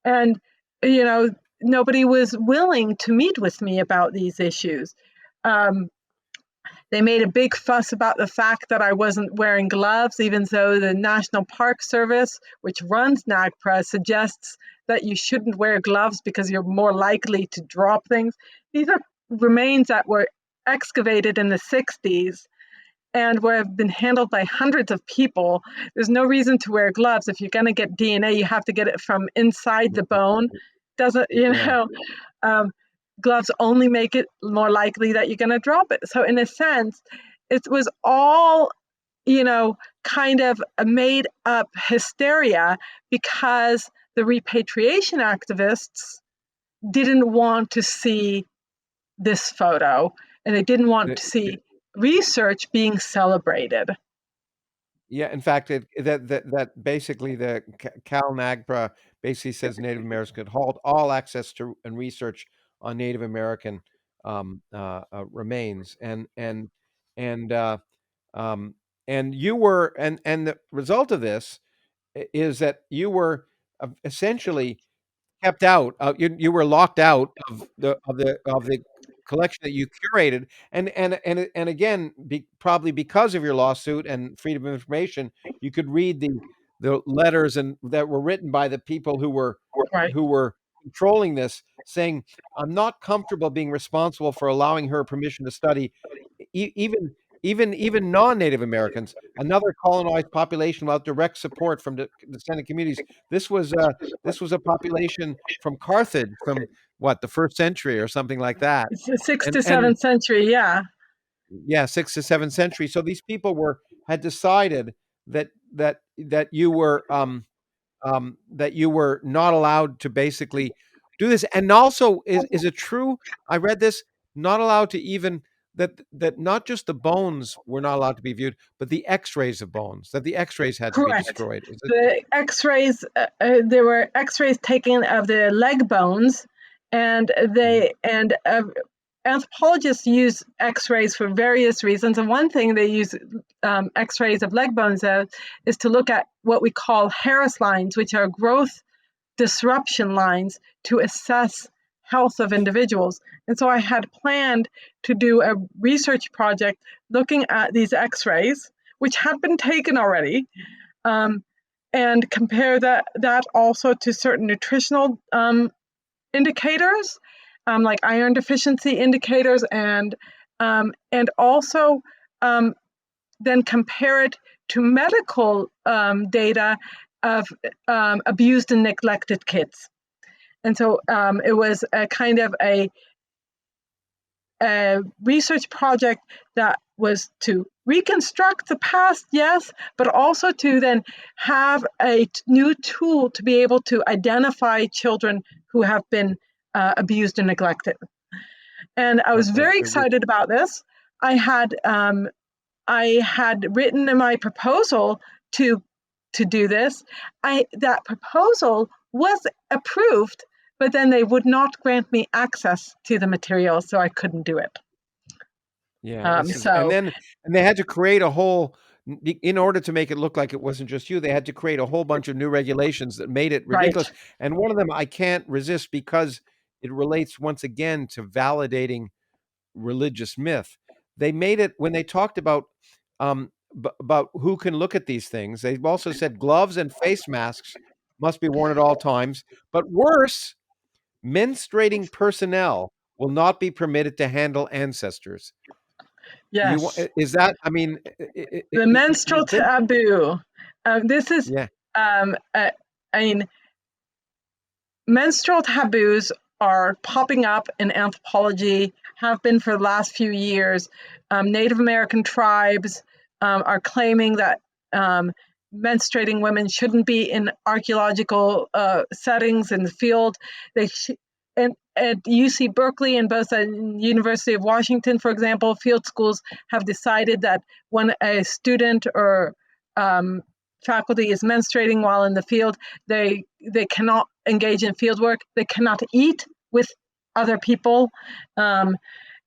And you know, nobody was willing to meet with me about these issues. Um, they made a big fuss about the fact that I wasn't wearing gloves, even though the National Park Service, which runs NAGPRA, suggests that you shouldn't wear gloves because you're more likely to drop things. These are remains that were excavated in the 60s and where have been handled by hundreds of people. There's no reason to wear gloves. If you're going to get DNA, you have to get it from inside the bone. Doesn't, Yeah. um, gloves only make it more likely that you're going to drop it. So, in a sense, it was all, kind of a made up hysteria because the repatriation activists didn't want to see this photo and they didn't want The to see research being celebrated. Yeah, in fact, that basically the Cal Nagpra basically says Native Americans could halt all access to and research on Native American remains, and um, and you were and the result of this is that you were essentially kept out. You were locked out of the collection that you curated, and again, probably because of your lawsuit and freedom of information, you could read the letters and that were written by the people Right. who were controlling this, saying, "I'm not comfortable being responsible for allowing her permission to study, even even non-Native Americans, another colonized population without direct support from the descendant communities." This was a population from Carthage, from what, the first century or something like that, It's the sixth to and seventh century. Yeah. yeah, 6th to 7th century. So these people had decided that that you were not allowed to basically do this. And also, is it true? I read this, not allowed to even that not just the bones were not allowed to be viewed, but the X-rays of bones, that the X-rays had to be Correct. destroyed. Is it? The X-rays. There were X-rays taken of the leg bones, and Mhm. anthropologists use X-rays for various reasons. And one thing they use X-rays of leg bones of is to look at what we call Harris lines, which are growth disruption lines, to assess health of individuals. And so I had planned to do a research project looking at these X-rays, which had been taken already, and compare that also to certain nutritional indicators, like iron deficiency indicators, and also then compare it to medical data of abused and neglected kids. And so it was a kind of a research project that was to reconstruct the past, yes, but also to then have a new tool to be able to identify children who have been abused and neglected. And I was very excited about this. I had written in my proposal to do this. That proposal was approved, but then they would not grant me access to the material, so I couldn't do it. Yeah, this is, So and they had to create a whole, in order to make it look like it wasn't just you, they had to create a whole bunch of new regulations that made it right, ridiculous. And one of them I can't resist because it relates once again to validating religious myth. They made it when they talked about about who can look at these things. They also said gloves and face masks must be worn at all times. But worse, menstruating personnel will not be permitted to handle ancestors. yes, Is that, I mean, the menstrual you think, taboo. This is, yeah, I mean, menstrual taboos are popping up in anthropology, have been for the last few years. Native American tribes are claiming that menstruating women shouldn't be in archaeological settings in the field. They and at UC Berkeley and both at University of Washington, for example, field schools have decided that when a student or faculty is menstruating while in the field, they cannot engage in field work. They cannot eat with other people.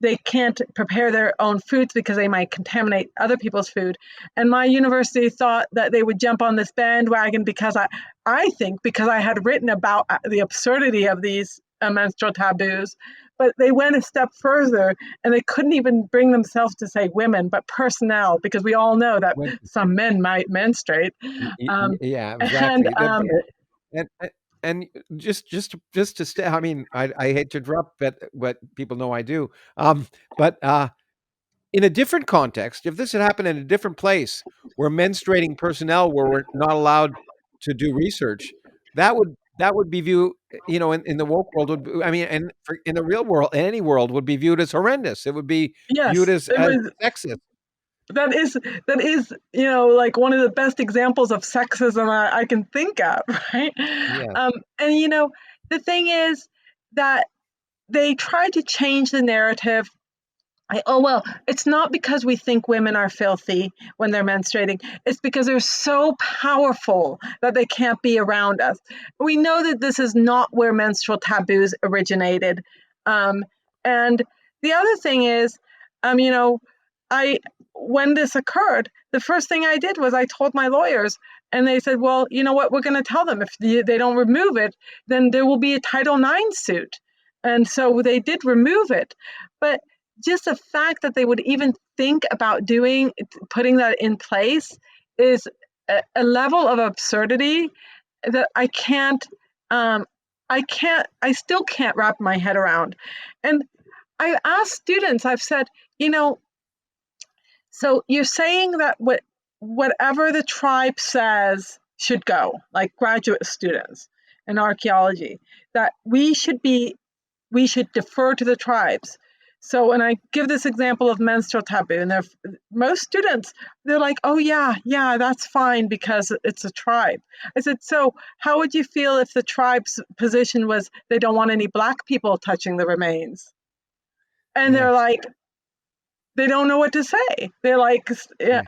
They can't prepare their own foods because they might contaminate other people's food. And my university thought that they would jump on this bandwagon because I think because I had written about the absurdity of these menstrual taboos, but they went a step further and they couldn't even bring themselves to say women, but personnel, because we all know that when, some men might menstruate. yeah, And exactly. And and just to stay, I mean, I hate to interrupt, but people know I do. But in a different context, if this had happened in a different place where menstruating personnel were not allowed to do research, that would be viewed, in the woke world I mean, and in the real world, any world would be viewed as horrendous. It would be viewed yes, it as was sexist. that is like one of the best examples of sexism I can think of, right? Yeah. And the thing is that they tried to change the narrative. Oh, well, it's not because we think women are filthy when they're menstruating. It's because they're so powerful that they can't be around us. We know that this is not where menstrual taboos originated. And the other thing is, I when this occurred, the first thing I did was I told my lawyers, and they said, "Well, you know what? We're going to tell them if they don't remove it, then there will be a Title IX suit." And so they did remove it. But just the fact that they would even think about putting that in place is a level of absurdity that I still can't wrap my head around. And I asked students, I've said, so you're saying that whatever the tribe says should go, like graduate students in archaeology, that we should defer to the tribes. So when I give this example of menstrual taboo, and most students, they're like, oh yeah, that's fine because it's a tribe. I said, so how would you feel if the tribe's position was they don't want any Black people touching the remains? And they're Yes. like, they don't know what to say. They're like, yeah. Yeah.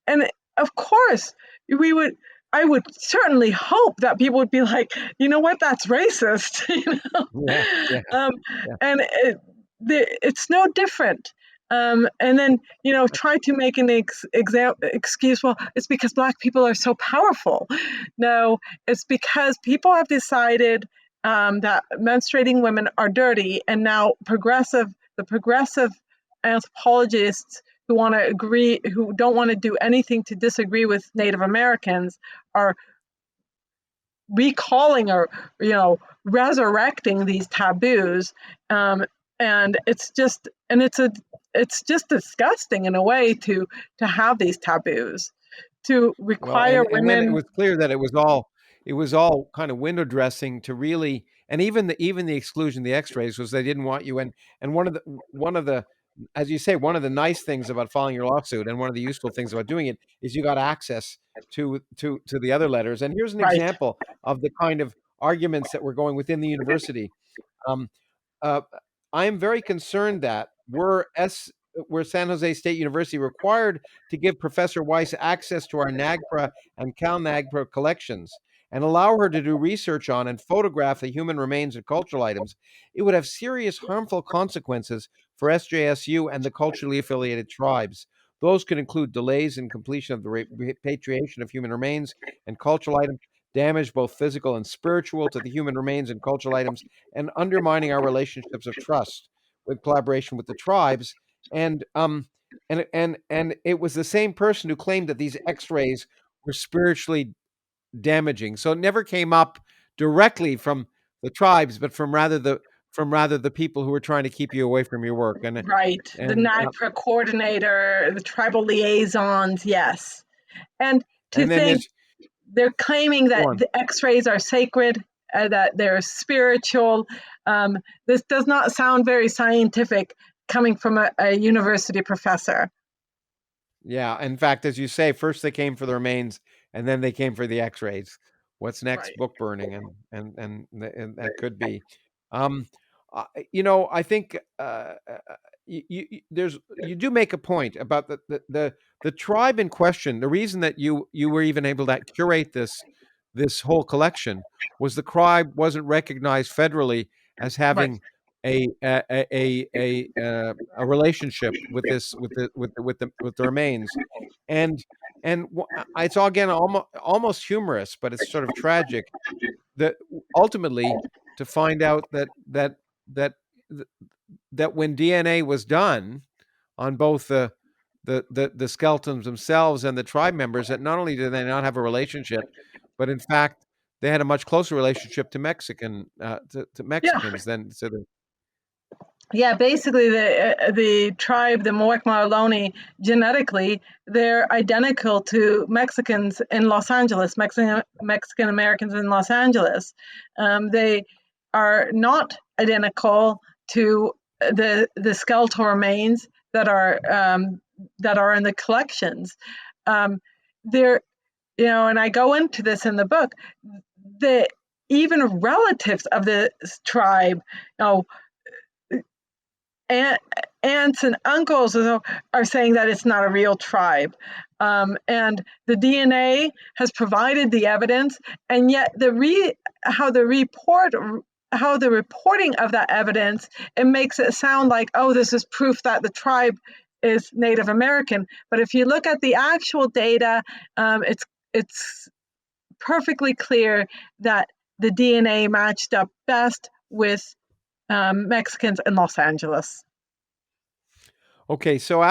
And of course, I would certainly hope that people would be like, you know what, that's racist, Yeah. Yeah. um, Yeah. and it's no different. And then, try to make an excuse. Well, it's because Black people are so powerful. No, it's because people have decided that menstruating women are dirty, and now the progressive anthropologists who don't want to do anything to disagree with Native Americans are recalling or resurrecting these taboos, and it's just disgusting in a way to have these taboos, to Well, require and then it women. was clear that it was all kind of window dressing to really, and even the exclusion of the X-rays was they didn't want you. And one of the as you say, one of the nice things about filing your lawsuit and one of the useful things about doing it is you got access to the other letters. And here's an Right. example of the kind of arguments that were going within the university. Um, uh, I am very concerned that were San Jose State University required to give Professor Weiss access to our NAGPRA and CalNAGPRA collections and allow her to do research on and photograph the human remains and cultural items, it would have serious harmful consequences for SJSU and the culturally affiliated tribes. Those could include delays in completion of the repatriation of human remains and cultural items, damage both physical and spiritual to the human remains and cultural items, and undermining our relationships of trust with collaboration with the tribes. And it was the same person who claimed that these X-rays were spiritually damaging. So it never came up directly from the tribes, but from rather the people who were trying to keep you away from your work. Right, the And NAGPRA coordinator, the tribal liaisons, yes. And to and then think there's they're claiming that one. the X-rays are sacred, that they're spiritual. This does not sound very scientific coming from a university professor. Yeah, in fact, as you say, first they came for the remains, and then they came for the X-rays. What's next? Right. Book burning, and that could be. Um, I think you do make a point about the tribe in question. The reason that you were even able to curate this whole collection was the tribe wasn't recognized federally as Right. having a relationship with this with the remains, and it's all again almost humorous, but it's sort of tragic that ultimately to find out that that when DNA was done on both the skeletons themselves and the tribe members, that not only did they not have a relationship, but in fact they had a much closer relationship to to Yeah. Mexicans than to the. Yeah, basically the tribe, the Moek genetically, they're identical to Mexicans in Los Angeles, Mexican Americans in Los Angeles. They are not identical to the skeletal remains that are in the collections. They're and I go into this in the book. The even relatives of the tribe, aunts and uncles are saying that it's not a real tribe. And the DNA has provided the evidence, and yet how the reporting of that evidence, it makes it sound like, oh, this is proof that the tribe is Native American. But if you look at the actual data, it's perfectly clear that the DNA matched up best with Mexicans in Los Angeles. Okay, so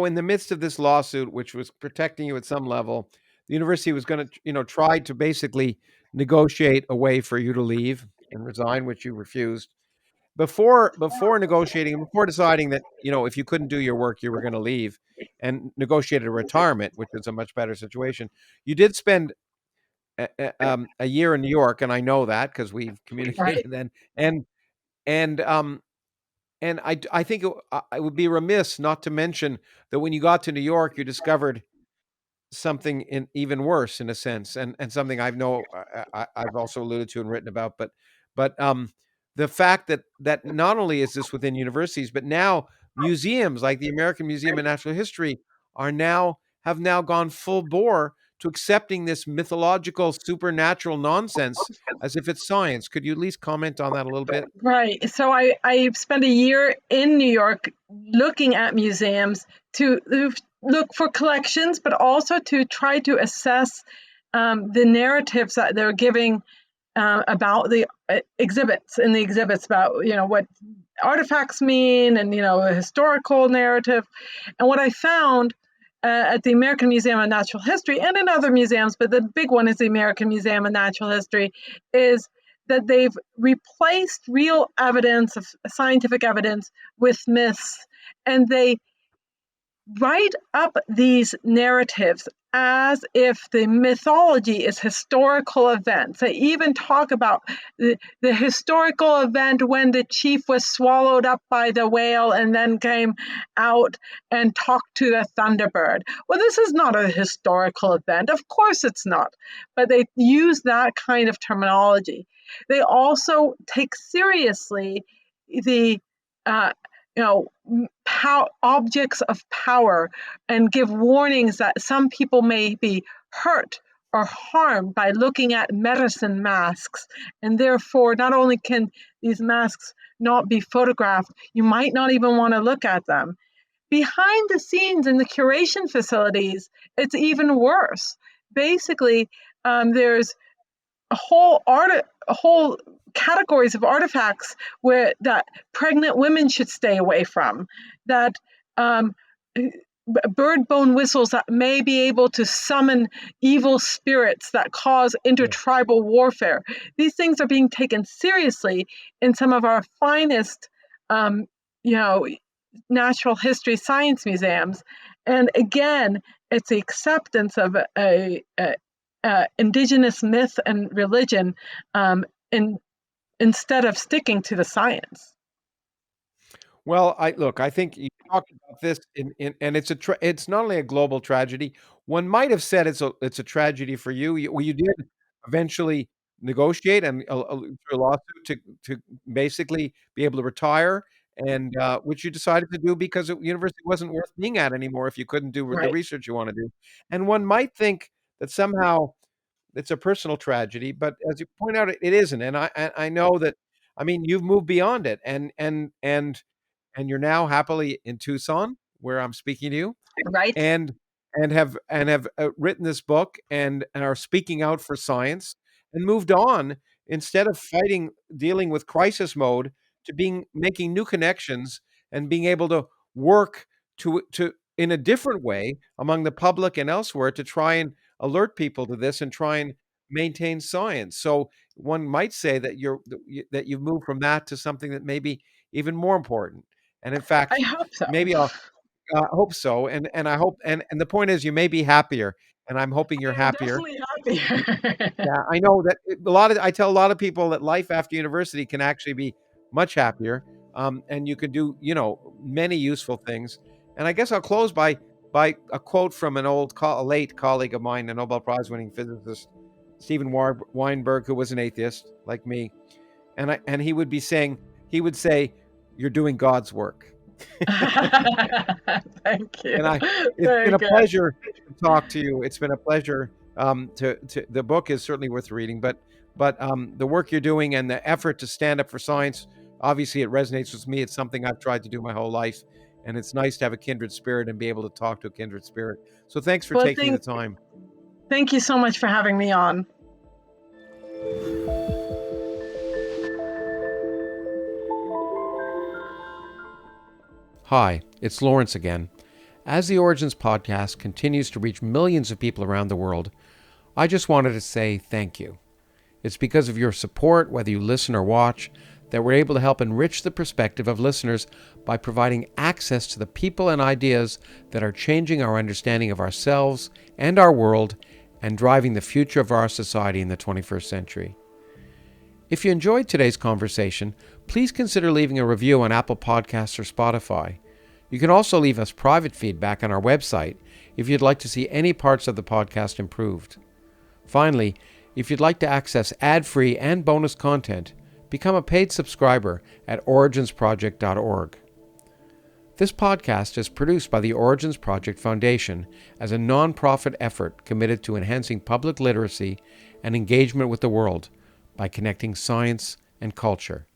in the midst of this lawsuit, which was protecting you at some level, the university was going to, try to basically negotiate a way for you to leave and resign, which you refused. Before negotiating, before deciding that, if you couldn't do your work, you were going to leave and negotiated a retirement, which is a much better situation. You did spend a year in New York, and I know that because we've Right. communicated then. And I think I would be remiss not to mention that when you got to New York, you discovered something even worse in a sense, and something I've also alluded to and written about. But the fact that not only is this within universities, but now museums like the American Museum of Natural History have now gone full bore to accepting this mythological supernatural nonsense as if it's science. Could you at least comment on that a little bit? Right. So I spent a year in New York looking at museums to look for collections, but also to try to assess the narratives that they're giving about the exhibits in the exhibits about what artifacts mean and a historical narrative. And what I found at the American Museum of Natural History and in other museums, but the big one is the American Museum of Natural History, is that they've replaced real evidence of scientific evidence with myths, and they write up these narratives as if the mythology is historical events. They even talk about the historical event when the chief was swallowed up by the whale and then came out and talked to the thunderbird. Well, this is not a historical event. Of course it's not. But they use that kind of terminology. They also take seriously the you know objects of power and give warnings that some people may be hurt or harmed by looking at medicine masks, and therefore not only can these masks not be photographed, you might not even want to look at them. Behind the scenes in the curation facilities, it's even worse. Basically, there's a whole categories of artifacts where that pregnant women should stay away from, that bird bone whistles that may be able to summon evil spirits that cause Yeah. intertribal warfare. These things are being taken seriously in some of our finest, um, you know, natural history science museums. And again, it's the acceptance of indigenous myth and religion, in, instead of sticking to the science. Well, I think you talked about this and it's not only a global tragedy. One might have said it's a tragedy for you. You did eventually negotiate and through a lawsuit to basically be able to retire, and which you decided to do because the university wasn't worth being at anymore if you couldn't do the Right. research you want to do. And one might think that somehow it's a personal tragedy, but as you point out, it isn't. And I know that. I mean, you've moved beyond it, and you're now happily in Tucson, where I'm speaking to you, Right. and have written this book and are speaking out for science and moved on instead of dealing with crisis mode to being making new connections and being able to work to in a different way among the public and elsewhere to try and alert people to this and try and maintain science. So one might say that you've moved from that to something that may be even more important. And in I fact, hope so. maybe I'll hope so, and I hope and the point is you may be happier, and I'm hoping you're I'm happier. definitely happier. Yeah, I know that I tell a lot of people that life after university can actually be much happier, and you can do, many useful things. And I guess I'll close by a quote from a late colleague of mine, a Nobel Prize winning physicist, Stephen Weinberg, who was an atheist like me, and he would say, "You're doing God's work." Thank you. And it's been Very a good. pleasure to talk to you. It's been a pleasure. To the book is certainly worth reading, but the work you're doing and the effort to stand up for science, obviously, it resonates with me. It's something I've tried to do my whole life, and it's nice to have a kindred spirit and be able to talk to a kindred spirit. So thanks for Well, taking the time. thank you so much for having me on. Hi, it's Lawrence again. As the Origins podcast continues to reach millions of people around the world, I just wanted to say thank you. It's because of your support, whether you listen or watch, that we're able to help enrich the perspective of listeners by providing access to the people and ideas that are changing our understanding of ourselves and our world and driving the future of our society in the 21st century. If you enjoyed today's conversation, please consider leaving a review on Apple Podcasts or Spotify. You can also leave us private feedback on our website if you'd like to see any parts of the podcast improved. Finally, if you'd like to access ad-free and bonus content, become a paid subscriber at originsproject.org. This podcast is produced by the Origins Project Foundation as a non-profit effort committed to enhancing public literacy and engagement with the world by connecting science and culture.